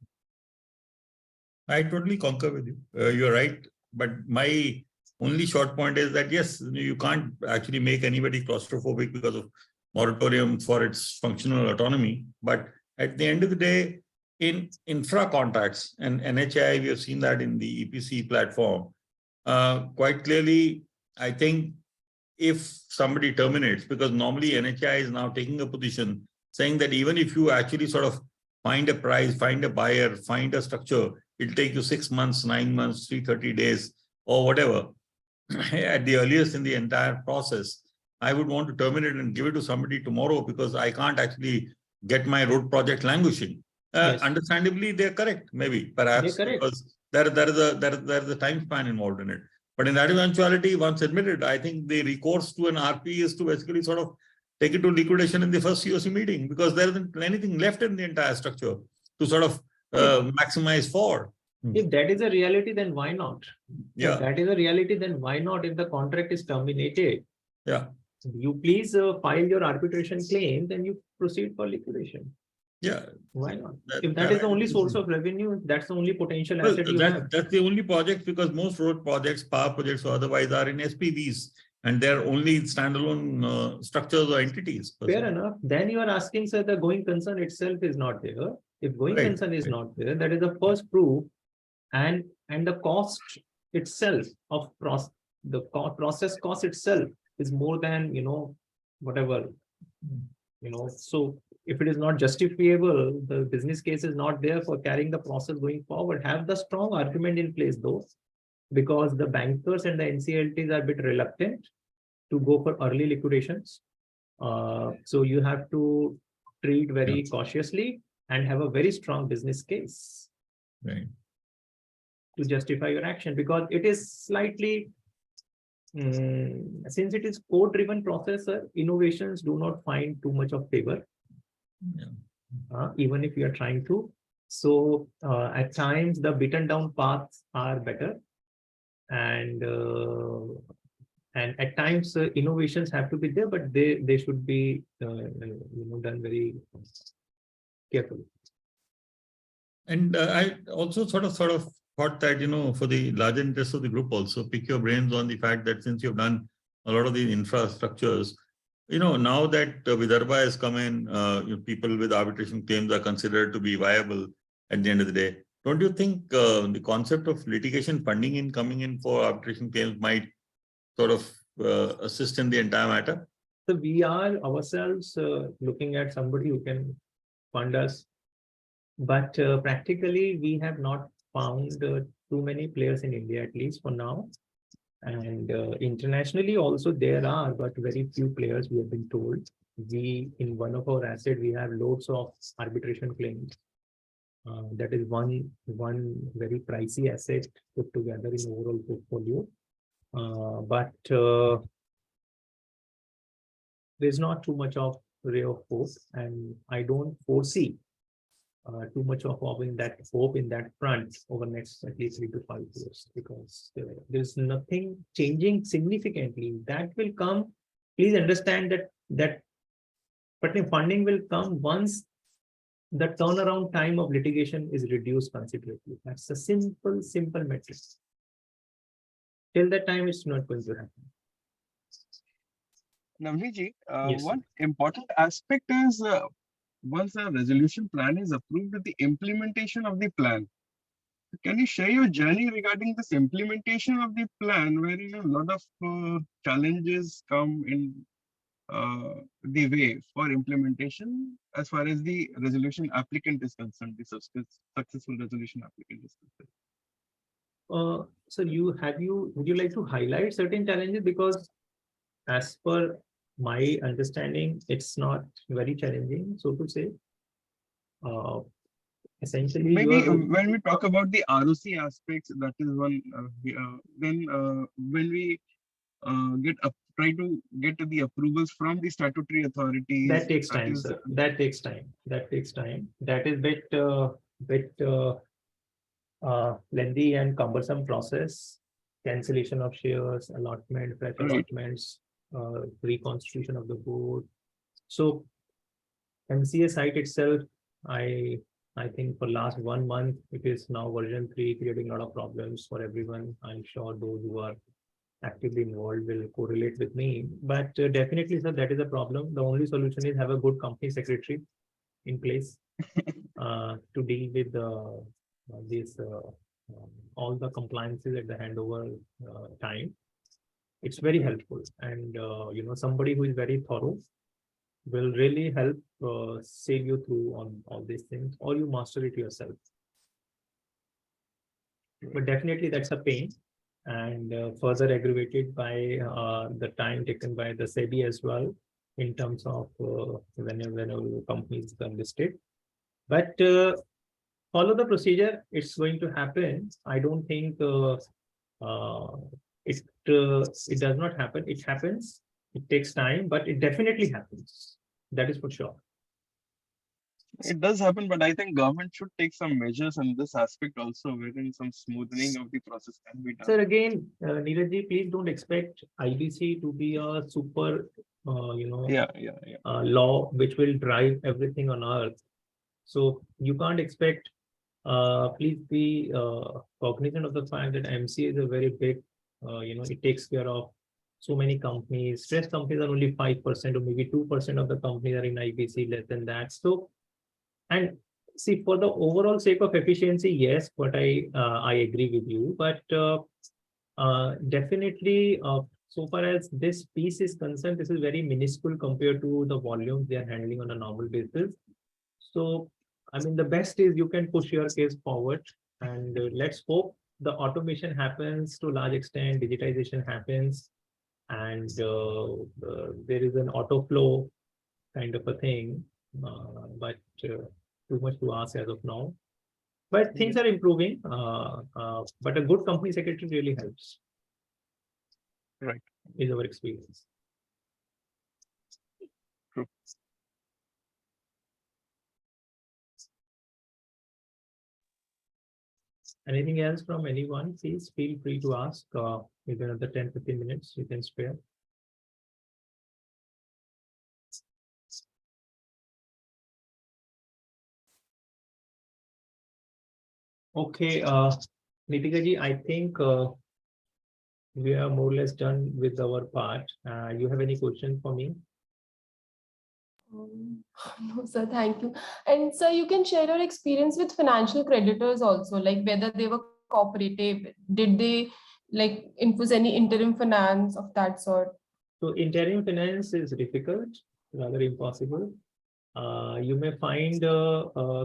I totally concur with you. You're right. But my only short point is that, yes, you can't actually make anybody claustrophobic because of moratorium for its functional autonomy. But at the end of the day, in infra contracts and NHI, we have seen that in the EPC platform, quite clearly, I think if somebody terminates, because normally NHI is now taking a position saying that even if you actually sort of find a price, find a buyer, find a structure, it'll take you 6 months, 9 months, 330 days, or whatever, at the earliest in the entire process. I would want to terminate and give it to somebody tomorrow because I can't actually get my road project languishing. Yes. Understandably, they're correct, maybe, perhaps, They're correct. because there is a time span involved in it. But in that eventuality, once admitted, I think the recourse to an RP is to basically sort of take it to liquidation in the first COC meeting, because there isn't anything left in the entire structure to sort of maximize for. If that is a reality, then why not? Yeah. If that is a reality, then why not? If the contract is terminated, Yeah. you please file your arbitration claim, then you proceed for liquidation. Yeah. Why not? If that is the only source of revenue, that's the only potential asset you have. That's the only project, because most road projects, power projects, or otherwise are in SPVs, and they're only standalone structures or entities. Fair enough. Then you are asking, sir, the going concern itself is not there. If going Right, concern is right. not there, that is the first proof, and the cost itself of process cost itself is more than, whatever, so if it is not justifiable, the business case is not there for carrying the process going forward. Have the strong argument in place though, because the bankers and the NCLTs are a bit reluctant to go for early liquidations. So you have to treat very cautiously and have a very strong business case. Right. To justify your action, because it is slightly, since it is code-driven process, innovations do not find too much of favor, even if you are trying to. So at times the beaten down paths are better, and at times innovations have to be there, but they should be done very carefully. And I also sort of thought that, for the larger interest of the group, also pick your brains on the fact that since you've done a lot of these infrastructures, now that Vidarbha has come in, people with arbitration claims are considered to be viable at the end of the day. Don't you think the concept of litigation funding coming in for arbitration claims might sort of assist in the entire matter? So we are ourselves looking at somebody who can fund us, but practically we have not found too many players in India, at least for now. And internationally also there are, but very few players, we have been told. In one of our assets, we have loads of arbitration claims. That is one very pricey asset put together in overall portfolio. But there's not too much of ray of hope, and I don't foresee too much of hope in that front over next at least 3 to 5 years, because there's nothing changing significantly. That will come. Please understand that funding will come once the turnaround time of litigation is reduced considerably. That's a simple metric. Till that time, it's not going to happen. Navneet ji, Yes, one important aspect is once a resolution plan is approved, the implementation of the plan. Can you share your journey regarding this implementation of the plan, where a lot of challenges come in the way for implementation as far as the resolution applicant is concerned, the successful resolution applicant is concerned? So would you like to highlight certain challenges? Because as per my understanding, it's not very challenging, so to say. Essentially, maybe when we talk about the ROC aspects, that is one. Then when we try to get the approvals from the statutory authorities, that takes time, sir. That takes time. That is bit lengthy and cumbersome process. Cancellation of shares, allotment, fresh allotments, reconstitution of the board. So MCA site itself, I think for last 1 month, it is now version 3, creating a lot of problems for everyone. I'm sure those who are actively involved will correlate with me, but definitely, sir, that is a problem. The only solution is have a good company secretary in place to deal with all the compliances at the handover time. it's very helpful. And, somebody who is very thorough will really help save you through on all these things, or you master it yourself. But definitely that's a pain, and further aggravated by the time taken by the SEBI as well, in terms of whenever companies become listed. But follow the procedure, it's going to happen. I don't think it does not happen. It happens, it takes time, but it definitely happens. That is for sure. It does happen, but I think government should take some measures in this aspect also, wherein some smoothening of the process can be done. Sir, again, Neeraj ji, please don't expect IBC to be a super, law which will drive everything on earth. So you can't expect. Please be cognizant of the fact that MC is a very big, it takes care of so many companies. Stress companies are only 5% or maybe 2% of the companies are in IBC, less than that. So, and see, for the overall sake of efficiency, yes, but I agree with you. But definitely, so far as this piece is concerned, this is very minuscule compared to the volumes they are handling on a normal basis. So, I mean, the best is you can push your case forward, and let's hope the automation happens to a large extent, digitization happens, and there is an auto flow kind of a thing, but too much to ask as of now. But things are improving, but a good company secretary really helps. Right. Is our experience. True. Anything else from anyone? Please feel free to ask. Maybe another 10-15 minutes you can spare. Okay, Nitika ji, I think we are more or less done with our part. You have any question for me? No, sir, thank you. And sir, you can share your experience with financial creditors also, like whether they were cooperative, did they like infuse any interim finance of that sort? So interim finance is difficult, rather impossible. You may find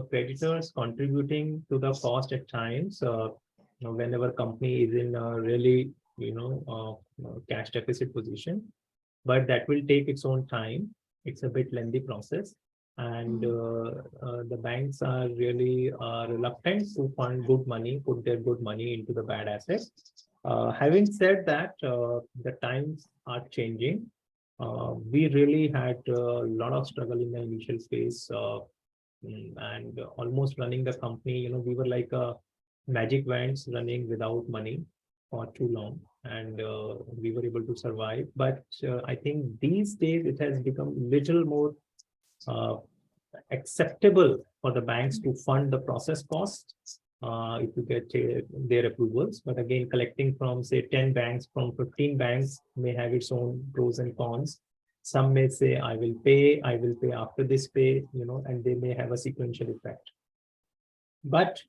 creditors contributing to the cost at times. Whenever company is in a really, cash deficit position, but that will take its own time. It's a bit lengthy process, and the banks are really reluctant to fund good money, put their good money into the bad assets. Having said that, the times are changing. We really had a lot of struggle in the initial phase, and almost running the company. We were like a magic wands running without money for too long, and we were able to survive. But I think these days it has become little more acceptable for the banks to fund the process costs if you get their approvals. But again, collecting from say 10 banks, from 15 banks may have its own pros and cons. Some may say, I will pay after this pay, and they may have a sequential effect. But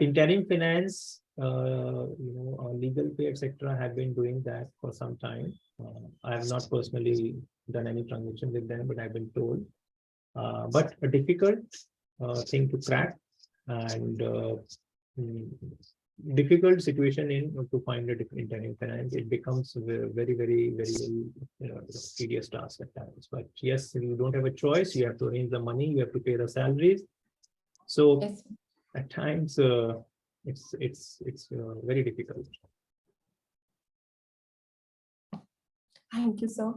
interim finance, legal pay, etc., have been doing that for some time. I have not personally done any transaction with them, but I've been told. But a difficult thing to crack, and difficult situation to find a different interim finance. It becomes very, very, very tedious task at times. But yes, you don't have a choice. You have to arrange the money. You have to pay the salaries. So Yes. at times it's very difficult. Thank you, sir.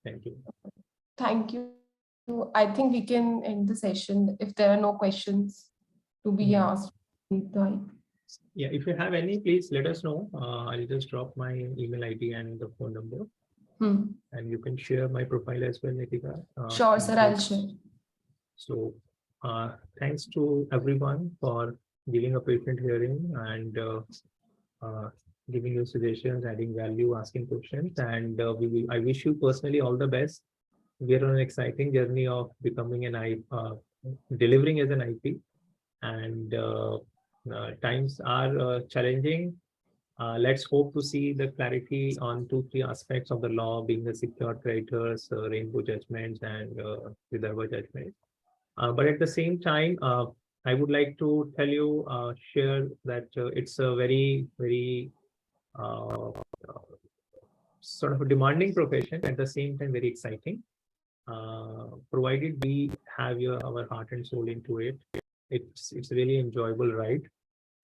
Thank you. Thank you. I think we can end the session if there are no questions to be asked. Yeah, if you have any, please let us know. I'll just drop my email ID and the phone number, and you can share my profile as well, Nitika. Sure, sir, I'll share. So thanks to everyone for giving a patient hearing and giving you suggestions, adding value, asking questions. And I wish you personally all the best. We are on an exciting journey of becoming delivering as an IP, and times are challenging. Let's hope to see the clarity on 2, 3 aspects of the law, being the secured creditors, rainbow judgments, and Vidarbha judgments. But at the same time, I would like to tell you, share that it's a very, very uh, sort of a demanding profession, at the same time very exciting. Provided we have our heart and soul into it, it's a really enjoyable ride.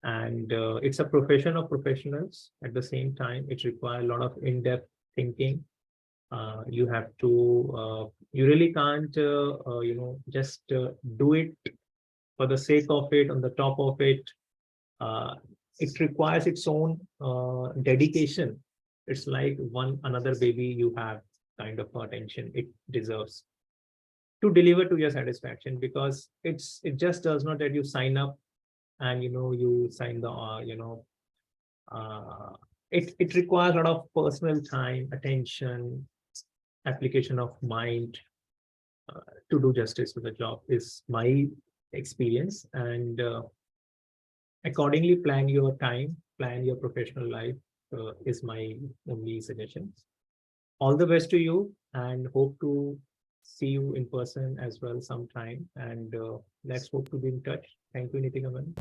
And it's a profession of professionals. At the same time, it requires a lot of in-depth thinking. You have to, you really can't, just do it for the sake of it, on the top of it. It requires its own dedication. It's like another baby you have, kind of attention it deserves to deliver to your satisfaction, because it just does not that you sign up and you sign the it requires a lot of personal time, attention, application of mind to do justice to the job, is my experience. And accordingly plan your time, plan your professional life, is my only suggestion. All the best to you, and hope to see you in person as well sometime. And let's hope to be in touch. Thank you, Nitikaman.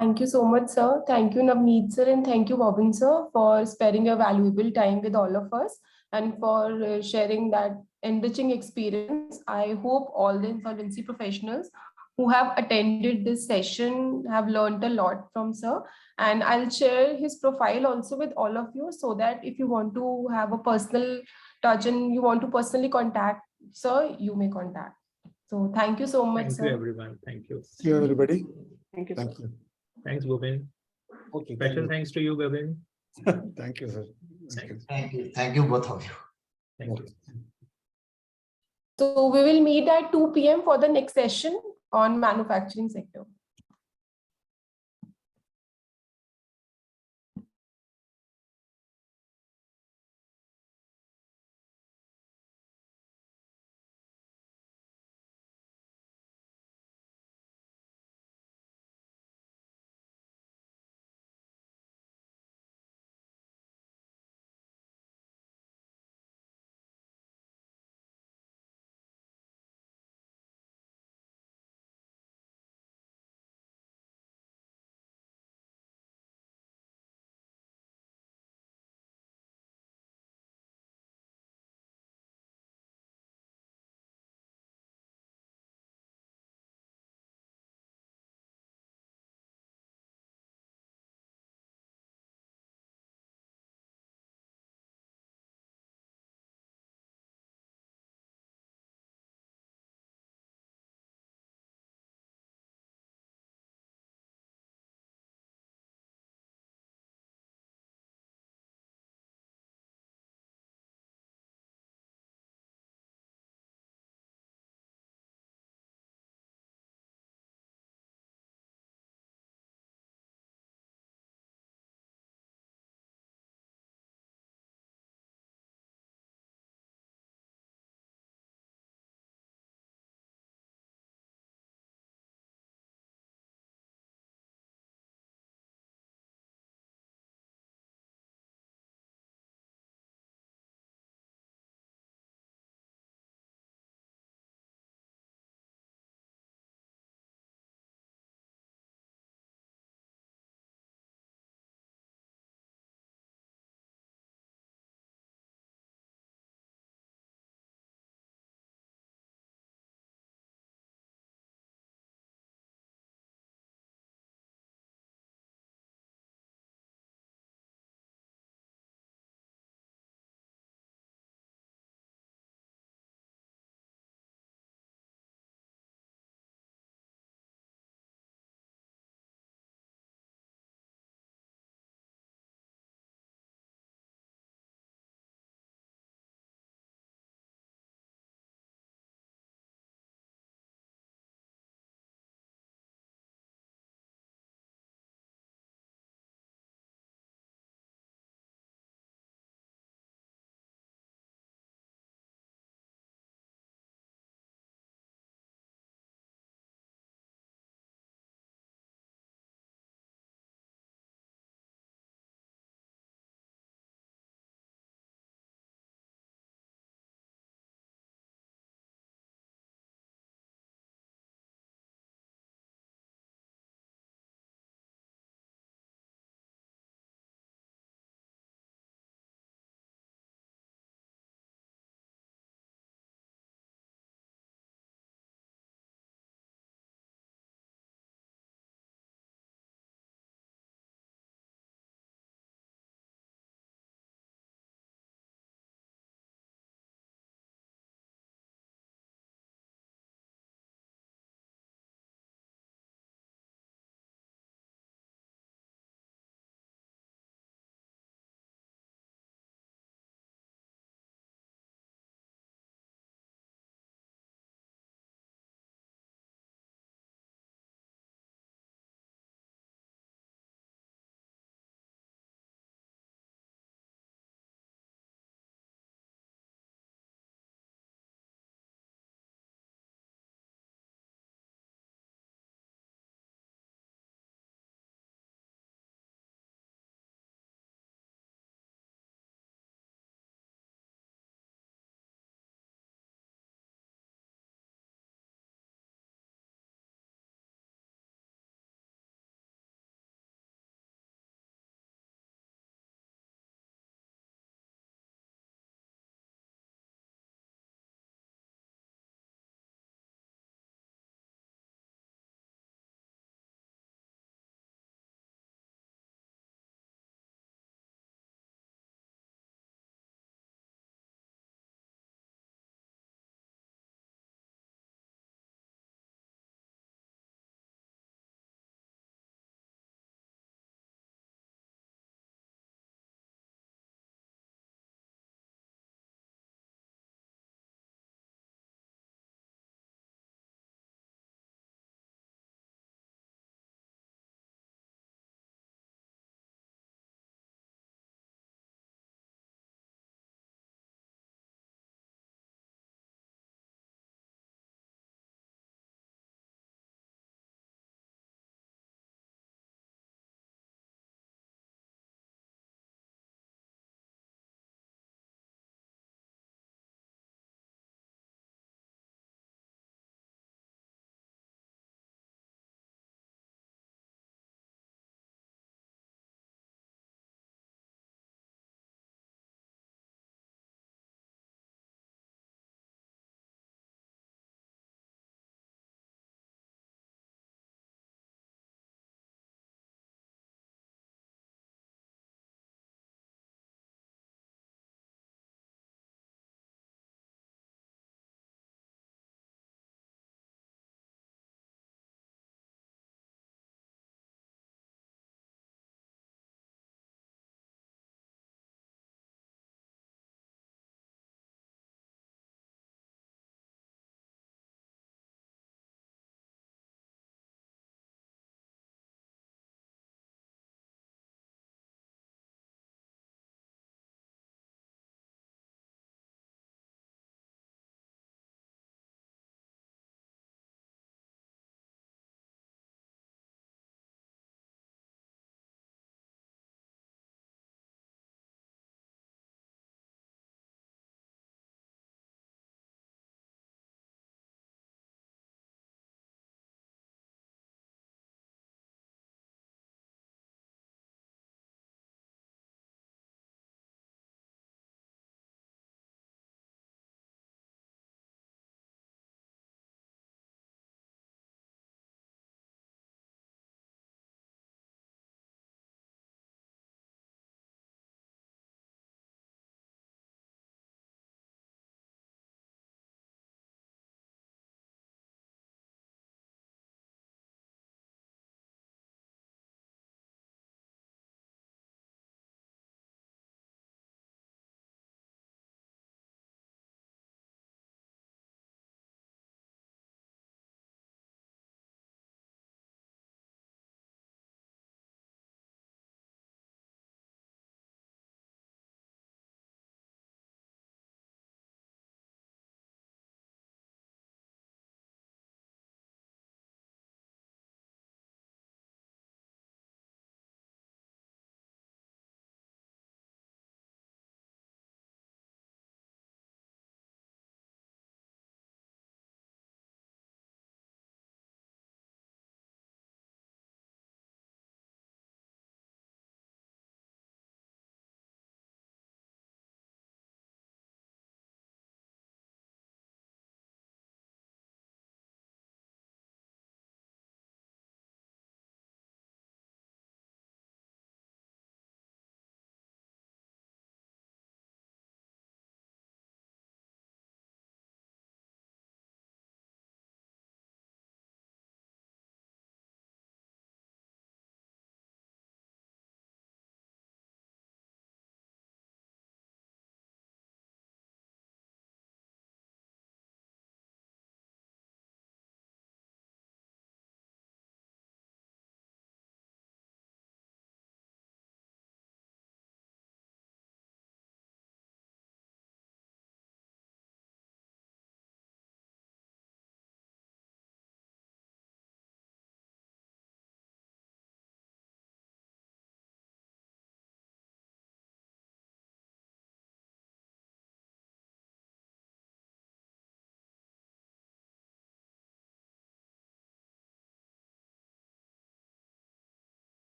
Thank you so much, sir. Thank you, Navneet sir, and thank you, Bobin sir, for sparing your valuable time with all of us and for sharing that enriching experience. I hope all the insolvency professionals who have attended this session have learned a lot from sir. And I'll share his profile also with all of you, so that if you want to have a personal touch and you want to personally contact sir, you may contact. So thank you so much, Thank sir. you, everyone. Thank you. See you, everybody. Thank you, sir. Thank you. Thanks, Bobin. Okay. Special thanks to you, Bobin. Thank you, sir. Thank you. Thank you. Thank you, both of you. Thank you. So we will meet at 2 p.m. for the next session on manufacturing sector.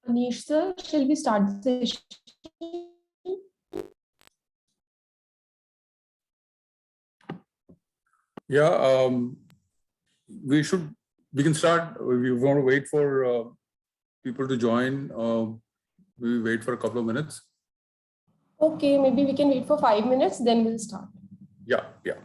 Anish sir, shall we start the session? Yeah, we can start. We want to wait for people to join. We wait for a couple of minutes. Okay, maybe we can wait for 5 minutes, then we'll start. Yeah, yeah.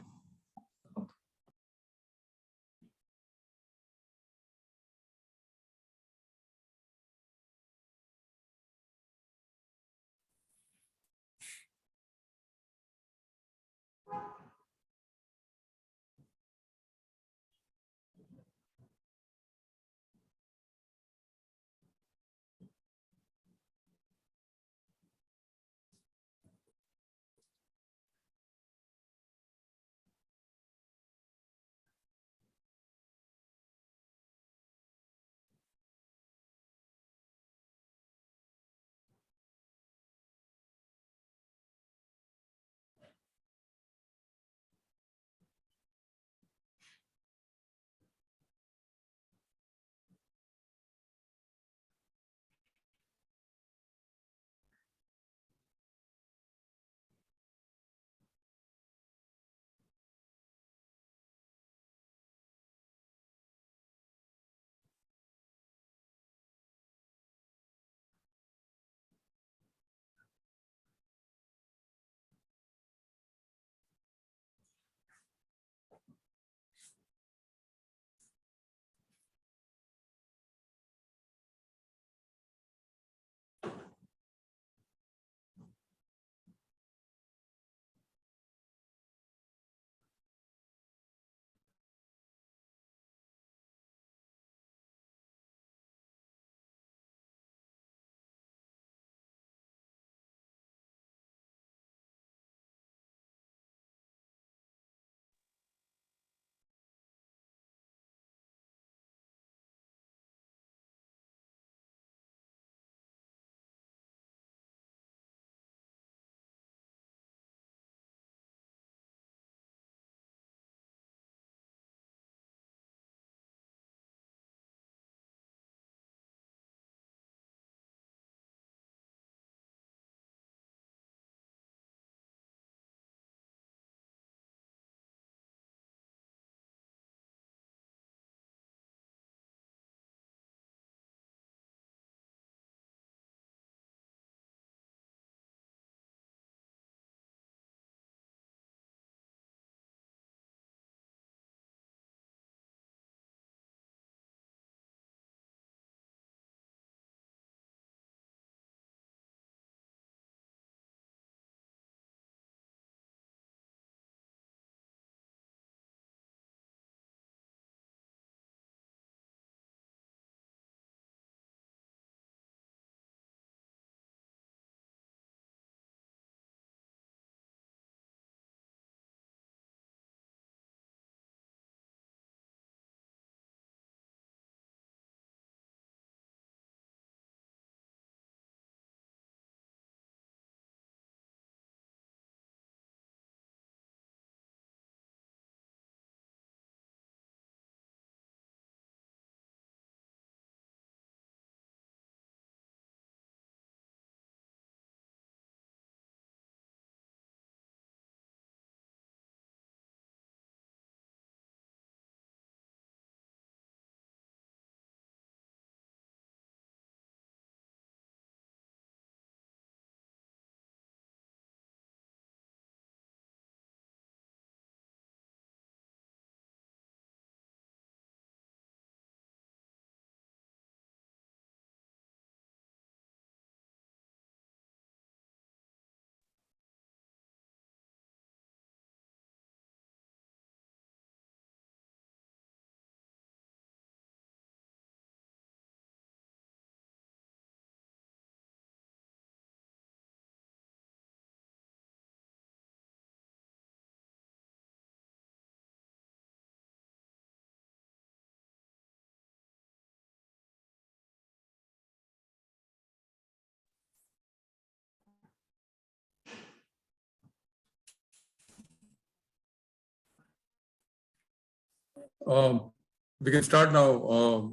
We can start now.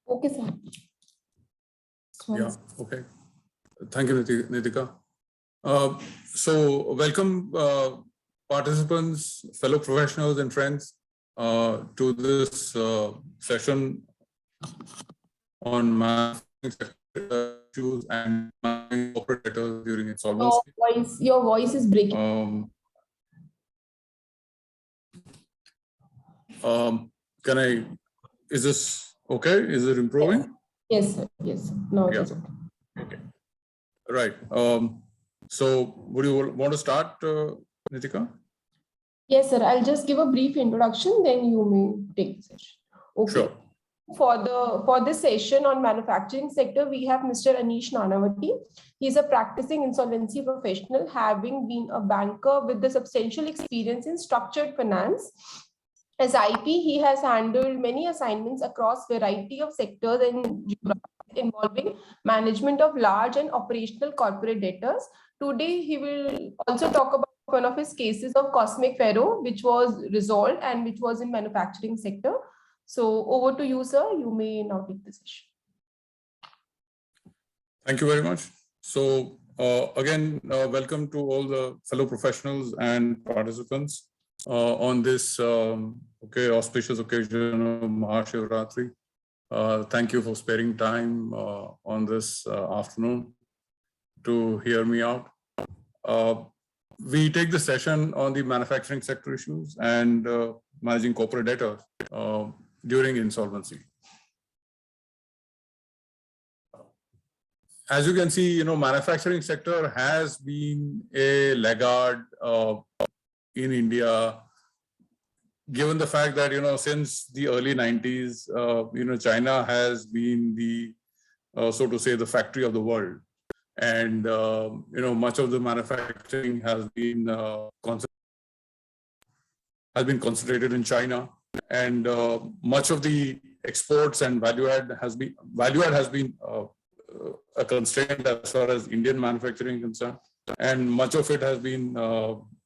Okay, sir. Yeah, okay. Thank you, Nitika. So welcome participants, fellow professionals and friends to this session on managing issues and managing corporate debtors during insolvency. Your voice is breaking. Is this okay? Is it improving? Yes, sir. Yes. No, it is okay. Okay. Right. So would you want to start, Nitika? Yes, sir. I'll just give a brief introduction, then you may take the session. Okay. Sure. For this session on manufacturing sector, we have Mr. Anish Nanavaty. He's a practicing insolvency professional, having been a banker with the substantial experience in structured finance. As IP, he has handled many assignments across variety of sectors and geographies involving management of large and operational corporate debtors. Today, he will also talk about one of his cases of cosmic pharaoh, which was resolved and which was in manufacturing sector. So over to you, sir. You may now take the session. Thank you very much. So again, welcome to all the fellow professionals and participants on this auspicious occasion of Mahashivratri. Thank you for sparing time on this afternoon to hear me out. We take the session on the manufacturing sector issues and managing corporate debtors during insolvency. As you can see, manufacturing sector has been a laggard in India, given the fact that, since the early 90s, China has been the, so to say, the factory of the world. And, much of the manufacturing has been concentrated in China. And much of the exports and value add has been a constraint as far as Indian manufacturing is concerned. And much of it has been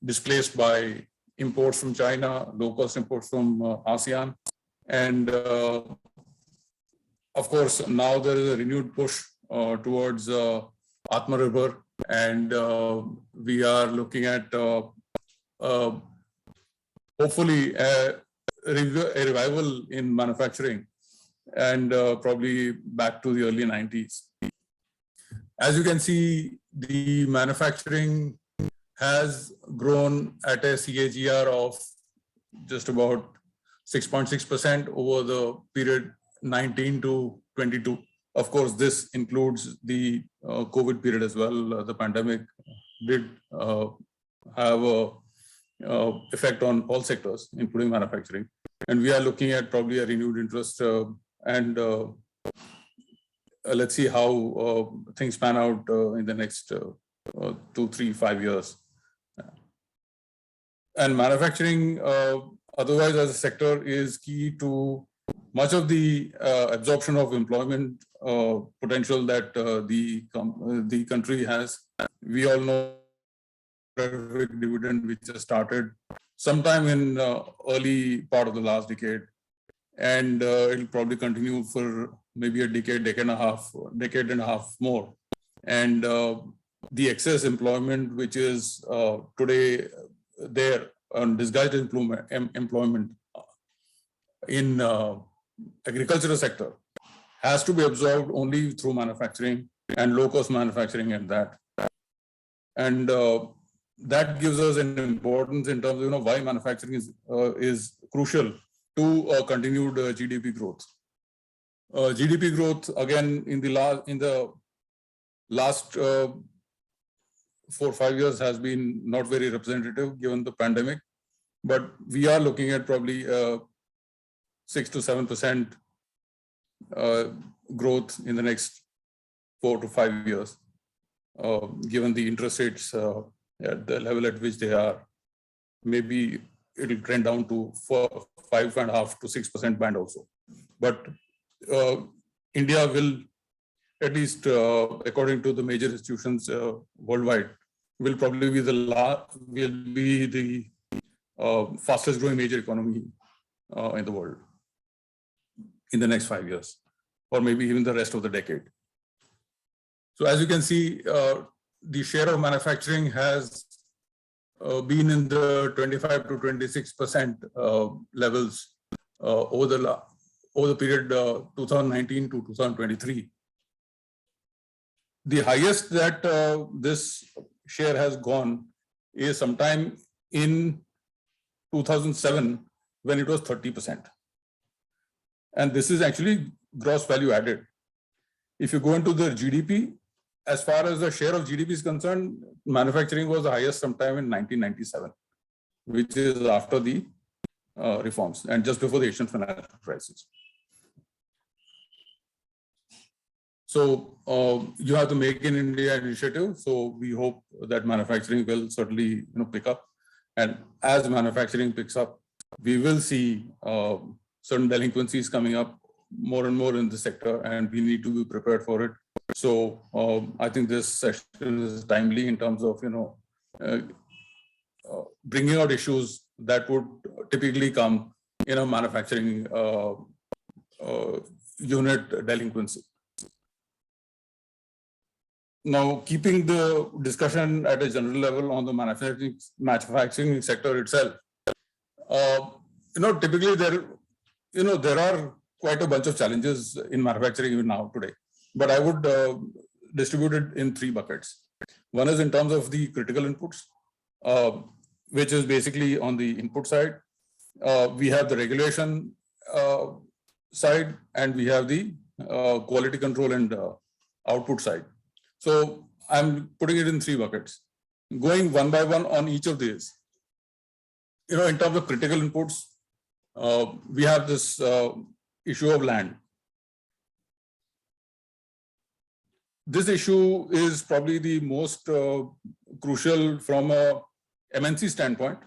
displaced by imports from China, low-cost imports from ASEAN. And of course, now there is a renewed push towards Atmanirbhar, and we are looking at hopefully a revival in manufacturing, and probably back to the early 90s. As you can see, the manufacturing has grown at a CAGR of just about 6.6% over the period 19 to 22. Of course, this includes the COVID period as well. The pandemic did have a effect on all sectors, including manufacturing. And we are looking at probably a renewed interest and let's see how things pan out in the next 2, 3, 5 years. And manufacturing, otherwise as a sector, is key to much of the absorption of employment potential that the country has. We all know dividend, which has started sometime in early part of the last decade, and it'll probably continue for maybe a decade and a half more. And the excess employment, which is today there, disguised employment in agricultural sector, has to be absorbed only through manufacturing and low-cost manufacturing at that. And that gives us an importance in terms of why manufacturing is crucial to continued GDP growth. GDP growth, again, in the last 4 or 5 years has been not very representative given the pandemic, but we are looking at probably 6 to 7% growth in the next 4 to 5 years, given the interest rates at the level at which they are. Maybe it'll trend down to 5.5 to 6% band also. But India will, at least according to the major institutions worldwide, will probably be the fastest growing major economy in the world in the next 5 years, or maybe even the rest of the decade. So as you can see, the share of manufacturing has been in the 25 to 26% levels over the period 2019 to 2023. The highest that this share has gone is sometime in 2007 when it was 30%. And this is actually gross value added. If you go into the GDP, as far as the share of GDP is concerned, manufacturing was the highest sometime in 1997, which is after the reforms and just before the Asian financial crisis. So you have the Make in India initiative. So we hope that manufacturing will certainly pick up. And as manufacturing picks up, we will see certain delinquencies coming up more and more in the sector, and we need to be prepared for it. So I think this session is timely in terms of bringing out issues that would typically come in a manufacturing unit delinquency. Now, keeping the discussion at a general level on the manufacturing sector itself, typically there are quite a bunch of challenges in manufacturing even now today, but I would distribute it in three buckets. One is in terms of the critical inputs, which is basically on the input side. We have the regulation side, and we have the quality control and output side. So I'm putting it in three buckets, going one by one on each of these. In terms of critical inputs, we have this issue of land. This issue is probably the most crucial from a MNC standpoint,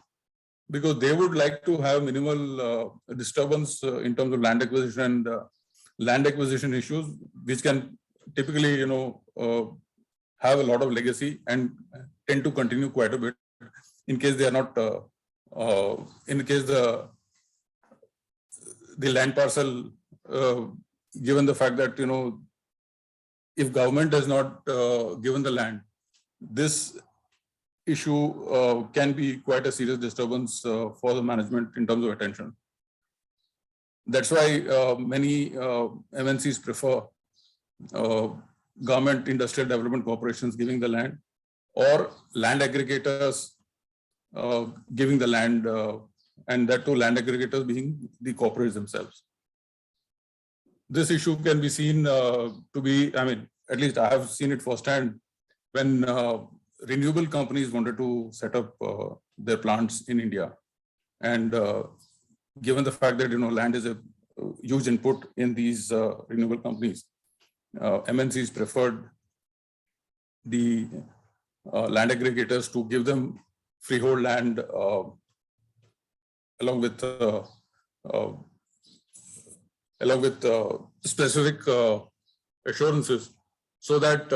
because they would like to have minimal disturbance in terms of land acquisition and land acquisition issues, which can typically, have a lot of legacy and tend to continue quite a bit in case they are not, in case the land parcel, given the fact that, if government has not given the land, this issue can be quite a serious disturbance for the management in terms of attention. That's why many MNCs prefer government industrial development corporations giving the land, or land aggregators giving the land, and that too land aggregators being the corporates themselves. This issue can be seen to be, at least I have seen it firsthand when renewable companies wanted to set up their plants in India. And given the fact that, land is a huge input in these renewable companies, MNCs preferred the land aggregators to give them freehold land along with specific assurances, so that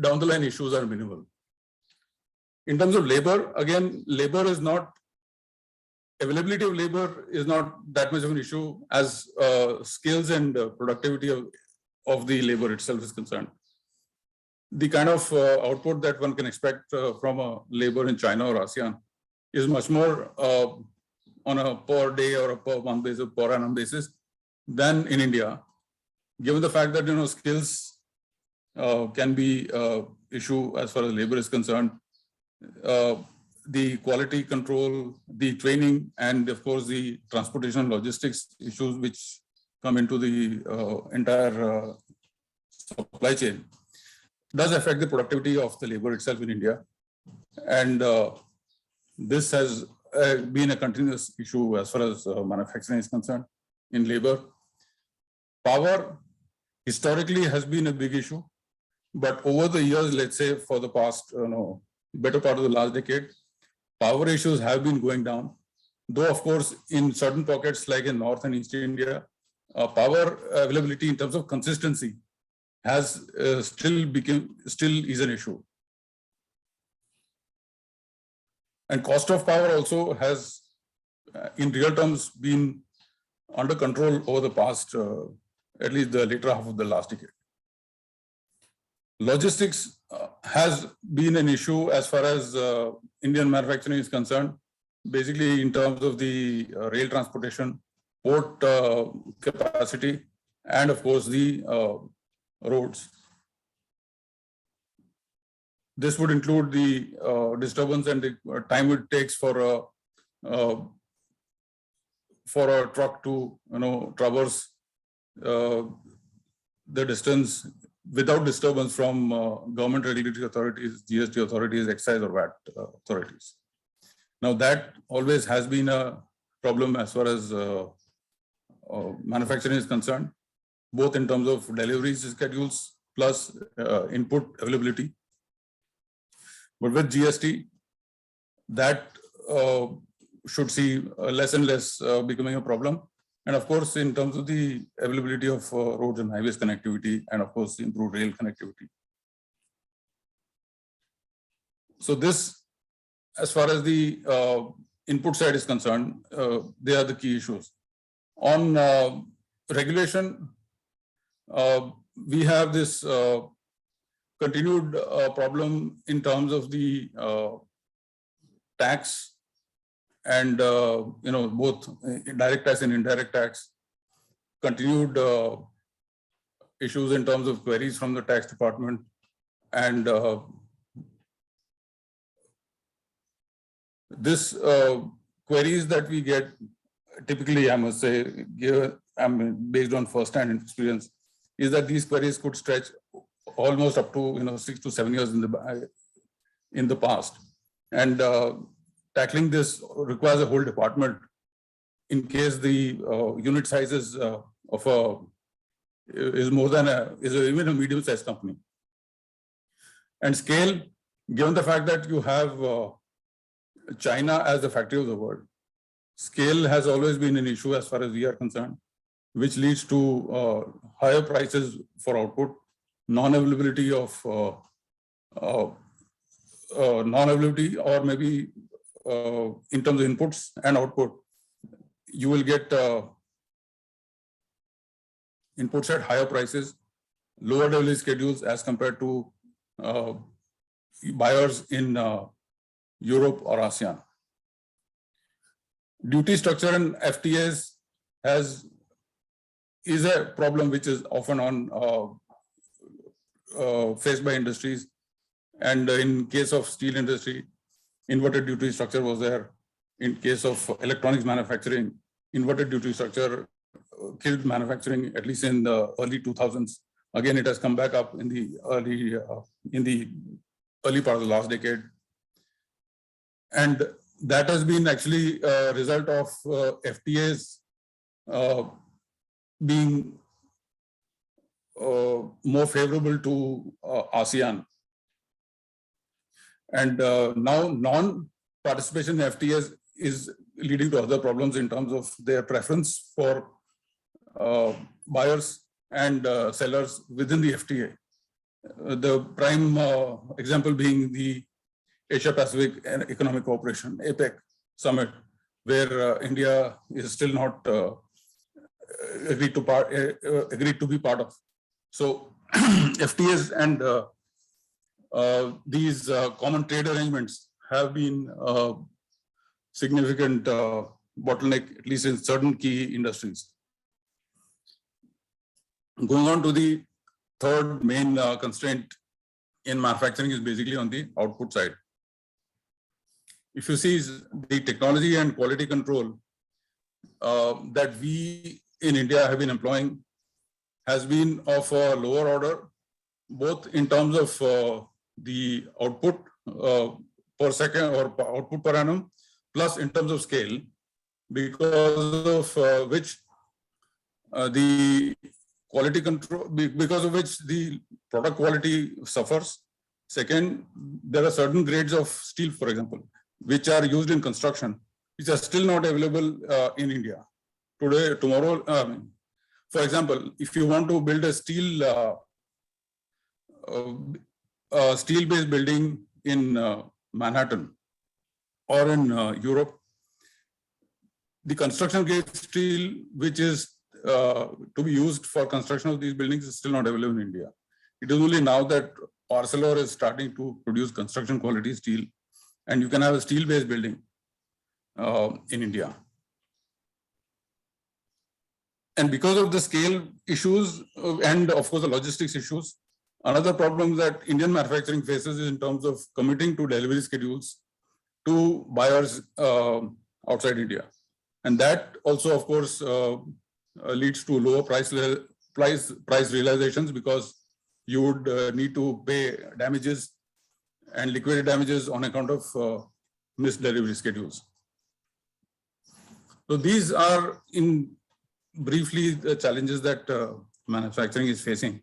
down the line issues are minimal. In terms of labor, again, availability of labor is not that much of an issue as skills and productivity of the labor itself is concerned. The kind of output that one can expect from a labor in China or ASEAN is much more on a per day or a per month basis, per annum basis than in India, given the fact that skills can be issue as far as labor is concerned. The quality control, the training, and of course the transportation and logistics issues which come into the entire supply chain does affect the productivity of the labor itself in India. And this has been a continuous issue as far as manufacturing is concerned in labor. Power historically has been a big issue, but over the years, let's say for the past, better part of the last decade, power issues have been going down. Though, of course, in certain pockets like in North and East India, power availability in terms of consistency has still is an issue. And cost of power also has, in real terms, been under control over the past, at least the later half of the last decade. Logistics has been an issue as far as Indian manufacturing is concerned, basically in terms of the rail transportation, port capacity, and of course the roads. This would include the disturbance and the time it takes for a truck to traverse the distance without disturbance from government regulatory authorities, GST authorities, excise or VAT authorities. Now that always has been a problem as far as manufacturing is concerned, both in terms of delivery schedules plus input availability. But with GST, that should see less and less becoming a problem. And of course, in terms of the availability of roads and highways connectivity, and of course, improved rail connectivity. So this, as far as the input side is concerned, they are the key issues. On regulation, we have this continued problem in terms of the tax and both direct tax and indirect tax, continued issues in terms of queries from the tax department, and this queries that we get typically, I must say, based on first-hand experience, is that these queries could stretch almost up to 6 to 7 years in the past, and tackling this requires a whole department in case the unit sizes of is more than even a medium-sized company. And scale, given the fact that you have China as the factory of the world, scale has always been an issue as far as we are concerned, which leads to higher prices for output, non-availability of non-availability, or maybe in terms of inputs and output, you will get inputs at higher prices, lower delivery schedules as compared to buyers in Europe or ASEAN. Duty structure and FTAs is a problem which is often faced by industries, and in case of steel industry, inverted duty structure was there. In case of electronics manufacturing, inverted duty structure killed manufacturing, at least in the early 2000s. Again, it has come back up in the early part of the last decade. And that has been actually a result of FTAs being more favorable to ASEAN. And now non-participation in FTAs is leading to other problems in terms of their preference for buyers and sellers within the FTA. The prime example being the Asia Pacific Economic Cooperation, APEC summit, where India is still not agreed to be part of. So FTAs and these common trade arrangements have been significant bottleneck, at least in certain key industries. Going on to the third main constraint in manufacturing is basically on the output side. If you see the technology and quality control that we in India have been employing has been of a lower order, both in terms of the output per second or output per annum, plus in terms of scale, because of which the quality control, because of which the product quality suffers. Second, there are certain grades of steel, for example, which are used in construction, which are still not available in India. Today, tomorrow, for example, if you want to build a steel-based building in Manhattan or in Europe, the construction grade steel, which is to be used for construction of these buildings, is still not available in India. It is only now that Arcelor is starting to produce construction quality steel, and you can have a steel-based building in India. And because of the scale issues and of course the logistics issues, another problem that Indian manufacturing faces is in terms of committing to delivery schedules to buyers outside India. And that also, of course, leads to lower price realizations, because you would need to pay damages and liquidated damages on account of missed delivery schedules. So these are briefly the challenges that manufacturing is facing.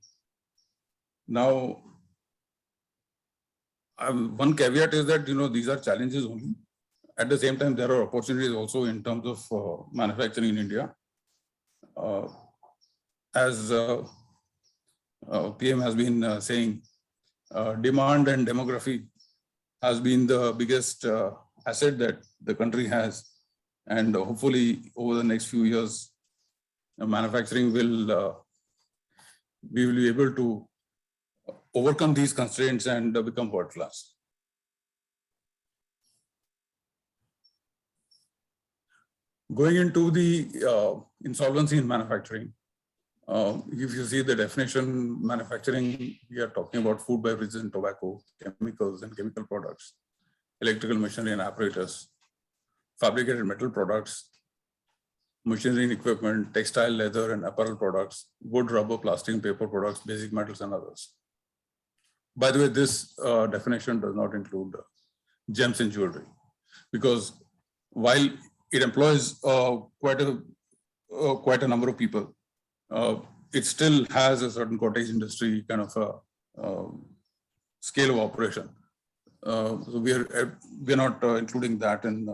Now, one caveat is that these are challenges only. At the same time, there are opportunities also in terms of manufacturing in India. As PM has been saying, demand and demography has been the biggest asset that the country has, and hopefully over the next few years, manufacturing we will be able to overcome these constraints and become world class. Going into the insolvency in manufacturing, if you see the definition, manufacturing, we are talking about food, beverages and tobacco, chemicals and chemical products, electrical machinery and apparatus, fabricated metal products, machinery and equipment, textile, leather and apparel products, wood, rubber, plastic and paper products, basic metals and others. By the way, this definition does not include gems and jewelry, because while it employs quite a number of people, it still has a certain cottage industry kind of a scale of operation. So we are not including that in,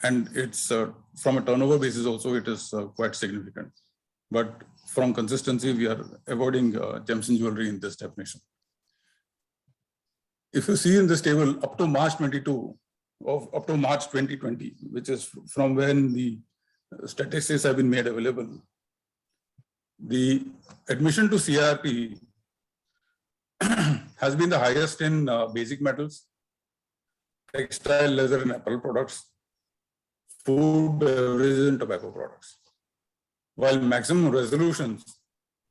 and it's from a turnover basis also it is quite significant. But from consistency, we are avoiding gems and jewelry in this definition. If you see in this table, up to March 22, up to March 2020, which is from when the statistics have been made available, the admission to CRP has been the highest in basic metals, textile, leather and apparel products, food, beverages and tobacco products. While maximum resolutions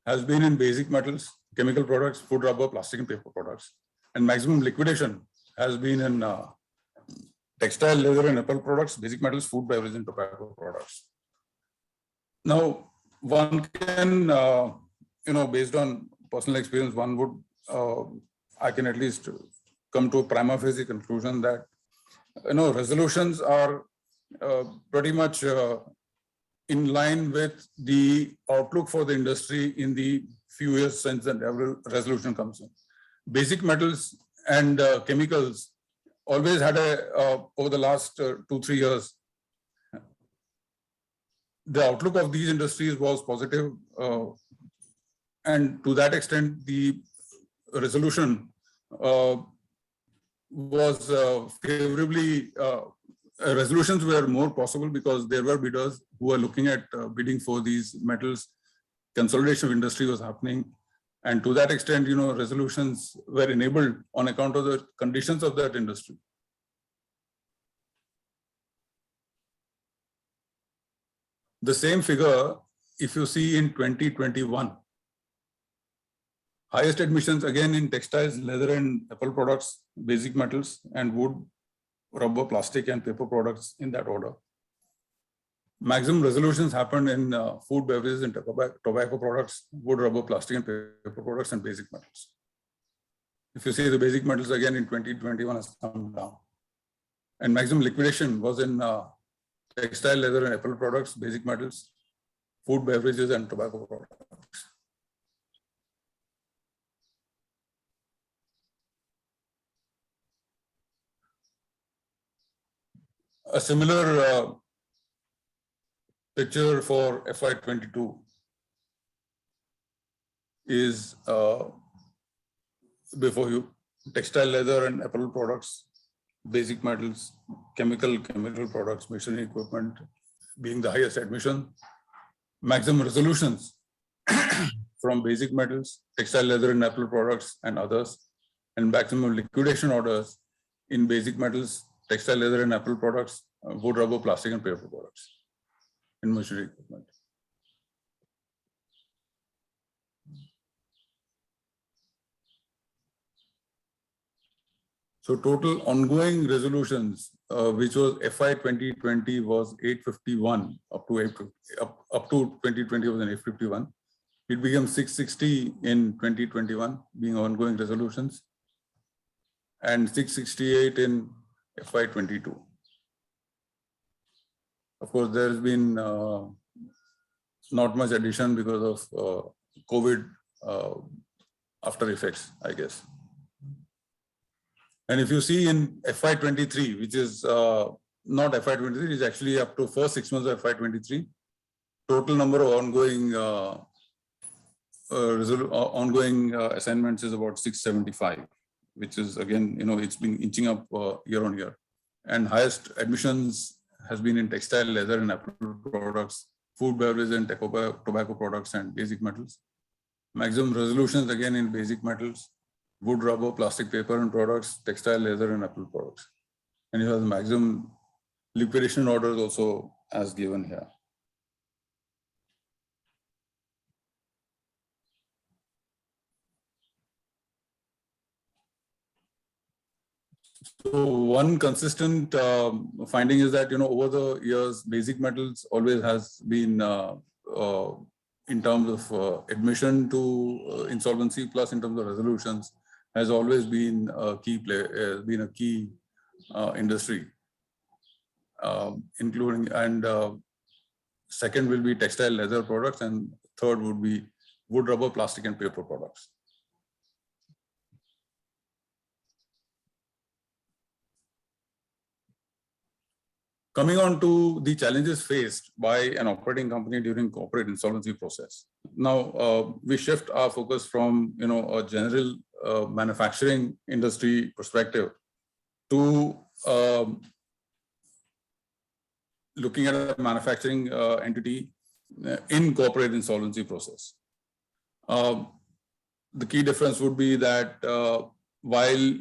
has been in basic metals, chemical products, food, rubber, plastic and paper products, and maximum liquidation has been in textile, leather and apparel products, basic metals, food, beverage and tobacco products. Now, one can, based on personal experience, one would, I can at least come to a prima facie conclusion that, resolutions are pretty much in line with the outlook for the industry in the few years since the resolution comes in. Basic metals and chemicals always had over the last 2-3 years, the outlook of these industries was positive. And to that extent, the resolution was favorably, resolutions were more possible because there were bidders who were looking at bidding for these metals. Consolidation of industry was happening. And to that extent, resolutions were enabled on account of the conditions of that industry. The same figure, if you see in 2021, highest admissions again in textiles, leather and apparel products, basic metals and wood, rubber, plastic and paper products in that order. Maximum resolutions happened in food, beverages and tobacco products, wood, rubber, plastic and paper products and basic metals. If you see the basic metals again in 2021 has come down. And maximum liquidation was in textile, leather and apparel products, basic metals, food, beverages and tobacco products. A similar picture for FY22 is before you. Textile, leather and apparel products, basic metals, chemical products, machinery equipment being the highest admission. Maximum resolutions from basic metals, textile, leather and apparel products and others, and maximum liquidation orders in basic metals, textile, leather and apparel products, wood, rubber, plastic and paper products in machinery equipment. So total ongoing resolutions, which was FY 2020 was 851 up to 2020 was an 851. It became 660 in 2021, being ongoing resolutions, and 668 in FY 22. Of course, there has been not much addition because of COVID after effects, I guess. And if you see in FY 23, which is not FY 23, is actually up to first 6 months of FY 23, total number of ongoing assignments is about 675, which is again, it's been inching up year on year. And highest admissions has been in textile, leather and apparel products, food, beverage and tobacco products and basic metals. Maximum resolutions again in basic metals, wood, rubber, plastic, paper and products, textile, leather and apparel products. And you have the maximum liquidation orders also as given here. So one consistent finding is that, over the years, basic metals always has been in terms of admission to insolvency plus in terms of resolutions has always been a key industry, including, and second will be textile, leather products, and third would be wood, rubber, plastic and paper products. Coming on to the challenges faced by an operating company during corporate insolvency process. Now, we shift our focus from, a general manufacturing industry perspective to looking at a manufacturing entity in corporate insolvency process. The key difference would be that while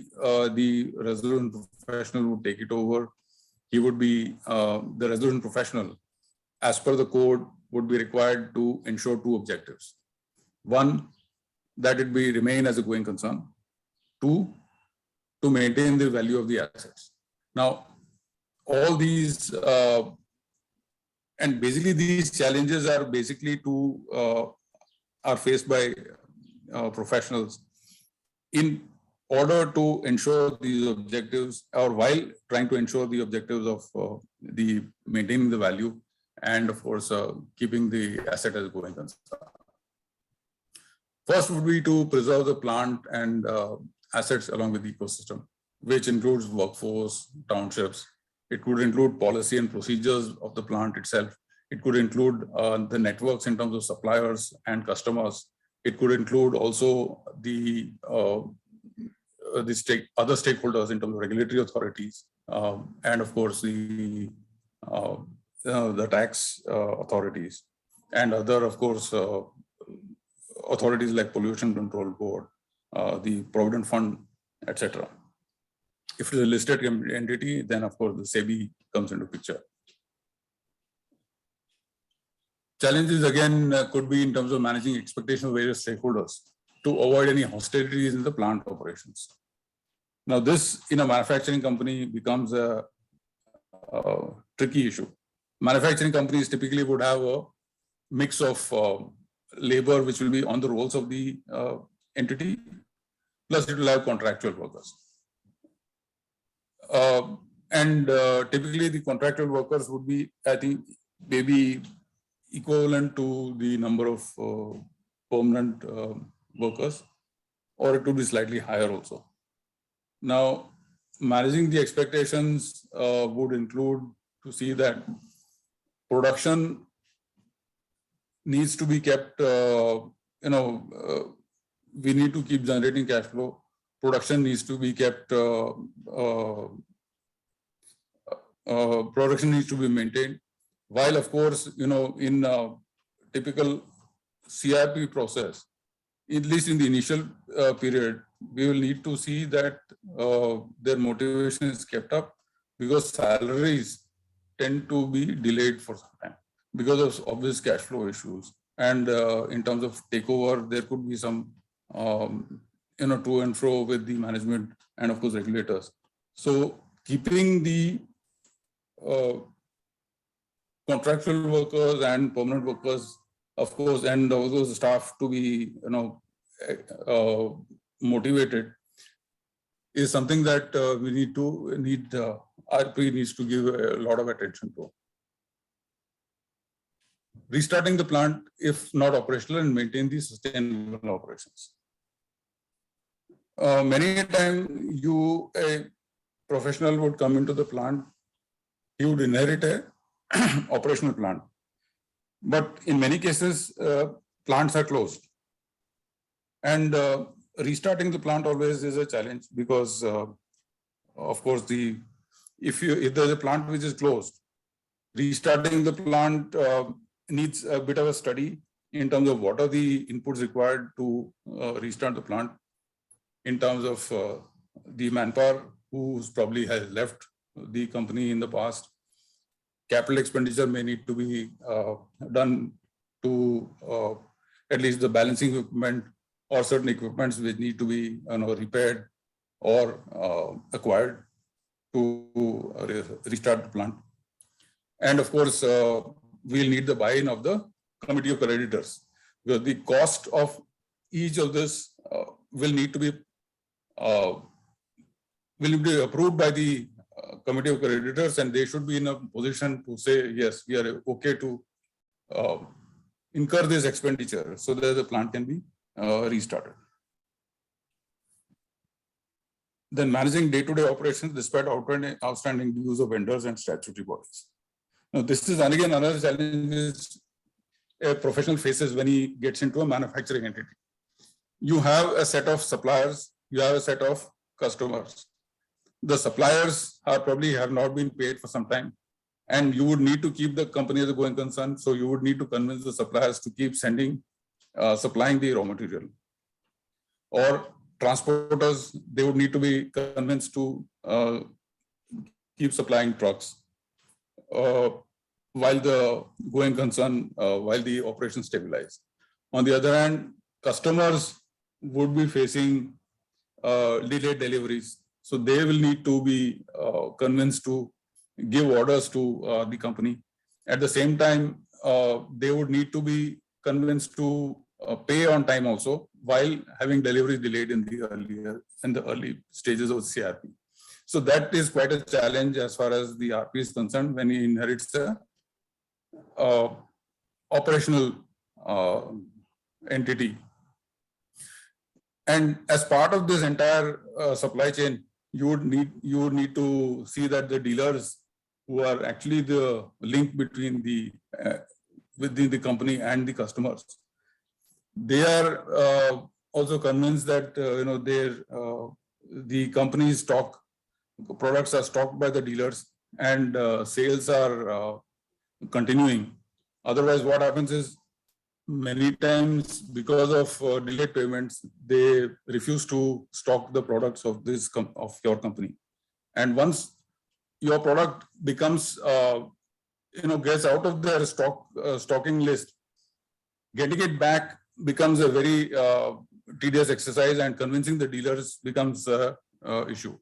the resolution professional would take it over, he would be, the resolution professional, as per the code, would be required to ensure two objectives. One, that it be remain as a going concern. Two, to maintain the value of the assets. Now, all these, and basically these challenges are basically are faced by professionals in order to ensure these objectives, or while trying to ensure the objectives of the maintaining the value and of course keeping the asset as going concern. First would be to preserve the plant and assets along with the ecosystem, which includes workforce, townships. It could include policy and procedures of the plant itself. It could include the networks in terms of suppliers and customers. It could include also the other stakeholders in terms of regulatory authorities, and of course the tax authorities and other, of course, authorities like Pollution Control Board, the Provident Fund, etc. If it is a listed entity, then of course the SEBI comes into picture. Challenges again could be in terms of managing expectations of various stakeholders to avoid any hostilities in the plant operations. Now, this in a manufacturing company becomes a tricky issue. Manufacturing companies typically would have a mix of labor which will be on the rolls of the entity, plus it will have contractual workers. Typically the contractual workers would be, I think, maybe equivalent to the number of permanent workers, or it could be slightly higher also. Now, managing the expectations would include to see that production needs to be kept, we need to keep generating cash flow. Production needs to be kept, production needs to be maintained. While of course, in a typical CIP process, at least in the initial period, we will need to see that their motivation is kept up, because salaries tend to be delayed for some time because of obvious cash flow issues. And in terms of takeover, there could be some to and fro with the management and of course regulators. So keeping the contractual workers and permanent workers, of course, and also staff to be motivated is something that RP needs to give a lot of attention to. Restarting the plant if not operational and maintain the sustainable operations. Many a time a professional would come into the plant, he would inherit a operational plant. But in many cases, plants are closed. And restarting the plant always is a challenge because, of course, if there's a plant which is closed, restarting the plant needs a bit of a study in terms of what are the inputs required to restart the plant, in terms of the manpower who probably has left the company in the past. Capital expenditure may need to be done to at least the balancing equipment or certain equipments which need to be repaired or acquired to restart the plant. And of course, we'll need the buy-in of the committee of creditors, because the cost of each of this will need to be approved by the committee of creditors, and they should be in a position to say, yes, we are okay to incur this expenditure so that the plant can be restarted. Then managing day-to-day operations despite outstanding dues of vendors and statutory bodies. Now, this is again another challenge which a professional faces when he gets into a manufacturing entity. You have a set of suppliers, you have a set of customers. The suppliers probably have not been paid for some time, and you would need to keep the company as a going concern. So you would need to convince the suppliers to keep supplying the raw material. Or transporters, they would need to be convinced to keep supplying trucks while the going concern, while the operations stabilize. On the other hand, customers would be facing delayed deliveries. So they will need to be convinced to give orders to the company. At the same time, they would need to be convinced to pay on time also, while having deliveries delayed in the early stages of CRP. So that is quite a challenge as far as the RP is concerned when he inherits the operational entity. And as part of this entire supply chain, you would need to see that the dealers who are actually the link between within the company and the customers, they are also convinced that the company's stock products are stocked by the dealers and sales are continuing. Otherwise, what happens is many times because of delayed payments, they refuse to stock the products of your company. And once your product becomes gets out of their stocking list, getting it back becomes a very tedious exercise, and convincing the dealers becomes an issue.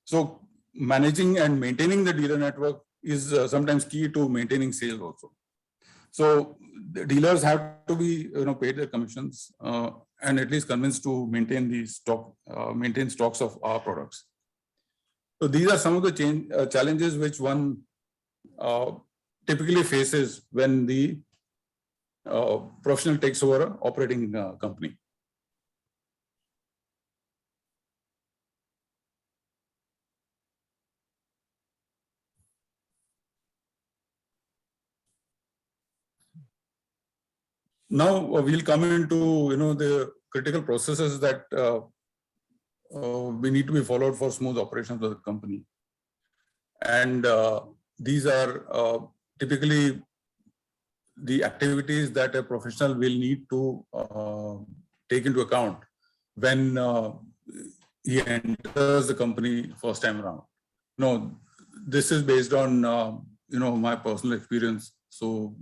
So managing and maintaining the dealer network is sometimes key to maintaining sales also. So the dealers have to be paid their commissions and at least convinced to maintain the maintain stocks of our products. So these are some of the challenges which one typically faces when the professional takes over an operating company. Now we'll come into the critical processes that we need to be followed for smooth operations of the company, and these are typically the activities that a professional will need to take into account when he enters the company first time around. No, this is based on my personal experience. So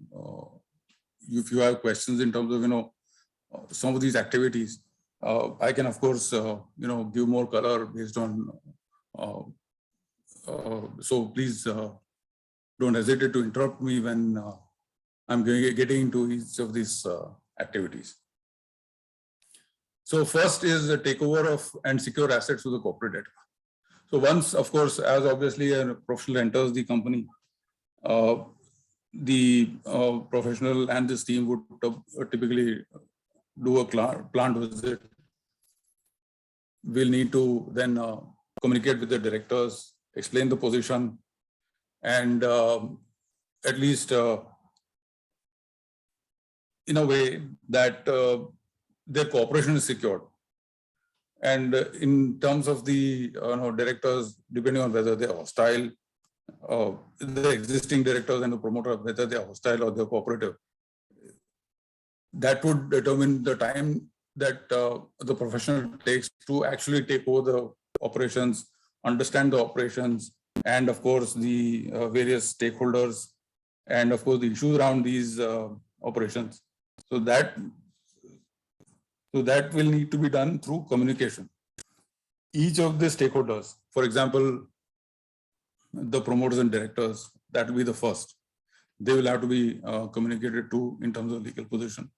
if you have questions in terms of some of these activities, I can of course give more color based on. So please don't hesitate to interrupt me when I'm getting into each of these activities. So first is the takeover of and secure assets to the corporate data. So once, of course, as obviously a professional enters the company, the professional and this team would typically do a plant visit. We'll need to then communicate with the directors, explain the position, and at least in a way that their cooperation is secured. And in terms of the directors, depending on whether they're hostile, the existing directors and the promoter, whether they're hostile or they're cooperative, that would determine the time that the professional takes to actually take over the operations, understand the operations, and of course the various stakeholders, and of course the issues around these operations. So that will need to be done through communication. Each of the stakeholders, for example, the promoters and directors, that will be the first. They will have to be communicated to in terms of legal position.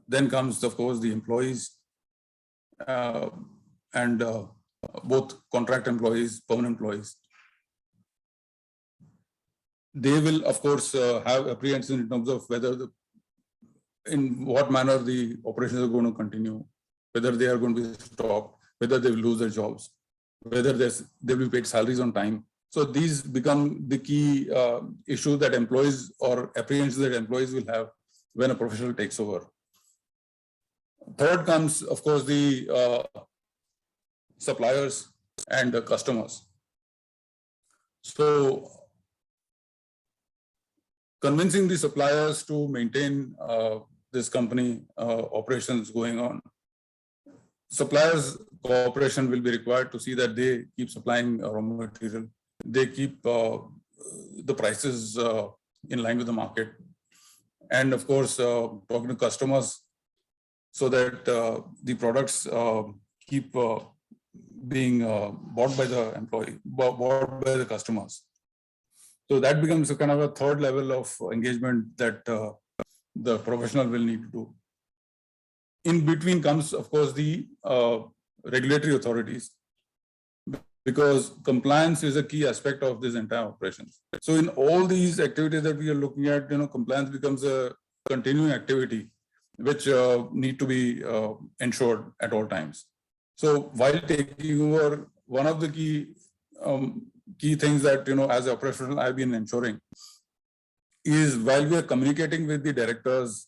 Then comes, of course, the employees and both contract employees, permanent employees. They will, of course, have apprehension in terms of whether in what manner the operations are going to continue, whether they are going to be stopped, whether they will lose their jobs, whether they will be paid salaries on time. So these become the key issues that employees or apprehensions that employees will have when a professional takes over. Third comes, of course, the suppliers and the customers. So convincing the suppliers to maintain this company operations going on. Suppliers cooperation will be required to see that they keep supplying raw material. They keep the prices in line with the market. And of course, talking to customers so that the products keep being bought by the bought by the customers. So that becomes a kind of a third level of engagement that the professional will need to do. In between comes, of course, the regulatory authorities, because compliance is a key aspect of this entire operation. So in all these activities that we are looking at, compliance becomes a continuing activity which need to be ensured at all times. So while taking over, one of the key things that, as a professional I've been ensuring is, while we are communicating with the directors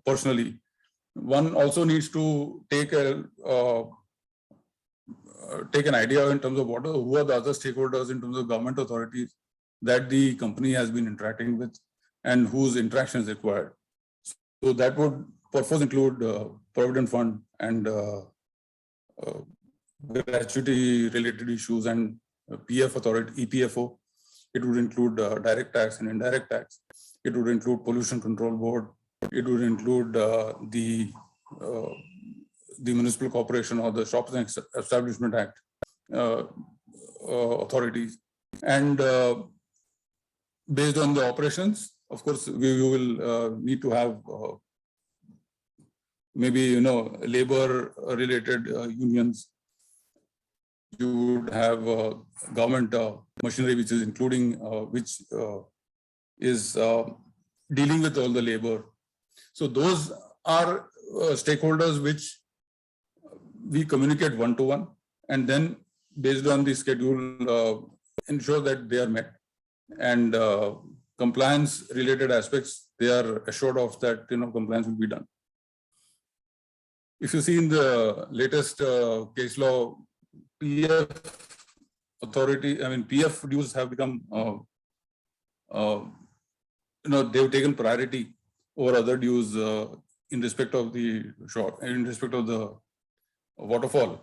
personally, one also needs to take an idea in terms of who are the other stakeholders in terms of government authorities that the company has been interacting with and whose interaction is required. So that would purpose include Provident Fund and gratuity related issues and PF authority, EPFO. It would include direct tax and indirect tax. It would include Pollution Control Board. It would include the Municipal Corporation or the Shops and Establishment Act authorities. And based on the operations, of course, we will need to have maybe labor related unions. You would have government machinery, which is including which is dealing with all the labor. So those are stakeholders which we communicate one-to-one, and then based on the schedule ensure that they are met, and compliance related aspects, they are assured of that compliance will be done. If you see in the latest case law, PF authority, PF dues have become, they've taken priority over other dues in respect of the short, in respect of the waterfall.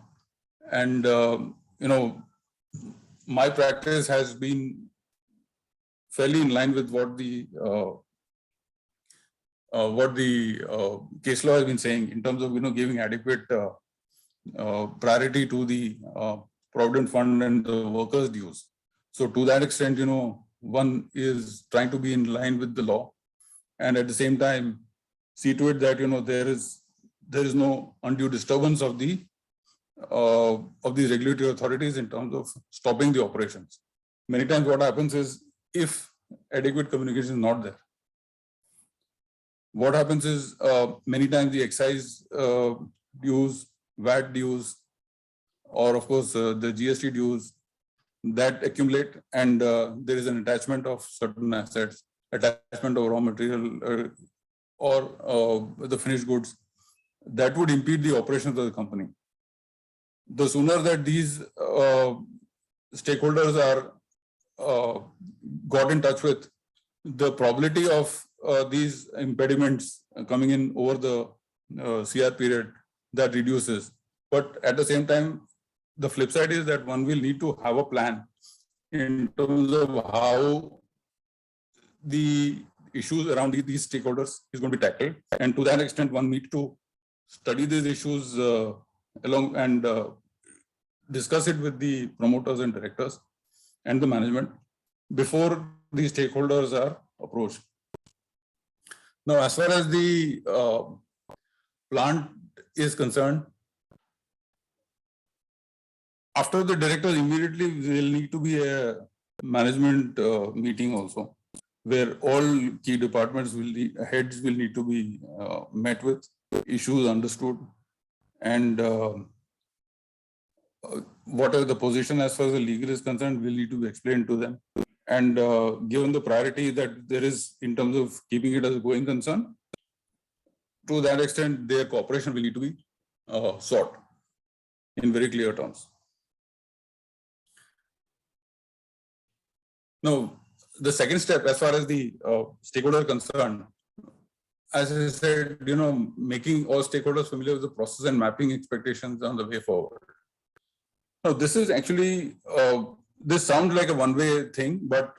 And, my practice has been fairly in line with what the case law has been saying in terms of, giving adequate priority to the provident fund and the workers' dues. So to that extent, one is trying to be in line with the law, and at the same time see to it that there is no undue disturbance of the regulatory authorities in terms of stopping the operations. Many times what happens is, if adequate communication is not there, what happens is many times the excise dues, VAT dues, or of course the GST dues that accumulate, and there is an attachment of certain assets, attachment of raw material or the finished goods that would impede the operations of the company. The sooner that these stakeholders are got in touch with, the probability of these impediments coming in over the CR period, that reduces. But at the same time, the flip side is that one will need to have a plan in terms of how the issues around these stakeholders is going to be tackled. And to that extent, one needs to study these issues along and discuss it with the promoters and directors and the management before these stakeholders are approached. Now, as far as the plant is concerned, after the directors, immediately there will need to be a management meeting also, where all key departments heads will need to be met with, issues understood, and whatever the position as far as the legal is concerned will need to be explained to them. And given the priority that there is in terms of keeping it as a going concern, to that extent, their cooperation will need to be sought in very clear terms. Now, the second step, as far as the stakeholder concerned, as I said, making all stakeholders familiar with the process and mapping expectations on the way forward. Now, this is actually, this sounds like a one-way thing, but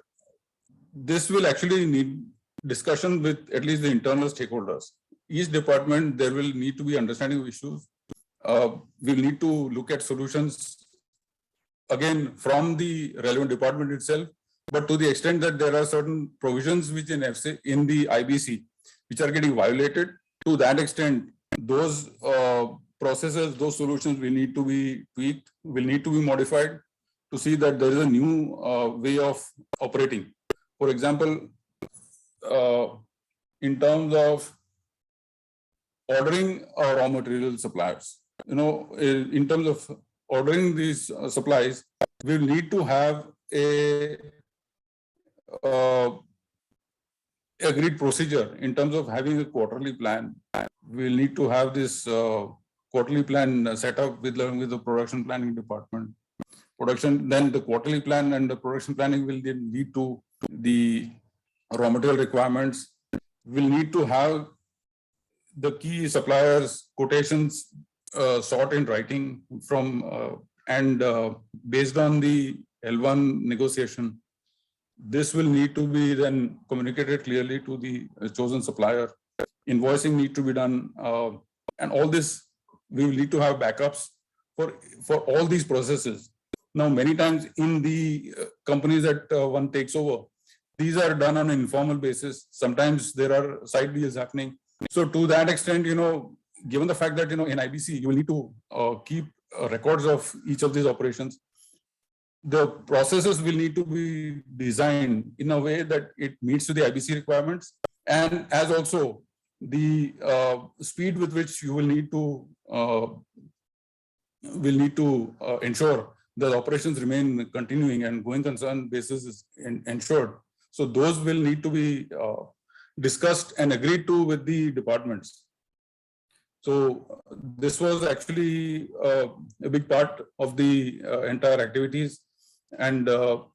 this will actually need discussion with at least the internal stakeholders. Each department, there will need to be understanding of issues. We'll need to look at solutions, again, from the relevant department itself, but to the extent that there are certain provisions which in the IBC, which are getting violated, to that extent, those processes, those solutions will need to be tweaked, will need to be modified to see that there is a new way of operating. For example, in terms of ordering raw material suppliers, in terms of ordering these supplies, we'll need to have a agreed procedure in terms of having a quarterly plan. We'll need to have this quarterly plan set up with the production planning department. Then the quarterly plan and the production planning will then lead to the raw material requirements. We'll need to have the key suppliers quotations sought in writing from and based on the L1 negotiation. This will need to be then communicated clearly to the chosen supplier. Invoicing need to be done, and all this we will need to have backups for all these processes. Now, many times in the companies that one takes over, these are done on an informal basis. Sometimes there are side deals happening. So to that extent, given the fact that in IBC you will need to keep records of each of these operations, the processes will need to be designed in a way that it meets to the IBC requirements, and as also the speed with which you will need to ensure that operations remain continuing and going concern basis is ensured. So those will need to be discussed and agreed to with the departments. So this was actually a big part of the entire activities. And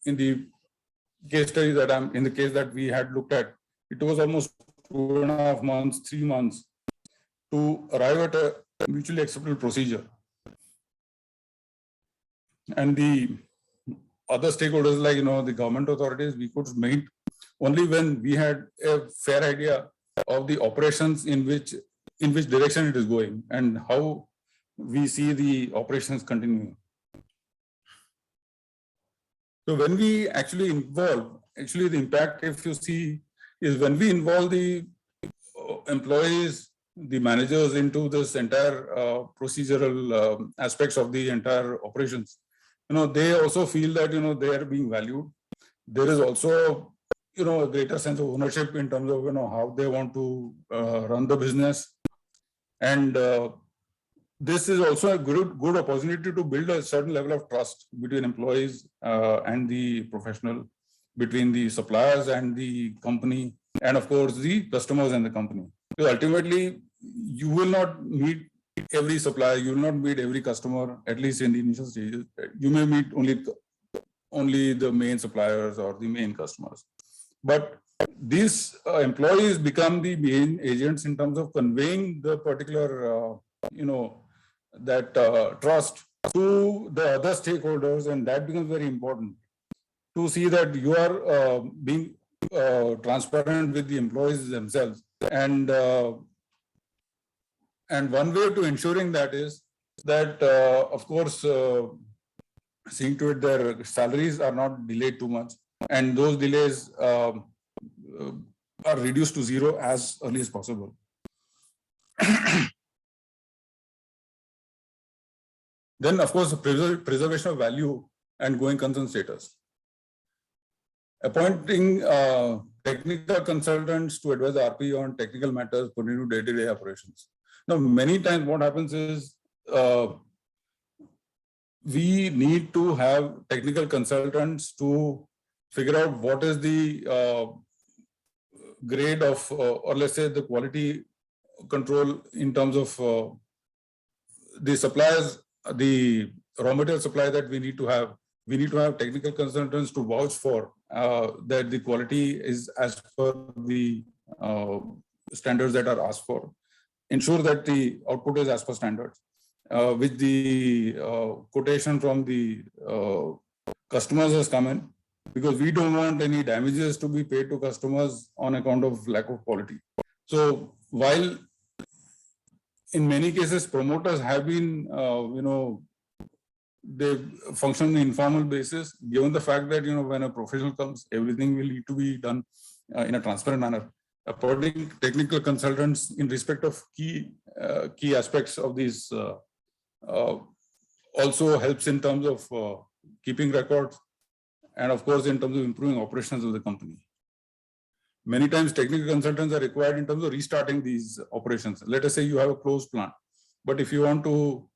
in the case study in the case that we had looked at, it was almost 2.5 months, 3 months to arrive at a mutually acceptable procedure. And the other stakeholders, like the government authorities, we could meet only when we had a fair idea of the operations in which direction it is going and how we see the operations continuing. So when we actually involve, the impact, if you see, is when we involve the employees, the managers into this entire procedural aspects of the entire operations. They also feel that they are being valued. There is also a greater sense of ownership in terms of how they want to run the business, and this is also a good opportunity to build a certain level of trust between employees and the professional, between the suppliers and the company, and of course the customers and the company. So ultimately, you will not meet every supplier, you will not meet every customer, at least in the initial stages. You may meet only the main suppliers or the main customers. But these employees become the main agents in terms of conveying the particular, that trust to the other stakeholders, and that becomes very important to see that you are being transparent with the employees themselves. And one way to ensuring that is that, of course, seeing to it their salaries are not delayed too much, and those delays are reduced to zero as early as possible. Then, of course, preservation of value and going concern status. Appointing technical consultants to advise RP on technical matters pertaining to day-to-day operations. Now, many times what happens is we need to have technical consultants to figure out what is the grade of, or let's say the quality control in terms of the suppliers, the raw material supply that we need to have. We need to have technical consultants to vouch for that the quality is as per the standards that are asked for. Ensure that the output is as per standards. With the quotation from the customers has come in, because we don't want any damages to be paid to customers on account of lack of quality. So while in many cases promoters have been, they function on an informal basis, given the fact that, when a professional comes, everything will need to be done in a transparent manner. Appointing technical consultants in respect of key aspects of these also helps in terms of keeping records, and of course in terms of improving operations of the company. Many times technical consultants are required in terms of restarting these operations. Let us say you have a closed plant, but if you want to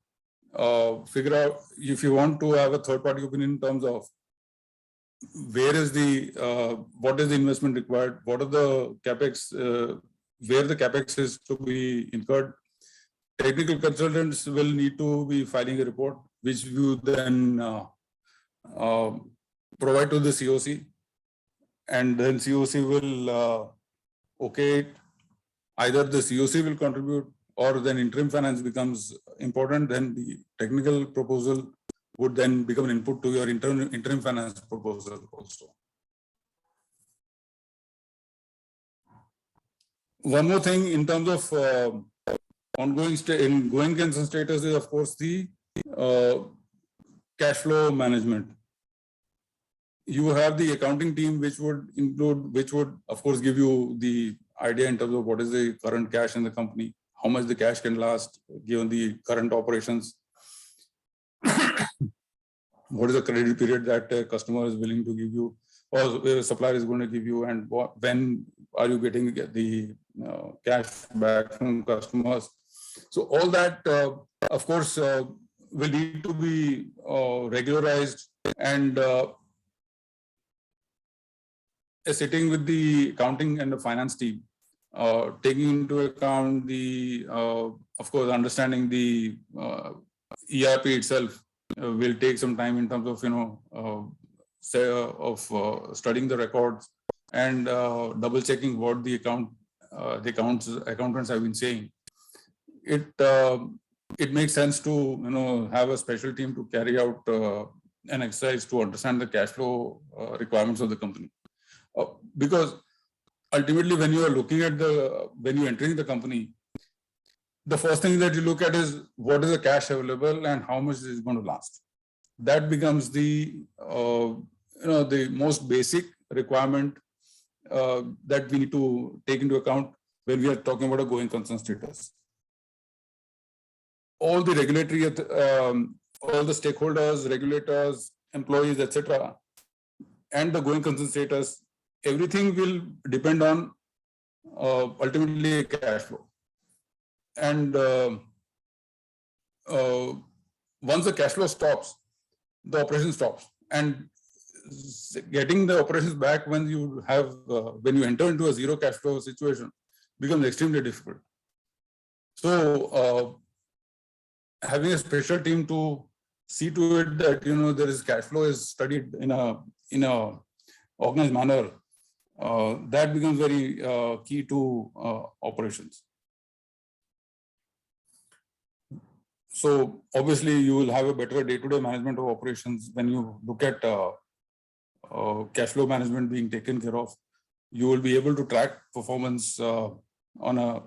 figure out, if you want to have a third-party opinion in terms of where is the, what is the investment required, what are the capex, where the capex is to be incurred, technical consultants will need to be filing a report, which you then provide to the COC, and then COC will okay it. Either the COC will contribute, or then interim finance becomes important. Then the technical proposal would then become an input to your interim finance proposal also. One more thing in terms of going concern status is, of course, the cash flow management. You have the accounting team, which would of course give you the idea in terms of what is the current cash in the company, how much the cash can last given the current operations, what is the credit period that a customer is willing to give you, or a supplier is going to give you, and when are you getting the cash back from customers. So all that, of course, will need to be regularized, and sitting with the accounting and the finance team, taking into account the, of course, understanding the ERP itself will take some time in terms of, studying the records and double checking what the accountants have been saying. it makes sense to have a special team to carry out an exercise to understand the cash flow requirements of the company. Because ultimately, when you are looking at when you're entering the company, the first thing that you look at is what is the cash available and how much is going to last. That becomes the the most basic requirement that we need to take into account when we are talking about a going concern status. All the regulatory, all the stakeholders, regulators, employees, etc., and the going concern status, everything will depend on ultimately cash flow. And once the cash flow stops, the operation stops. And getting the operations back when you enter into a zero cash flow situation becomes extremely difficult. So having a special team to see to it that there is cash flow is studied in a organized manner, that becomes very key to operations. So obviously you will have a better day-to-day management of operations when you look at cash flow management being taken care of. You will be able to track performance on a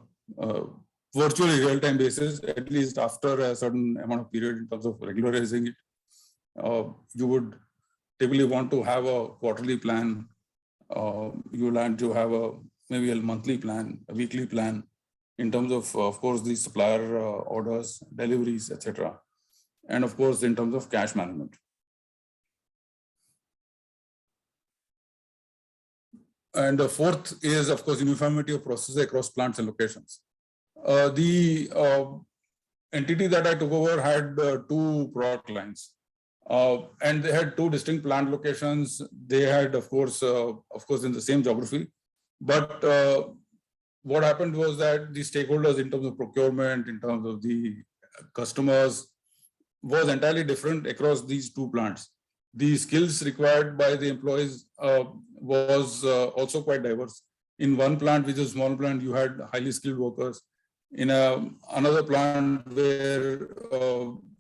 virtually real-time basis, at least after a certain amount of period in terms of regularizing it. You would typically want to have a quarterly plan. You want to have maybe a monthly plan, a weekly plan, in terms of course, the supplier orders, deliveries, etc. And of course, in terms of cash management. And the fourth is, of course, uniformity of processes across plants and locations. The entity that I took over had 2 product lines. And they had 2 distinct plant locations. They had, of course, in the same geography. But what happened was that the stakeholders in terms of procurement, in terms of the customers, was entirely different across these 2 plants. The skills required by the employees was also quite diverse. In one plant, which is a small plant, you had highly skilled workers. In another plant where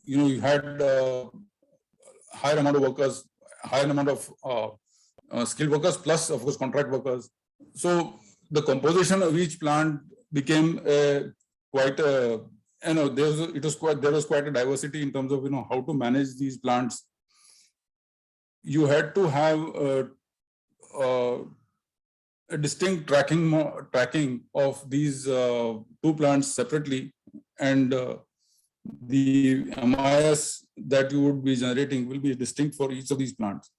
you had higher amount of workers, higher amount of skilled workers, plus of course contract workers. So the composition of each plant became quite there was quite a diversity in terms of how to manage these plants. You had to have a distinct tracking of these 2 plants separately, and the MIS that you would be generating will be distinct for each of these plants.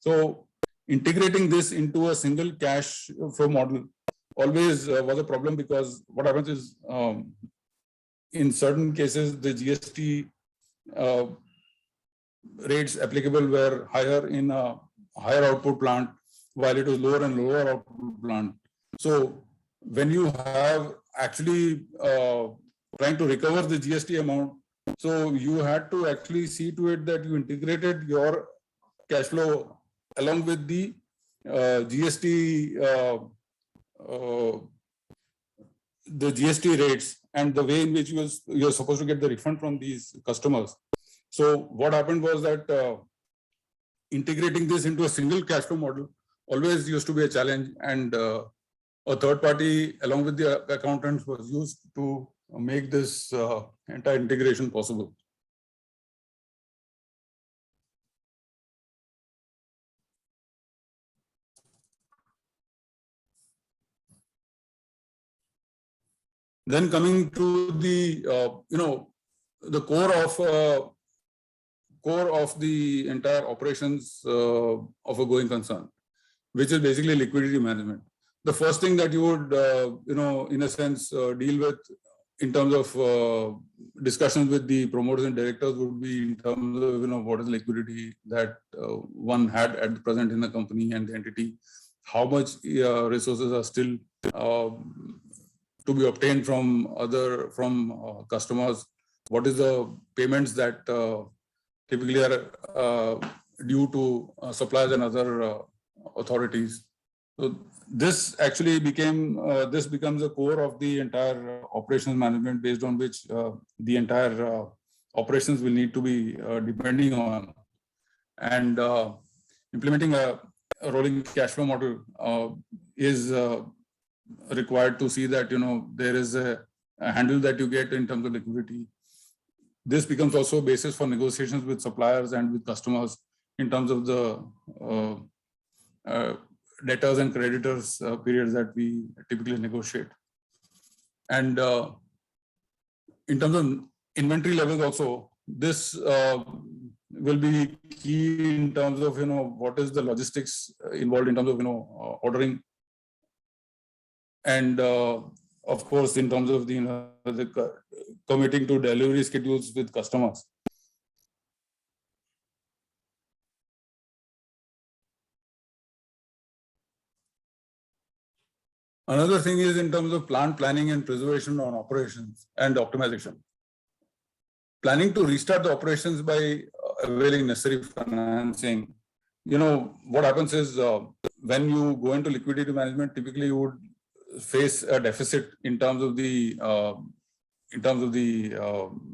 So integrating this into a single cash flow model always was a problem, because what happens is in certain cases the GST rates applicable were higher in a higher output plant, while it was lower and lower output plant. So when you have actually trying to recover the GST amount, so you had to actually see to it that you integrated your cash flow along with the GST rates and the way in which you're supposed to get the refund from these customers. So what happened was that integrating this into a single cash flow model always used to be a challenge, and a third party along with the accountants was used to make this entire integration possible. Then coming to the the core of the entire operations of a going concern, which is basically liquidity management. The first thing that you would in a sense deal with in terms of discussions with the promoters and directors would be in terms of what is liquidity that one had at present in the company and the entity, how much resources are still to be obtained from customers, what is the payments that typically are due to suppliers and other authorities. So this actually this becomes a core of the entire operations management, based on which the entire operations will need to be depending on. And implementing a rolling cash flow model is required to see that, there is a handle that you get in terms of liquidity. This becomes also a basis for negotiations with suppliers and with customers in terms of the debtors and creditors periods that we typically negotiate. And in terms of inventory levels also, this will be key in terms of, what is the logistics involved in terms of, ordering. And of course, in terms of the committing to delivery schedules with customers. Another thing is in terms of plant planning and preservation on operations and optimization. Planning to restart the operations by availing necessary financing. What happens is when you go into liquidity management, typically you would face a deficit in terms of the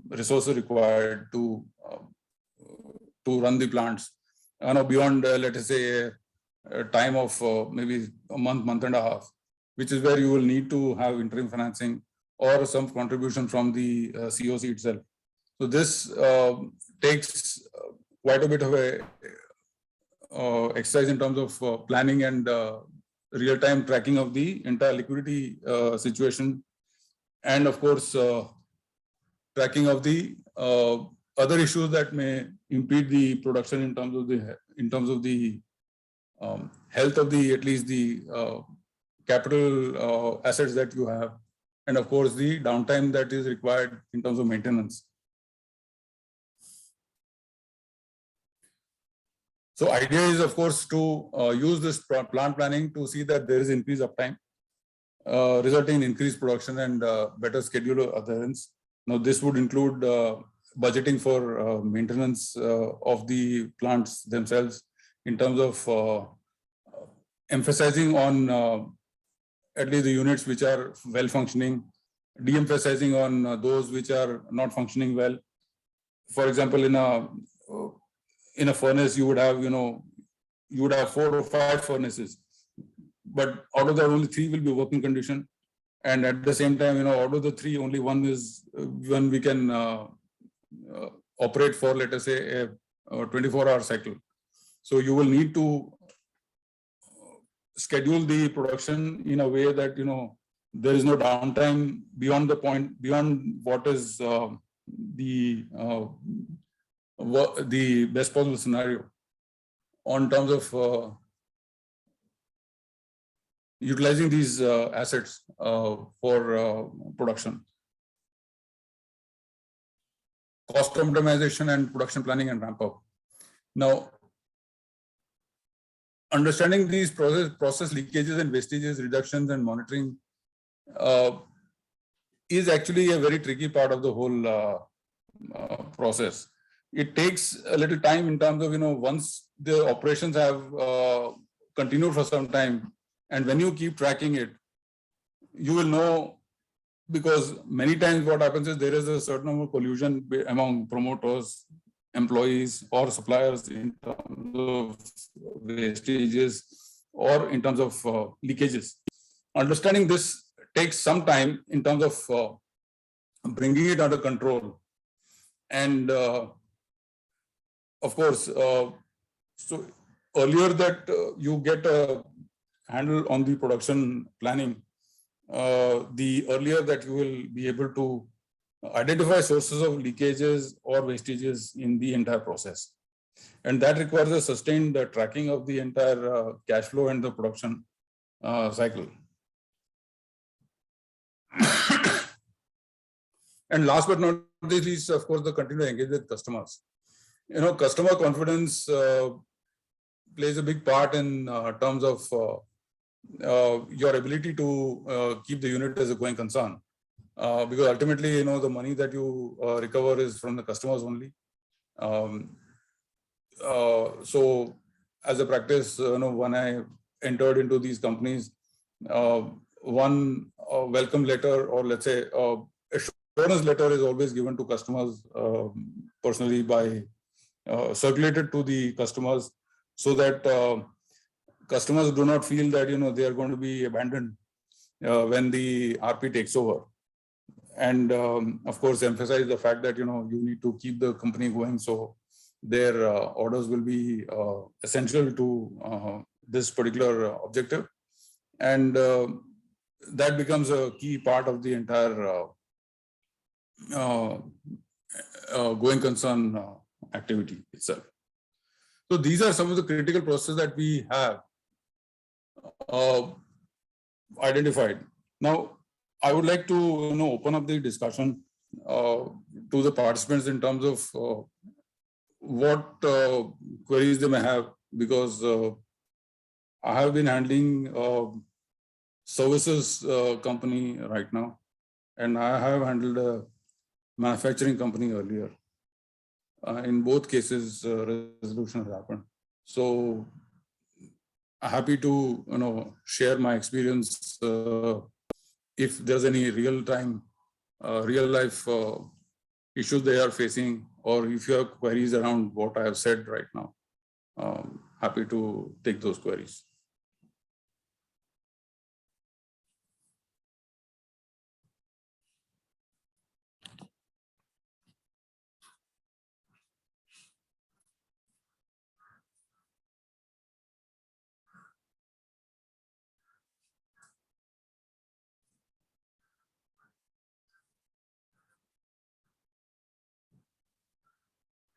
resources required to run the plants. Beyond let us say a time of maybe a month and a half, which is where you will need to have interim financing or some contribution from the COC itself. So this takes quite a bit of a exercise in terms of planning and real-time tracking of the entire liquidity situation, and of course tracking of the other issues that may impede the production in terms of the health of at least the capital assets that you have, and of course the downtime that is required in terms of maintenance. So idea is, of course, to use this plant planning to see that there is increased uptime, resulting in increased production and better schedule adherence. Now, this would include budgeting for maintenance of the plants themselves, in terms of emphasizing on at least the units which are well functioning, de-emphasizing on those which are not functioning well. For example, in a furnace, you would have 4 or 5 furnaces, but out of that only 3 will be working condition, and at the same time, out of the 3, only one we can operate for, let us say, a 24-hour cycle. So you will need to schedule the production in a way that there is no downtime beyond what is the best possible scenario on terms of utilizing these assets for production. Cost optimization and production planning and ramp up. Now, understanding these process leakages and wastages, reductions and monitoring is actually a very tricky part of the whole process. It takes a little time in terms of, once the operations have continued for some time, and when you keep tracking it, you will know, because many times what happens is there is a certain amount of collusion among promoters, employees or suppliers in terms of wastages or in terms of leakages. Understanding this takes some time in terms of bringing it under control. And of course, so earlier that you get a handle on the production planning, the earlier that you will be able to identify sources of leakages or wastages in the entire process. And that requires a sustained tracking of the entire cash flow and the production cycle. And last but not least, of course, the continued engagement with customers. Customer confidence plays a big part in terms of your ability to keep the unit as a going concern. Because ultimately, the money that you recover is from the customers only. So as a practice, when I entered into these companies, one welcome letter, or let's say assurance letter, is always given to customers personally by circulated to the customers, so that customers do not feel that they are going to be abandoned when the RP takes over. And of course, emphasize the fact that you need to keep the company going, so their orders will be essential to this particular objective, and that becomes a key part of the entire going concern activity itself. So these are some of the critical processes that we have identified. Now, I would like to open up the discussion to the participants in terms of what queries they may have, because I have been handling services company right now, and I have handled a manufacturing company earlier. In both cases, resolution has happened. So happy to share my experience if there's any real-time, real-life issues they are facing, or if you have queries around what I have said right now. Happy to take those queries.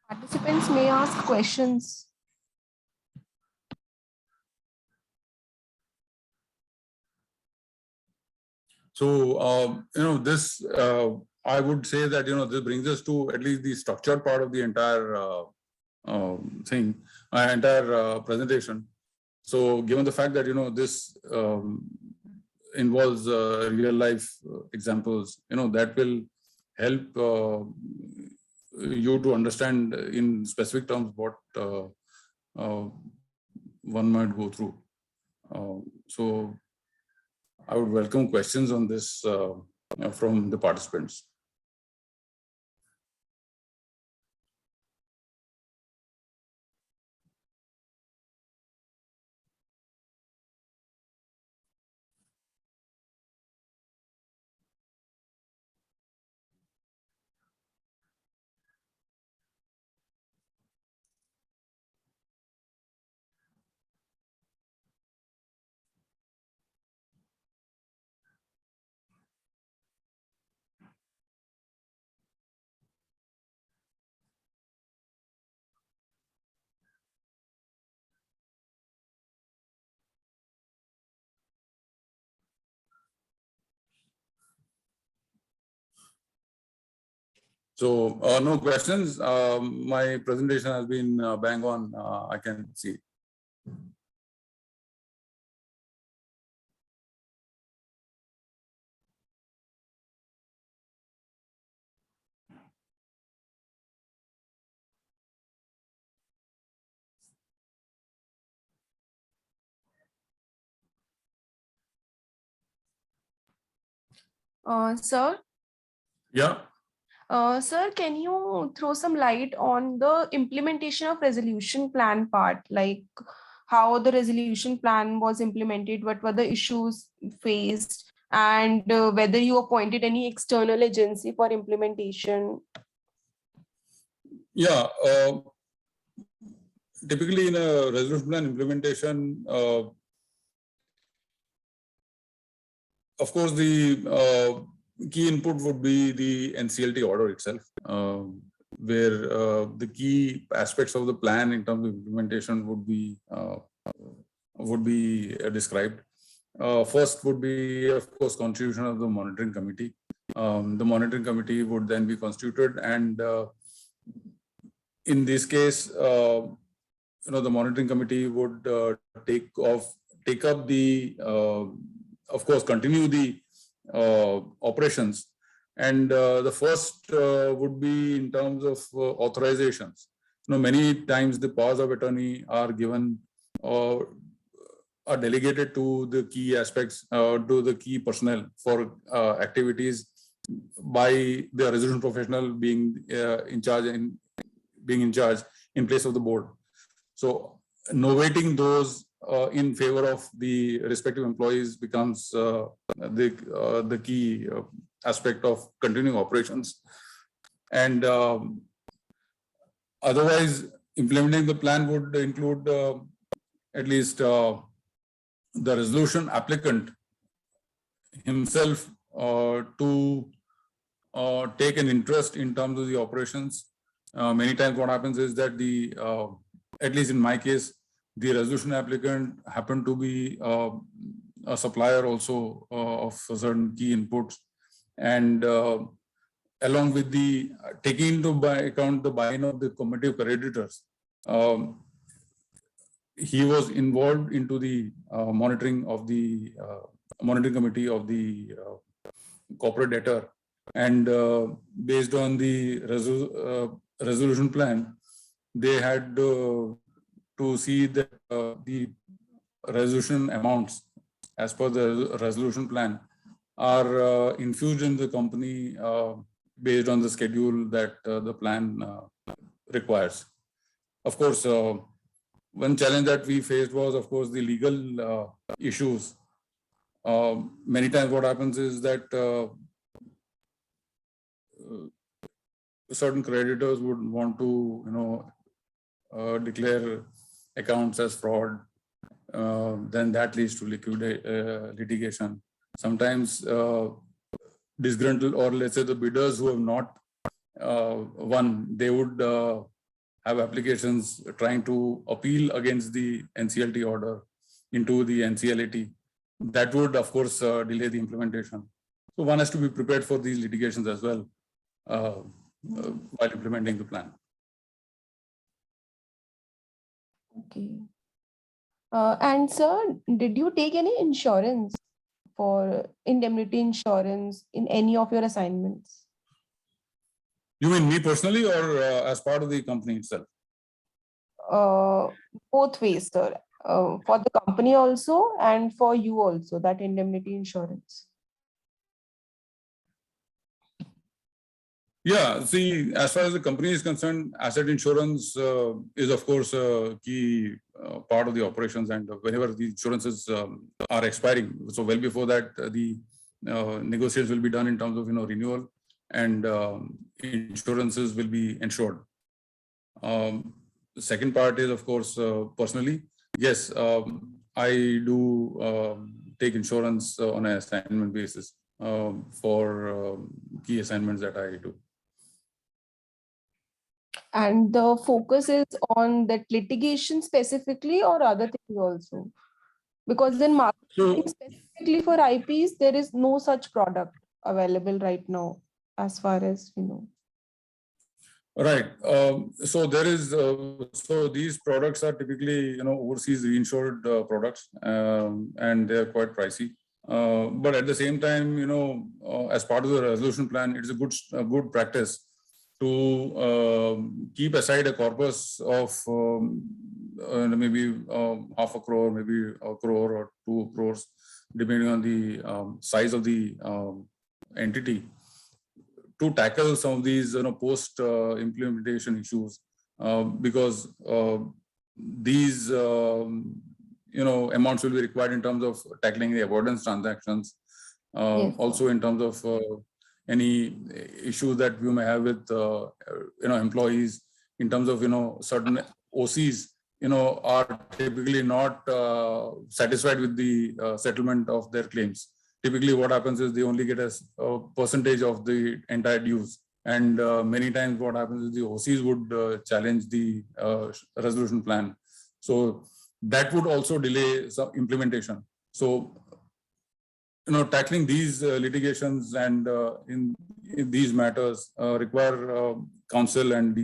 Participants may ask questions. So, this, I would say that, this brings us to at least the structured part of the entire thing, entire presentation. So given the fact that, this involves real life examples, that will help you to understand in specific terms what one might go through. So I would welcome questions on this from the participants. So no questions. My presentation has been bang on. I can see. Sir? Yeah. Sir, can you throw some light on the implementation of resolution plan part, like how the resolution plan was implemented, what were the issues faced, and whether you appointed any external agency for implementation? Yeah. Typically in a resolution plan implementation, of course, the key input would be the NCLT order itself, where the key aspects of the plan in terms of implementation would be described. First would be, of course, constitution of the monitoring committee. The monitoring committee would then be constituted, and in this case, the monitoring committee would take up the, of course, continue the operations, and the first would be in terms of authorizations. Many times the powers of attorney are given are delegated to the key aspects, to the key personnel for activities by the resolution professional being in charge in place of the board. So novating those in favor of the respective employees becomes the key aspect of continuing operations. And otherwise, implementing the plan would include at least the resolution applicant himself to take an interest in terms of the operations. Many times what happens is that at least in my case, the resolution applicant happened to be a supplier also of certain key inputs. And along with the taking into account the buy-in of the committee of creditors, he was involved into the monitoring of the monitoring committee of the corporate debtor, and based on the resolution plan, they had to see that the resolution amounts as per the resolution plan are infused in the company based on the schedule that the plan requires. Of course, one challenge that we faced was, of course, the legal issues. Many times what happens is that certain creditors would want to, declare accounts as fraud. Then that leads to litigation. Sometimes disgruntled, or let's say the bidders who have not won, they would have applications trying to appeal against the NCLT order into the NCLAT. That would, of course, delay the implementation. So one has to be prepared for these litigations as well while implementing the plan. Okay. And sir, did you take any insurance for indemnity insurance in any of your assignments? You mean me personally, or as part of the company itself? Both ways, sir. For the company also and for you also, that indemnity insurance. Yeah, see, as far as the company is concerned, asset insurance is, of course, a key part of the operations. And whenever the insurances are expiring, so well before that, the negotiations will be done in terms of renewal, and insurances will be insured. The second part is, of course, personally, yes, I do take insurance on an assignment basis for key assignments that I do. And the focus is on that litigation specifically or other things also? Because in marketing specifically for IPs, there is no such product available right now, as far as we know. Right. So there is, so these products are typically, overseas reinsured products, and they're quite pricey. But at the same time, as part of the resolution plan, it's a good practice to keep aside a corpus of maybe half a crore, maybe a crore or 2 crores, depending on the size of the entity, to tackle some of these post implementation issues, because these amounts will be required in terms of tackling the avoidance transactions, Yes. also in terms of any issues that you may have with employees, in terms of certain OCs are typically not satisfied with the settlement of their claims. Typically what happens is they only get a percentage of the entire dues, and many times what happens is the OCs would challenge the resolution plan, so that would also delay some implementation. So tackling these litigations and in these matters require counsel and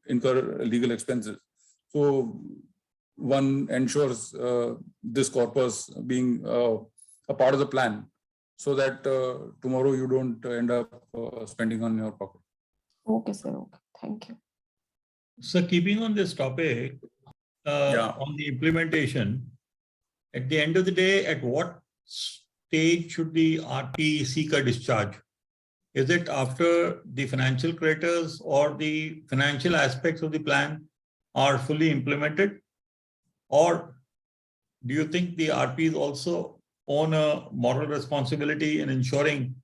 incur legal expenses. So one ensures this corpus being a part of the plan, so that tomorrow you don't end up spending on your pocket. Okay, sir. Okay. Thank you. So keeping on this topic, on the implementation, At the end of the day, at what stage should the RP seek a discharge? Is it after the financial creditors or the financial aspects of the plan are fully implemented? Or do you think the RPs also own a moral responsibility in ensuring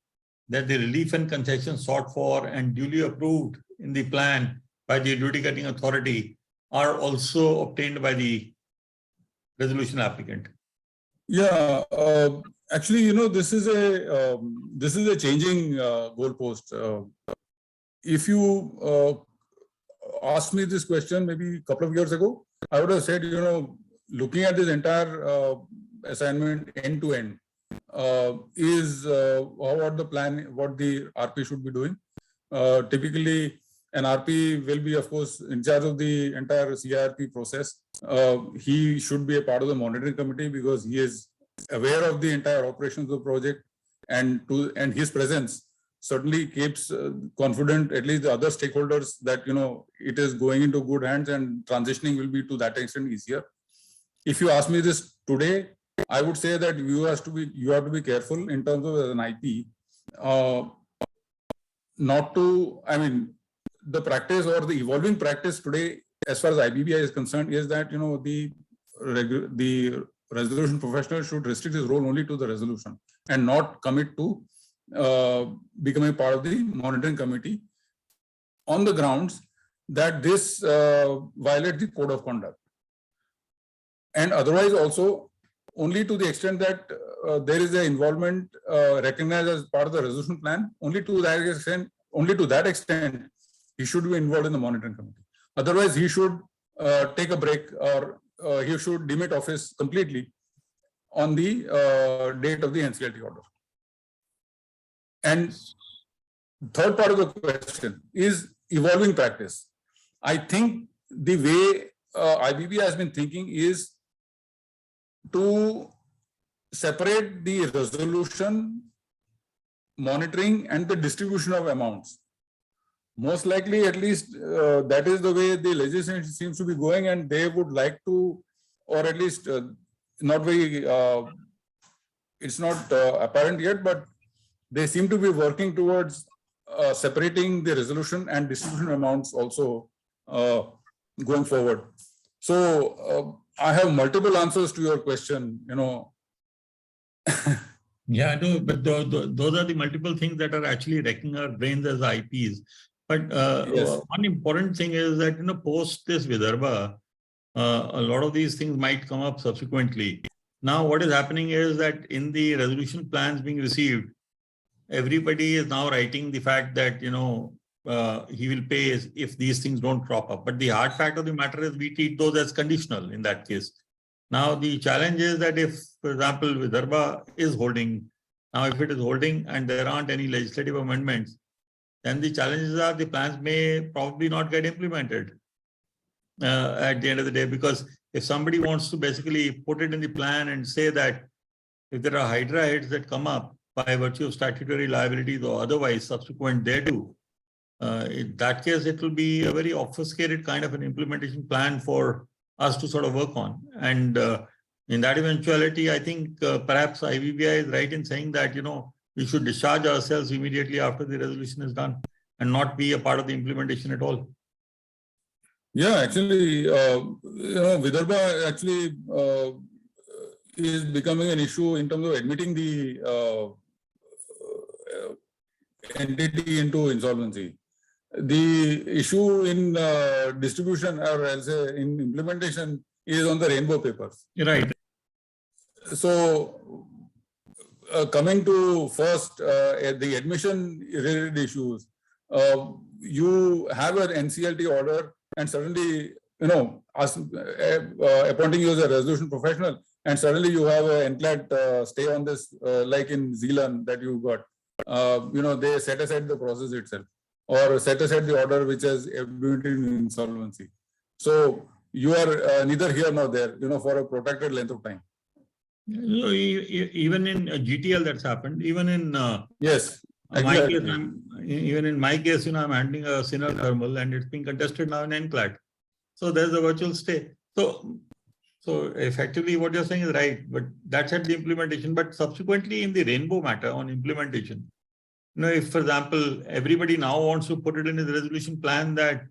that the relief and concession sought for and duly approved in the plan by the adjudicating authority are also obtained by the resolution applicant? Yeah, actually, this is a changing goalpost. If you asked me this question maybe a couple of years ago, I would have said, looking at this entire assignment end to end is what the plan, what the RP should be doing. Typically, an RP will be, of course, in charge of the entire CIRP process. He should be a part of the monitoring committee because he is aware of the entire operations of the project, and his presence certainly keeps confident at least the other stakeholders that it is going into good hands and transitioning will be to that extent easier. If you ask me this today, I would say that you have to be careful in terms of an IP, not to, the practice or the evolving practice today, as far as IBBI is concerned, is that the resolution professional should restrict his role only to the resolution and not commit to becoming part of the monitoring committee on the grounds that this violates the code of conduct. And otherwise also only to the extent that there is an involvement recognized as part of the resolution plan, only to that extent he should be involved in the monitoring committee. Otherwise, he should take a break or he should demit office completely on the date of the NCLT order. And third part of the question is evolving practice. I think the way IBBI has been thinking is to separate the resolution, monitoring, and the distribution of amounts. Most likely, at least that is the way the legislation seems to be going, and they would like to, or at least not very, it's not apparent yet, but they seem to be working towards separating the resolution and distribution amounts also going forward. So I have multiple answers to your question, Yeah, I know, but those are the multiple things that are actually wrecking our brains as IPs. But Yes. one important thing is that, post this Vidarbha, a lot of these things might come up subsequently. Now, what is happening is that in the resolution plans being received, everybody is now writing the fact that, he will pay if these things don't crop up. But the hard fact of the matter is we treat those as conditional in that case. Now, the challenge is that if, for example, Vidarbha is holding, now if it is holding and there aren't any legislative amendments, then the challenges are the plans may probably not get implemented at the end of the day, because if somebody wants to basically put it in the plan and say that if there are hydra hits that come up by virtue of statutory liabilities or otherwise subsequent thereto, in that case, it will be a very obfuscated kind of an implementation plan for us to sort of work on. And in that eventuality, I think perhaps IBBI is right in saying that, we should discharge ourselves immediately after the resolution is done and not be a part of the implementation at all. Yeah, actually, Vidarbha actually is becoming an issue in terms of admitting the entity into insolvency. The issue in distribution, or I'll say in implementation, is on the rainbow papers. Right. So coming to first the admission related issues, you have an NCLT order and suddenly, appointing you as a resolution professional, and suddenly you have an NCLAT stay on this, like in Zealand that you got. They set aside the process itself, or set aside the order which has admitted in insolvency. So you are neither here nor there, for a protracted length of time. Even in GTL that's happened, even in yes, exactly. Even in my case, I'm handling a Sinner thermal and it's being contested now in NCLAT. So there's a virtual stay. So So effectively what you're saying is right, but that's at the implementation. But subsequently in the rainbow matter on implementation, if, for example, everybody now wants to put it in the resolution plan that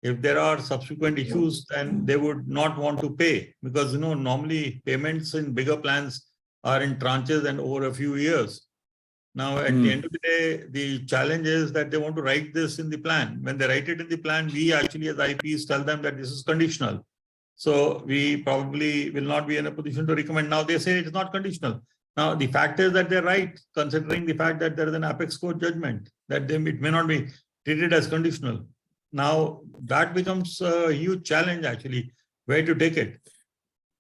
if there are subsequent issues, then they would not want to pay because, normally payments in bigger plans are in tranches and over a few years. Now, at the end of the day, the challenge is that they want to write this in the plan. When they write it in the plan, we actually as IPs tell them that this is conditional. So we probably will not be in a position to recommend. Now they say it's not conditional. Now the fact is that they're right, considering the fact that there is an apex court judgment that it may not be treated as conditional. Now that becomes a huge challenge actually, where to take it.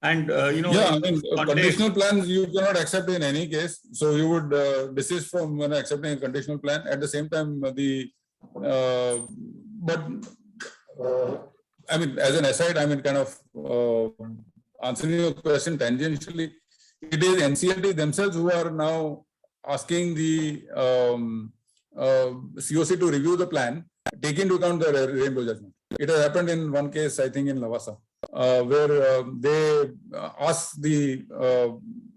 And yeah, I mean, conditional plans you cannot accept in any case. So you would desist from accepting a conditional plan. At the same time, I mean, as an aside, I mean, kind of answering your question tangentially, it is NCLT themselves who are now asking the COC to review the plan, take into account the rainbow judgment. It has happened in one case, I think in Lavasa, where they asked the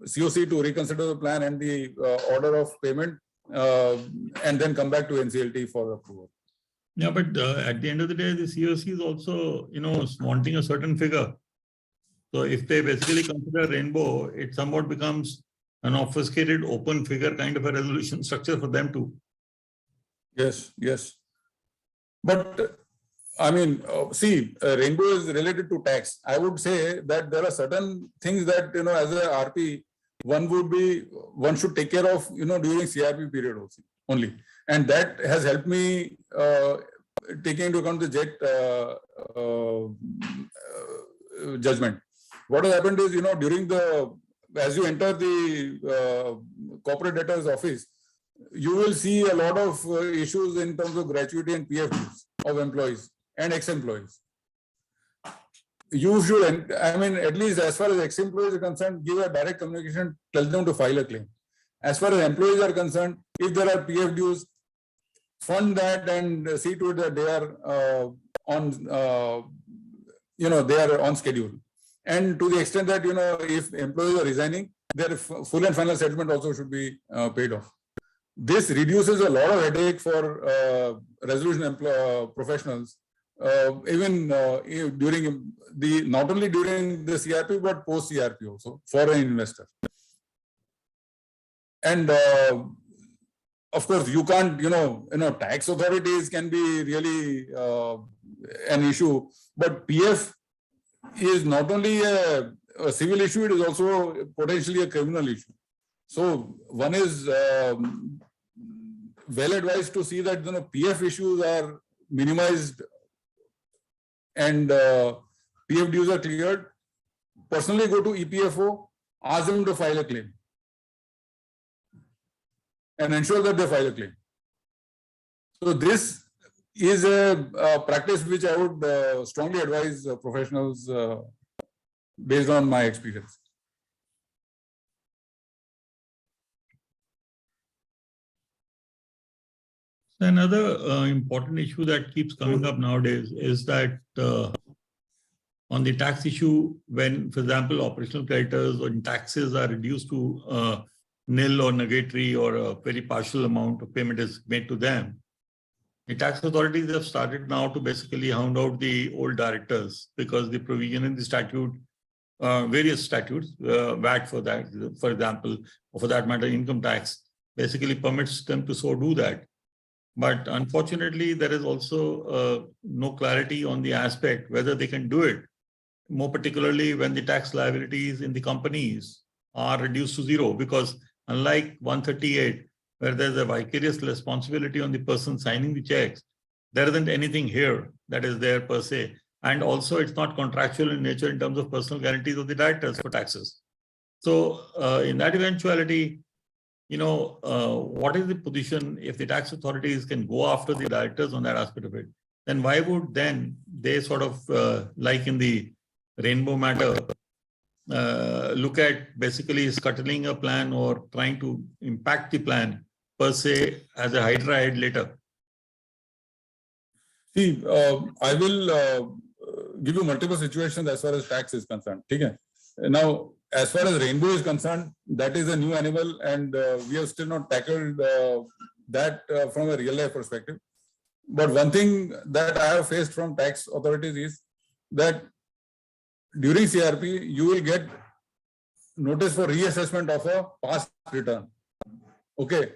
COC to reconsider the plan and the order of payment and then come back to NCLT for approval. Yeah, but at the end of the day, the COC is also, wanting a certain figure. So if they basically consider rainbow, it somewhat becomes an obfuscated open figure kind of a resolution structure for them too. Yes, yes. But I mean, see, rainbow is related to tax. I would say that there are certain things that, as a RP, one should take care of, during CRP period also only. And that has helped me taking into account the JET judgment. What has happened is, during as you enter the corporate debtors office, you will see a lot of issues in terms of gratuity and PF dues of employees and ex-employees. You should, I mean, at least as far as ex-employees are concerned, give a direct communication, tell them to file a claim. As far as employees are concerned, if there are PF dues, fund that and see to it that they are they are on schedule. And to the extent that, if employees are resigning, their full and final settlement also should be paid off. This reduces a lot of headache for resolution professionals, even during not only during the CRP, but post CRP also for an investor. And of course, you can't, tax authorities can be really an issue, but PF is not only a civil issue, it is also potentially a criminal issue. So one is well advised to see that PF issues are minimized and PF dues are cleared. Personally go to EPFO, ask them to file a claim and ensure that they file a claim. So this is a practice which I would strongly advise professionals based on my experience. Another important issue that keeps coming up nowadays is that on the tax issue, when, for example, operational creditors or taxes are reduced to nil or negatory or a very partial amount of payment is made to them, the tax authorities have started now to basically hound out the old directors because the provision in the statute, various statutes, VAT for that, for example, or for that matter, income tax, basically permits them to so do that. But unfortunately, there is also no clarity on the aspect whether they can do it, more particularly when the tax liabilities in the companies are reduced to zero, because unlike 138, where there's a vicarious responsibility on the person signing the checks, there isn't anything here that is there per se. And also it's not contractual in nature in terms of personal guarantees of the directors for taxes. So in that eventuality, what is the position if the tax authorities can go after the directors on that aspect of it? Then why would then they sort of, like in the rainbow matter, look at basically scuttling a plan or trying to impact the plan per se as a hydra head later? See, I will give you multiple situations as far as tax is concerned. Okay? Now, as far as rainbow is concerned, that is a new animal, and we have still not tackled that from a real life perspective. But one thing that I have faced from tax authorities is that during CRP, you will get notice for reassessment of a past return. Okay,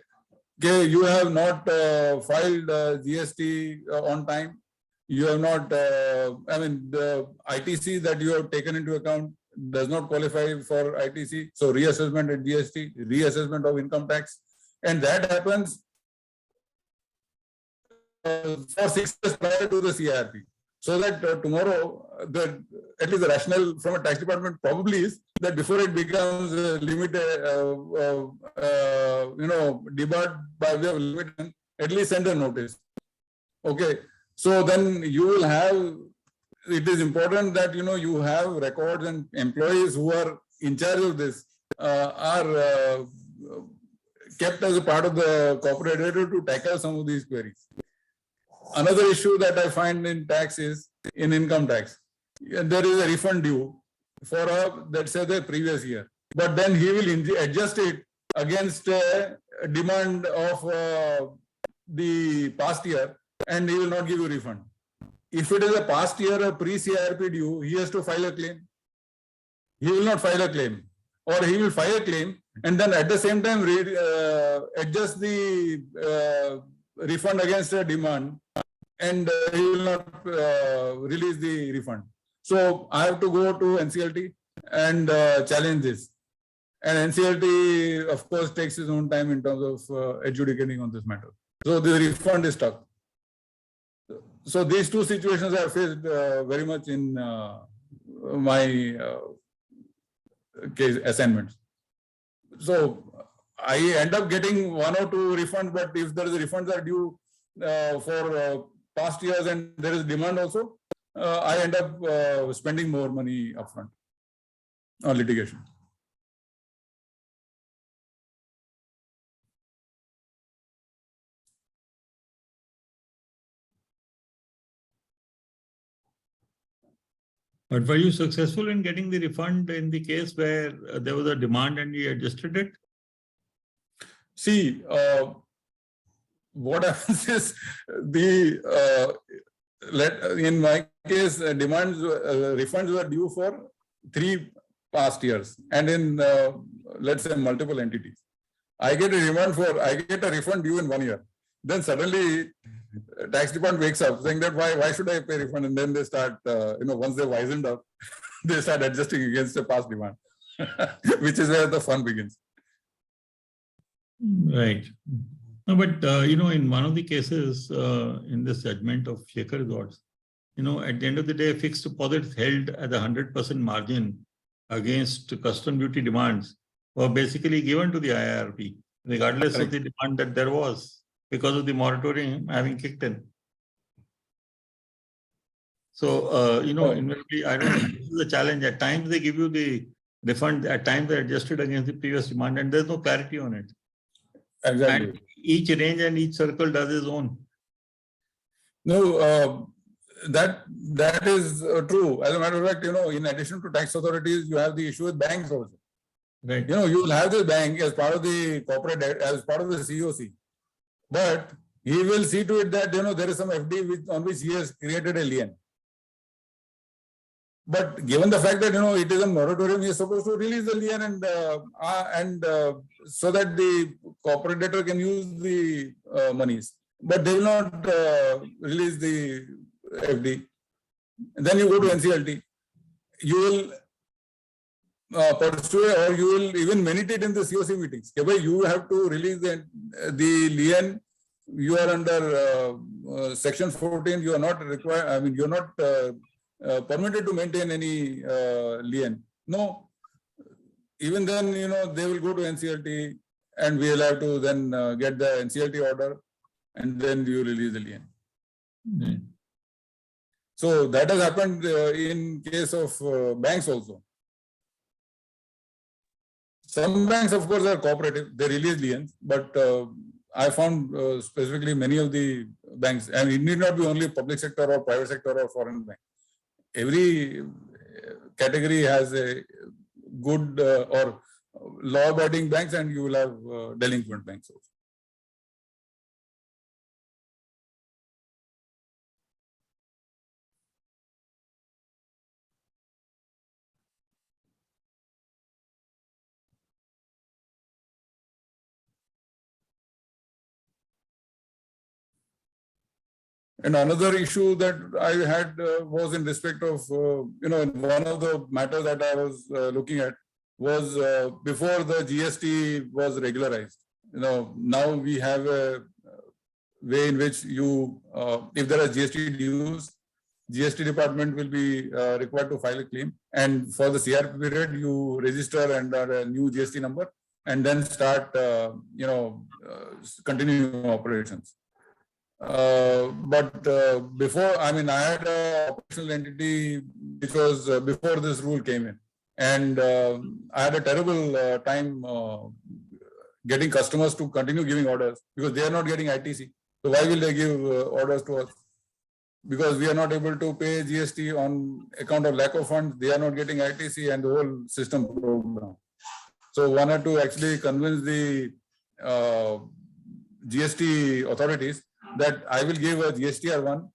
you have not filed GST on time. You have not, the ITC that you have taken into account does not qualify for ITC. So reassessment at GST, reassessment of income tax, and that happens for 6 years prior to the CRP. So that tomorrow, at least the rationale from a tax department probably is that before it becomes limited, debarred by way of limiting, at least send a notice. Okay, so then you will have. It is important that you have records, and employees who are in charge of this are kept as a part of the corporate data to tackle some of these queries. Another issue that I find in tax is in income tax. There is a refund due for let's say the previous year, but then he will adjust it against a demand of the past year, and he will not give you refund. If it is a past year or pre-CRP due, he has to file a claim. He will not file a claim, or he will file a claim and then at the same time adjust the refund against a demand, and he will not release the refund. So I have to go to NCLT and challenge this. And NCLT, of course, takes its own time in terms of adjudicating on this matter. So the refund is stuck. So these two situations I faced very much in my case assignments. So I end up getting 1 or 2 refunds, but if there is refunds are due for past years and there is demand also, I end up spending more money upfront on litigation. But were you successful in getting the refund in the case where there was a demand and you adjusted it? See, what happens is in my case, refunds were due for 3 past years, and in let's say multiple entities. I get a refund due in 1 year. Then suddenly, tax department wakes up saying that why should I pay refund? And then they start, once they're wizened up, they start adjusting against the past demand, which is where the fun begins. Right. No, but in one of the cases in this judgment of Shekhar Resorts, at the end of the day, fixed deposits held at the 100% margin against custom duty demands were basically given to the IRP, regardless of the demand that there was, because of the moratorium having kicked in. So, inevitably, I don't know, this is a challenge. At times they give you the refund, at times they adjusted against the previous demand, and there's no clarity on it. Exactly. And each range and each circle does its own. No, that is true. As a matter of fact, in addition to tax authorities, you have the issue with banks also. Right. You will have the bank as part of the corporate, as part of the COC. But he will see to it that there is some FD on which he has created a lien. But given the fact that it is a moratorium, he is supposed to release the lien and so that the corporate debtor can use the monies. But they will not release the FD. And then you go to NCLT. You will pursue, or you will even meditate in the COC meetings. You have to release the lien. You are under section 14. You are not required. You are not permitted to maintain any lien. No. Even then, they will go to NCLT, and we will have to then get the NCLT order, and then you release the lien. Mm-hmm. So that has happened in case of banks also. Some banks, of course, are cooperative. They release liens, but I found specifically many of the banks, and it need not be only public sector or private sector or foreign bank. Every category has a good or law-abiding banks, and you will have delinquent banks also. And another issue that I had was in respect of, one of the matters that I was looking at was before the GST was regularized. Now we have a way in which you, if there are GST dues, GST department will be required to file a claim. And for the CRP period, you register under a new GST number and then start, continuing operations. But before, I had an operational entity which was before this rule came in, and I had a terrible time getting customers to continue giving orders because they are not getting ITC. So why will they give orders to us? Because we are not able to pay GST on account of lack of funds. They are not getting ITC, and the whole system broke down. So one had to actually convince the GST authorities that I will give a GSTR1,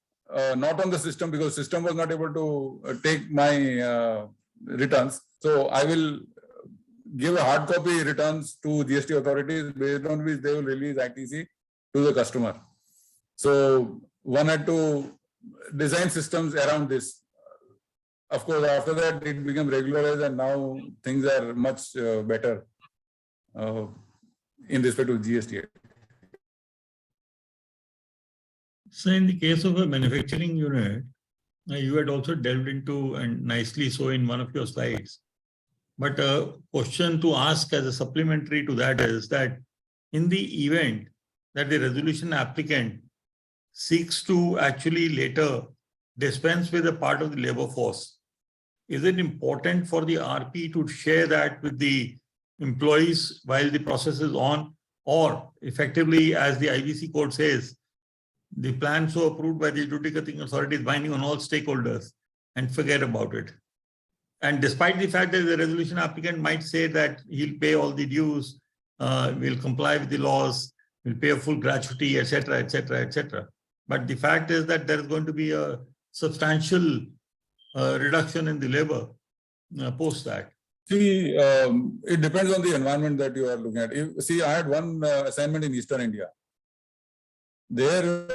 not on the system, because system was not able to take my returns. So I will give a hard copy returns to GST authorities based on which they will release ITC to the customer. So one had to design systems around this. Of course, after that it became regularized, and now things are much better in respect to GST. So in the case of a manufacturing unit, you had also delved into, and nicely so in one of your slides. But a question to ask as a supplementary to that is that in the event that the resolution applicant seeks to actually later dispense with a part of the labor force, is it important for the RP to share that with the employees while the process is on, or effectively, as the IBC code says, the plan so approved by the adjudicating authority is binding on all stakeholders and forget about it? And despite the fact that the resolution applicant might say that he'll pay all the dues, will comply with the laws, will pay a full gratuity, etc., etc., etc. But the fact is that there is going to be a substantial reduction in the labor post that. See, it depends on the environment that you are looking at. I had one assignment in Eastern India. There,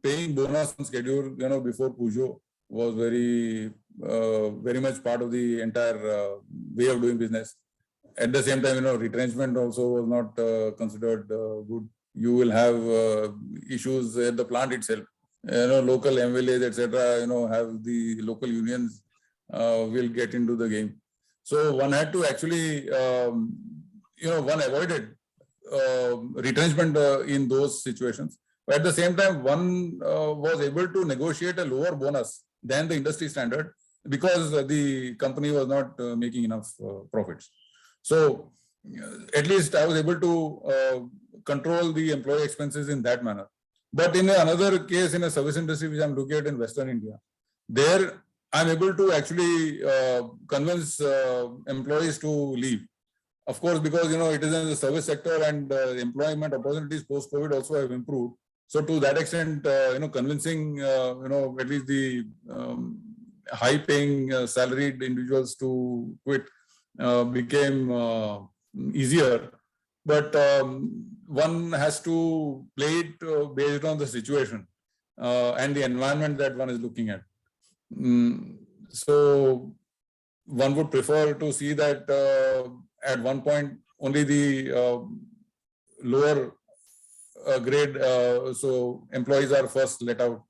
paying bonus on schedule, before Pujo was very much part of the entire way of doing business. At the same time, retrenchment also was not considered good. You will have issues at the plant itself. Local MLAs, etc. Have the local unions will get into the game. So one had to actually, one avoided retrenchment in those situations. But at the same time, one was able to negotiate a lower bonus than the industry standard because the company was not making enough profits. So at least I was able to control the employee expenses in that manner. But in another case, in a service industry, which I'm looking at in Western India, there I'm able to actually convince employees to leave. Of course, because it is in the service sector, and employment opportunities post-COVID also have improved. So to that extent, convincing at least the high-paying salaried individuals to quit became easier. But one has to play it based on the situation and the environment that one is looking at. So one would prefer to see that at one point only the lower grade so employees are first let out,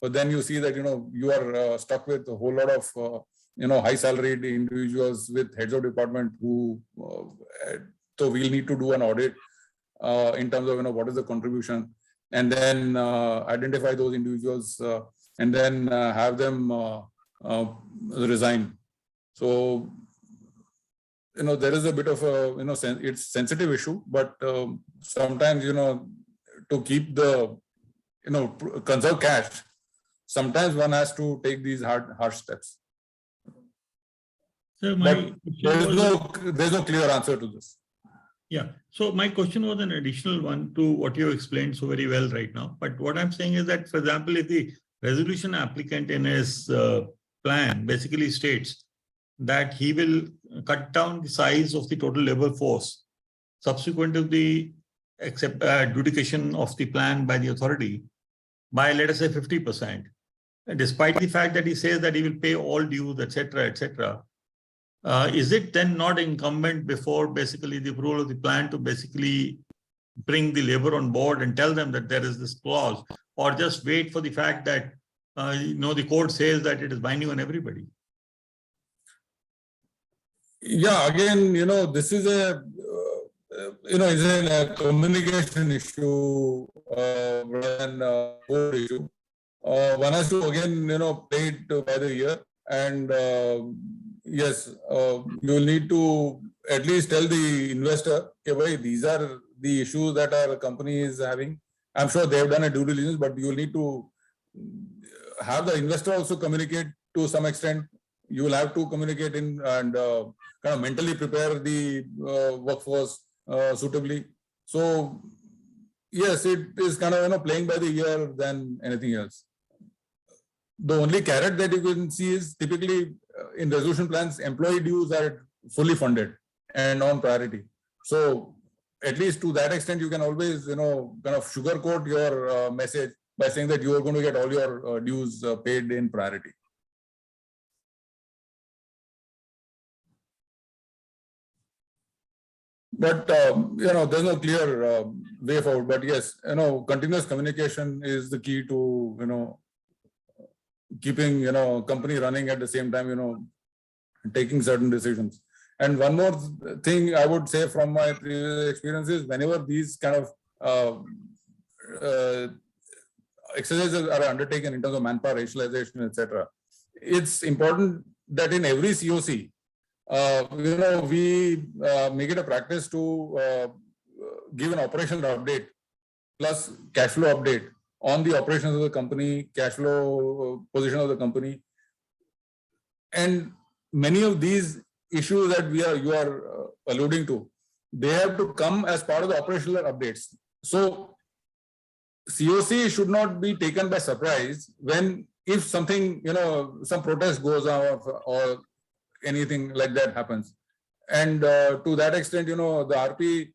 but then you see that you are stuck with a whole lot of high salaried individuals with heads of department who so we'll need to do an audit in terms of what is the contribution, and then identify those individuals and then have them resign. So there is a bit of a it's sensitive issue, but sometimes to keep the conserve cash, sometimes one has to take these harsh steps. So But there's no clear answer to this. Yeah. So my question was an additional one to what you explained so very well right now. But what I'm saying is that, for example, if the resolution applicant in his plan basically states that he will cut down the size of the total labor force subsequent to the adjudication of the plan by the authority by, let us say, 50%, despite the fact that he says that he will pay all dues, etc., etc. Is it then not incumbent before basically the approval of the plan to basically bring the labor on board and tell them that there is this clause, or just wait for the fact that the court says that it is binding on everybody? Yeah, again, this is a is a communication issue rather than a court issue. One has to again play it by the ear, and yes, you will need to at least tell the investor, okay, these are the issues that our company is having. I'm sure they have done a due diligence, but you will need to have the investor also communicate to some extent. You will have to communicate in and kind of mentally prepare the workforce suitably. So yes, it is kind of playing by the ear than anything else. The only carrot that you can see is typically in resolution plans, employee dues are fully funded and on priority. So at least to that extent, you can always kind of sugarcoat your message by saying that you are going to get all your dues paid in priority. But there's no clear way forward. But yes, continuous communication is the key to keeping company running at the same time, taking certain decisions. And one more thing I would say from my previous experiences, whenever these kind of exercises are undertaken in terms of manpower rationalization, etc., it's important that in every COC, we make it a practice to give an operational update plus cash flow update on the operations of the company, cash flow position of the company. And many of these issues that you are alluding to, they have to come as part of the operational updates. So COC should not be taken by surprise if something, some protest goes on or anything like that happens. And to that extent, the RP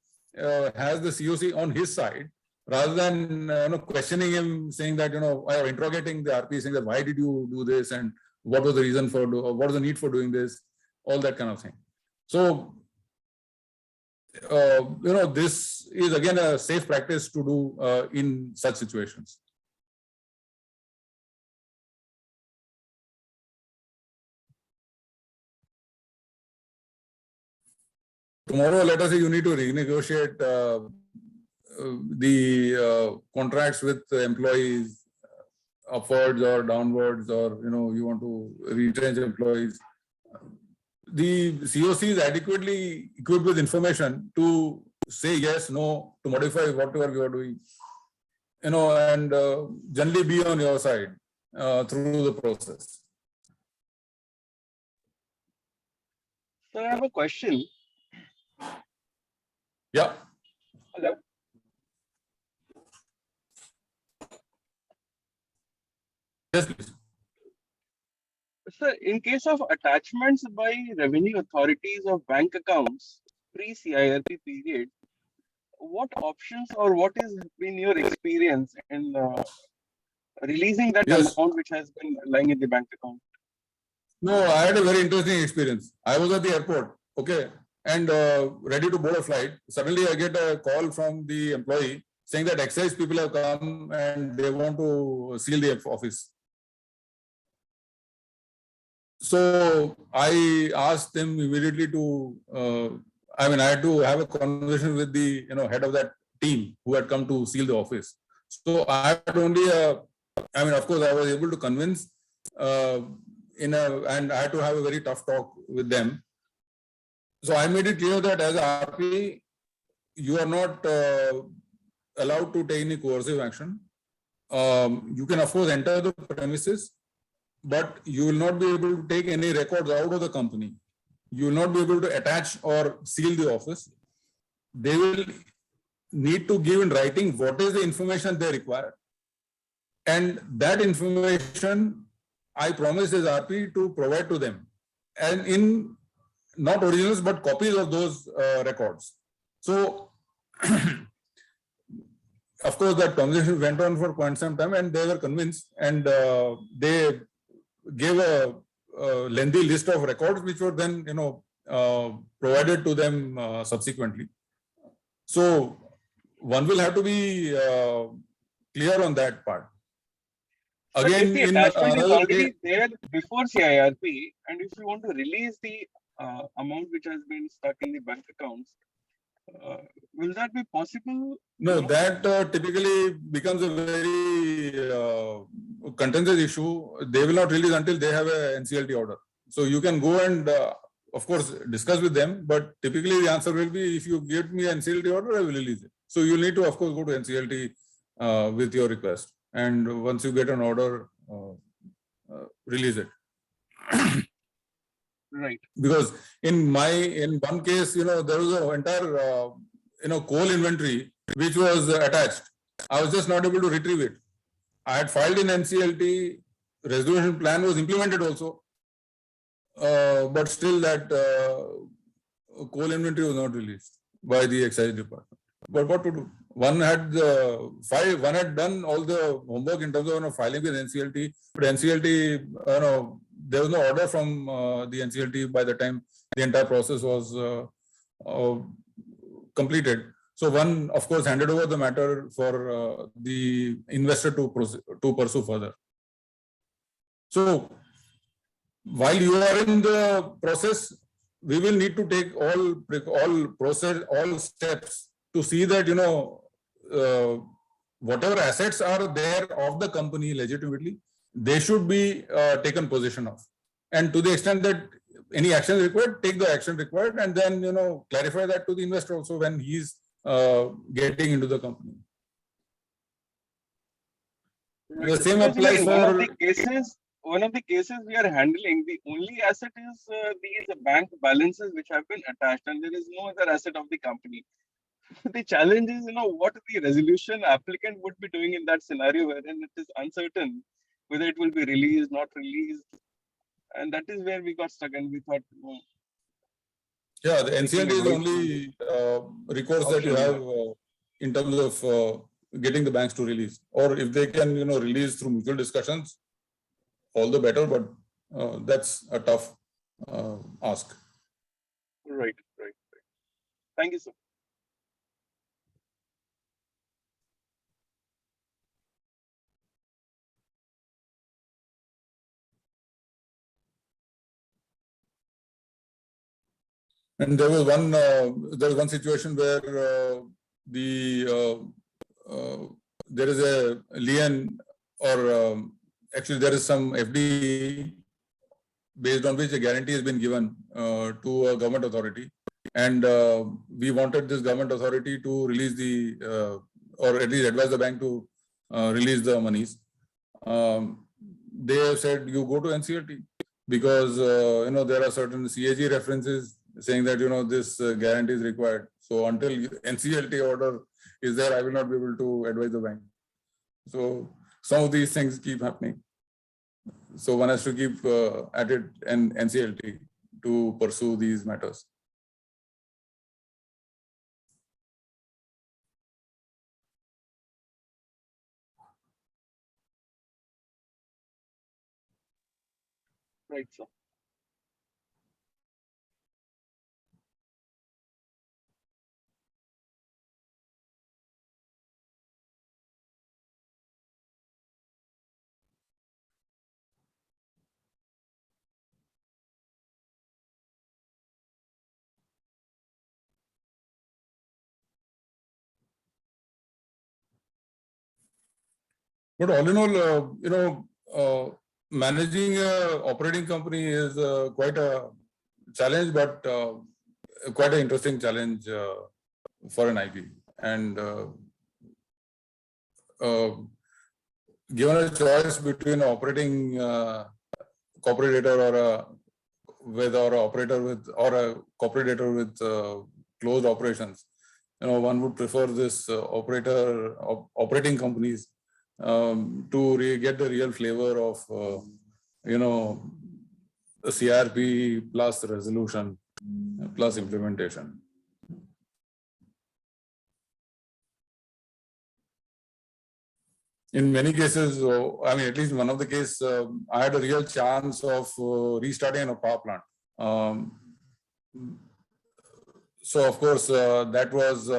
has the COC on his side, rather than questioning him, saying that, or interrogating the RP, saying that why did you do this and what was the reason for, what was the need for doing this, all that kind of thing. So, this is again a safe practice to do in such situations. Tomorrow, let us say you need to renegotiate the contracts with the employees upwards or downwards, or you want to retrench employees. The COC is adequately equipped with information to say yes, no, to modify whatever you are doing, and generally be on your side through the process. So I have a question. Yeah. Hello. Yes, please. Sir, in case of attachments by revenue authorities of bank accounts pre-CIRP period, what options or what has been your experience in releasing that amount which has been lying in the bank account? No, I had a very interesting experience. I was at the airport, okay, and ready to board a flight. Suddenly I get a call from the employee saying that excise people have come and they want to seal the office. So I asked them immediately to, I had to have a conversation with the head of that team who had come to seal the office. So I had only, of course, I was able to convince and I had to have a very tough talk with them. So I made it clear that as a RP, you are not allowed to take any coercive action. You can, of course, enter the premises, but you will not be able to take any records out of the company. you will not be able to attach or seal the office. They will need to give in writing what is the information they require. And that information, I promise as RP to provide to them. And in not originals, but copies of those records. So, of course, that conversation went on for quite some time and they were convinced, and they gave a lengthy list of records which were then, provided to them subsequently. So one will have to be clear on that part. Again, the attachment is already there before CIRP, and if you want to release the amount which has been stuck in the bank accounts, will that be possible? No, that typically becomes a very contentious issue. They will not release until they have a NCLT order. So you can go and, of course, discuss with them, but typically the answer will be, if you give me an NCLT order, I will release it. So you need to, of course, go to NCLT with your request. And once you get an order, release it. Right. Because in one case, there was an entire, coal inventory which was attached. I was just not able to retrieve it. I had filed in NCLT, resolution plan was implemented also, but still that coal inventory was not released by the excise department. But what to do? One had done all the homework in terms of filing with NCLT, but NCLT, there was no order from the NCLT by the time the entire process was completed. So one, of course, handed over the matter for the investor to pursue further. So while you are in the process, we will need to take all steps to see that, whatever assets are there of the company legitimately, they should be taken possession of. And to the extent that any action required, take the action required, and then, clarify that to the investor also when he's getting into the company. The same applies for one of the cases we are handling, the only asset is these bank balances which have been attached, and there is no other asset of the company. The challenge is, what the resolution applicant would be doing in that scenario wherein it is uncertain whether it will be released, not released. And that is where we got stuck, and we thought, yeah, the NCLT is the only recourse that you have in terms of getting the banks to release. Or if they can, release through mutual discussions, all the better, but that's a tough ask. Right. Thank you, sir. And there was one situation where there is a lien, or actually there is some FD based on which a guarantee has been given to a government authority, and we wanted this government authority to release or at least advise the bank to release the monies. They have said, you go to NCLT, because there are certain CAG references saying that this guarantee is required. So until NCLT order is there, I will not be able to advise the bank. So some of these things keep happening. So one has to keep at it and NCLT to pursue these matters. Right, sir. But all in all, managing an operating company is quite a challenge, but quite an interesting challenge for an IB. And given a choice between operating corporate data or with or an operator with or a cooperator with closed operations, one would prefer this operating companies to get the real flavor of the CRP plus resolution plus implementation. In many cases, I mean, at least one of the cases, I had a real chance of restarting a power plant. So, of course, that was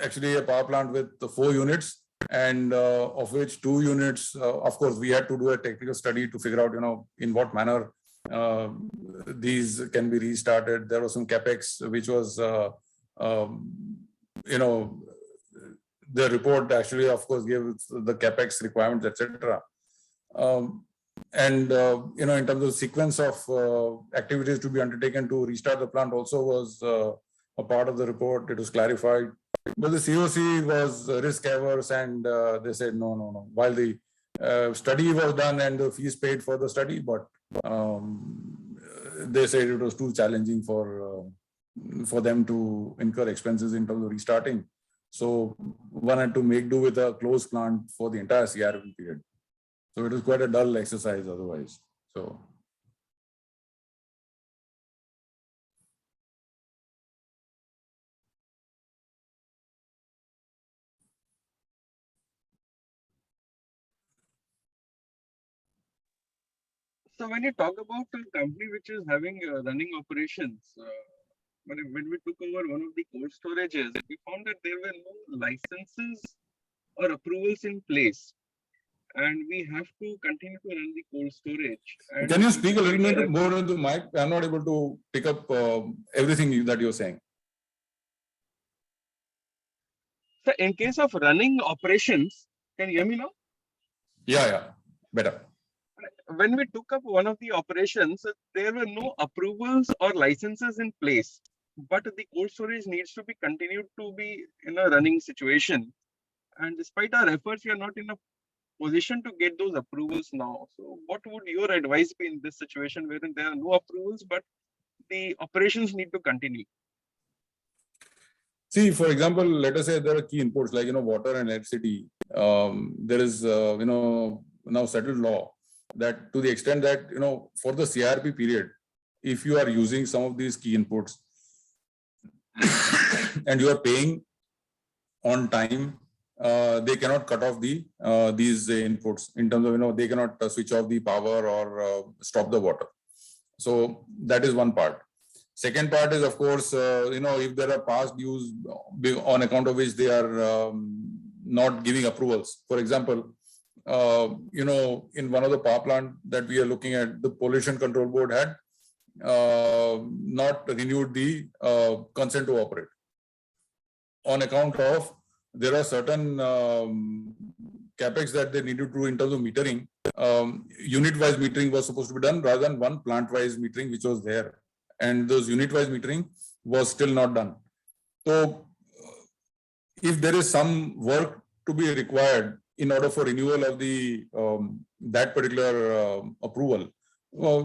actually a power plant with 4 units, and of which 2 units, of course, we had to do a technical study to figure out, in what manner these can be restarted. There was some capex, which was, the report actually, of course, gave the capex requirements, etc. In terms of sequence of activities to be undertaken to restart the plant also was a part of the report. It was clarified, but the COC was risk averse, and they said no. While the study was done and the fees paid for the study, but they said it was too challenging for them to incur expenses in terms of restarting. So one had to make do with a closed plant for the entire CRP period. So it was quite a dull exercise otherwise. So when you talk about a company which is having running operations, when we took over one of the cold storages, we found that there were no licenses or approvals in place, and we have to continue to run the cold storage. And can you speak a little bit more into the mic? I'm not able to pick up everything that you're saying. So in case of running operations, can you hear me now? Yeah, better. When we took up one of the operations, there were no approvals or licenses in place, but the cold storage needs to be continued to be in a running situation. And despite our efforts, we are not in a position to get those approvals now. So what would your advice be in this situation wherein there are no approvals, but the operations need to continue? See, for example, let us say there are key inputs like, water and electricity. There is, now settled law that to the extent that, for the CRP period, if you are using some of these key inputs and you are paying on time, they cannot cut off these inputs in terms of, they cannot switch off the power or stop the water. So that is one part. Second part is, of course, if there are past dues on account of which they are not giving approvals. For example, in one of the power plant that we are looking at, the Pollution Control Board had not renewed the consent to operate on account of there are certain capex that they needed to do in terms of metering. Unit-wise metering was supposed to be done rather than one plant-wise metering, which was there. And those unit-wise metering was still not done. So if there is some work to be required in order for renewal of the that particular approval,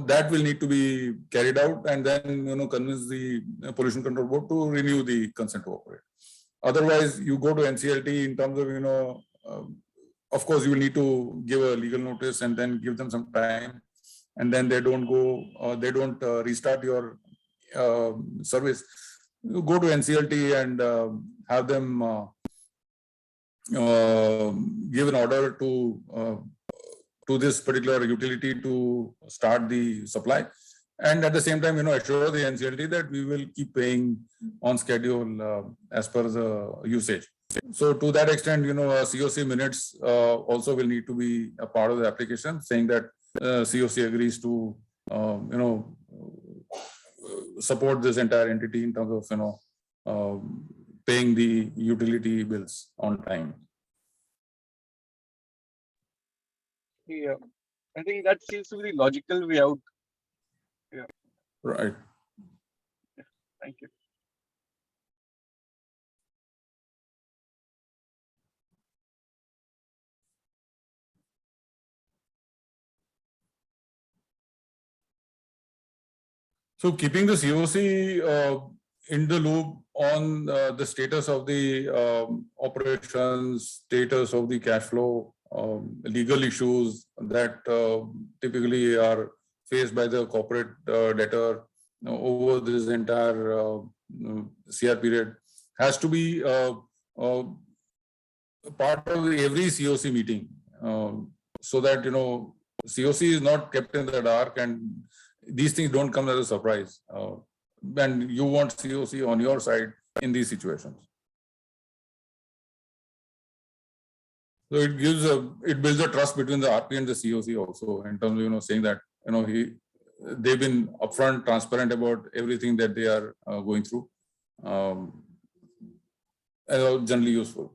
that will need to be carried out, and then convince the Pollution Control Board to renew the consent to operate. Otherwise, you go to NCLT in terms of of course you will need to give a legal notice and then give them some time, and then they don't restart your service. You go to NCLT and have them give an order to this particular utility to start the supply, and at the same time, assure the NCLT that we will keep paying on schedule as per the usage. So to that extent, COC minutes also will need to be a part of the application, saying that COC agrees to support this entire entity in terms of paying the utility bills on time. Yeah, I think that seems to be the logical way out. Yeah. Right. Thank you. So keeping the COC in the loop on the status of the operations, status of the cash flow, legal issues that typically are faced by the corporate debtor over this entire CR period has to be part of every COC meeting, so that COC is not kept in the dark and these things don't come as a surprise. And you want COC on your side in these situations. So it builds a trust between the RP and the COC also, in terms of saying that they've been upfront, transparent about everything that they are going through. Generally useful.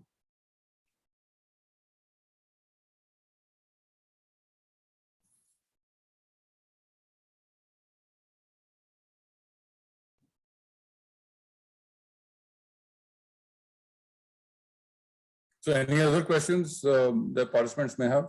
So any other questions that participants may have?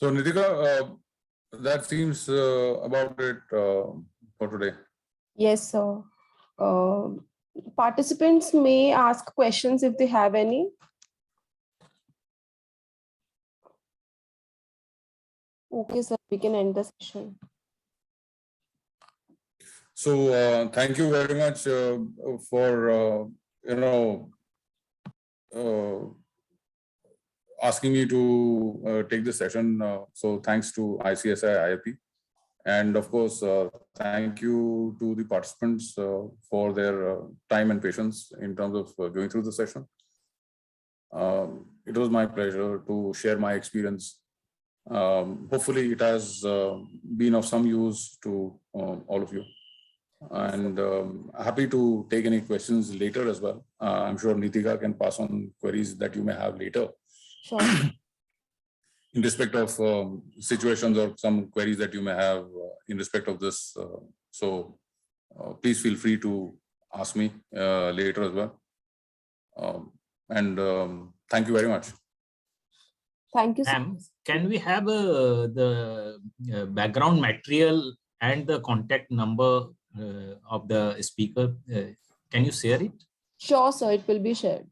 So Nitika, that seems about it for today. Yes, sir. Participants may ask questions if they have any. Okay, sir, we can end the session. So thank you very much for asking me to take this session. So thanks to ICSI IIP, and of course thank you to the participants for their time and patience in terms of going through the session. It was my pleasure to share my experience. Hopefully it has been of some use to all of you, and happy to take any questions later as well. I'm sure Nitika can pass on queries that you may have later. Sure. In respect of situations or some queries that you may have in respect of this. So please feel free to ask me later as well. And thank you very much. Thank you, sir. Ma'am, can we have the background material and the contact number of the speaker? Can you share it? Sure, sir, it will be shared.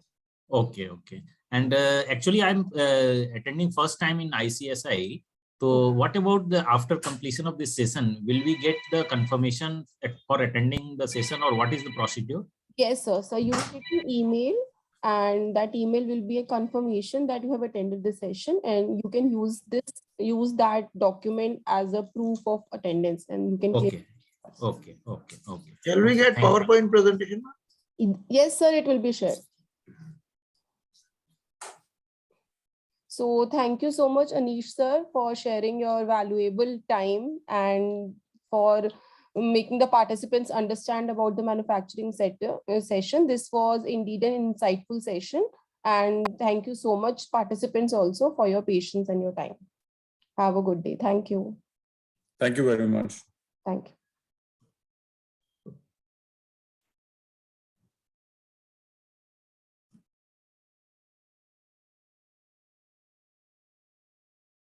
Okay, okay. And actually, I'm attending first time in ICSI. So what about the after completion of this session? Will we get the confirmation for attending the session, or what is the procedure? Yes, sir. So you will get an email, and that email will be a confirmation that you have attended the session, and you can use that document as a proof of attendance, and you can Okay. Okay. Shall we get PowerPoint presentation? Yes, sir, it will be shared. So thank you so much, Anish sir, for sharing your valuable time and for making the participants understand about the manufacturing sector session. This was indeed an insightful session. And thank you so much, participants, also for your patience and your time. Have a good day. Thank you. Thank you very much. Thank you.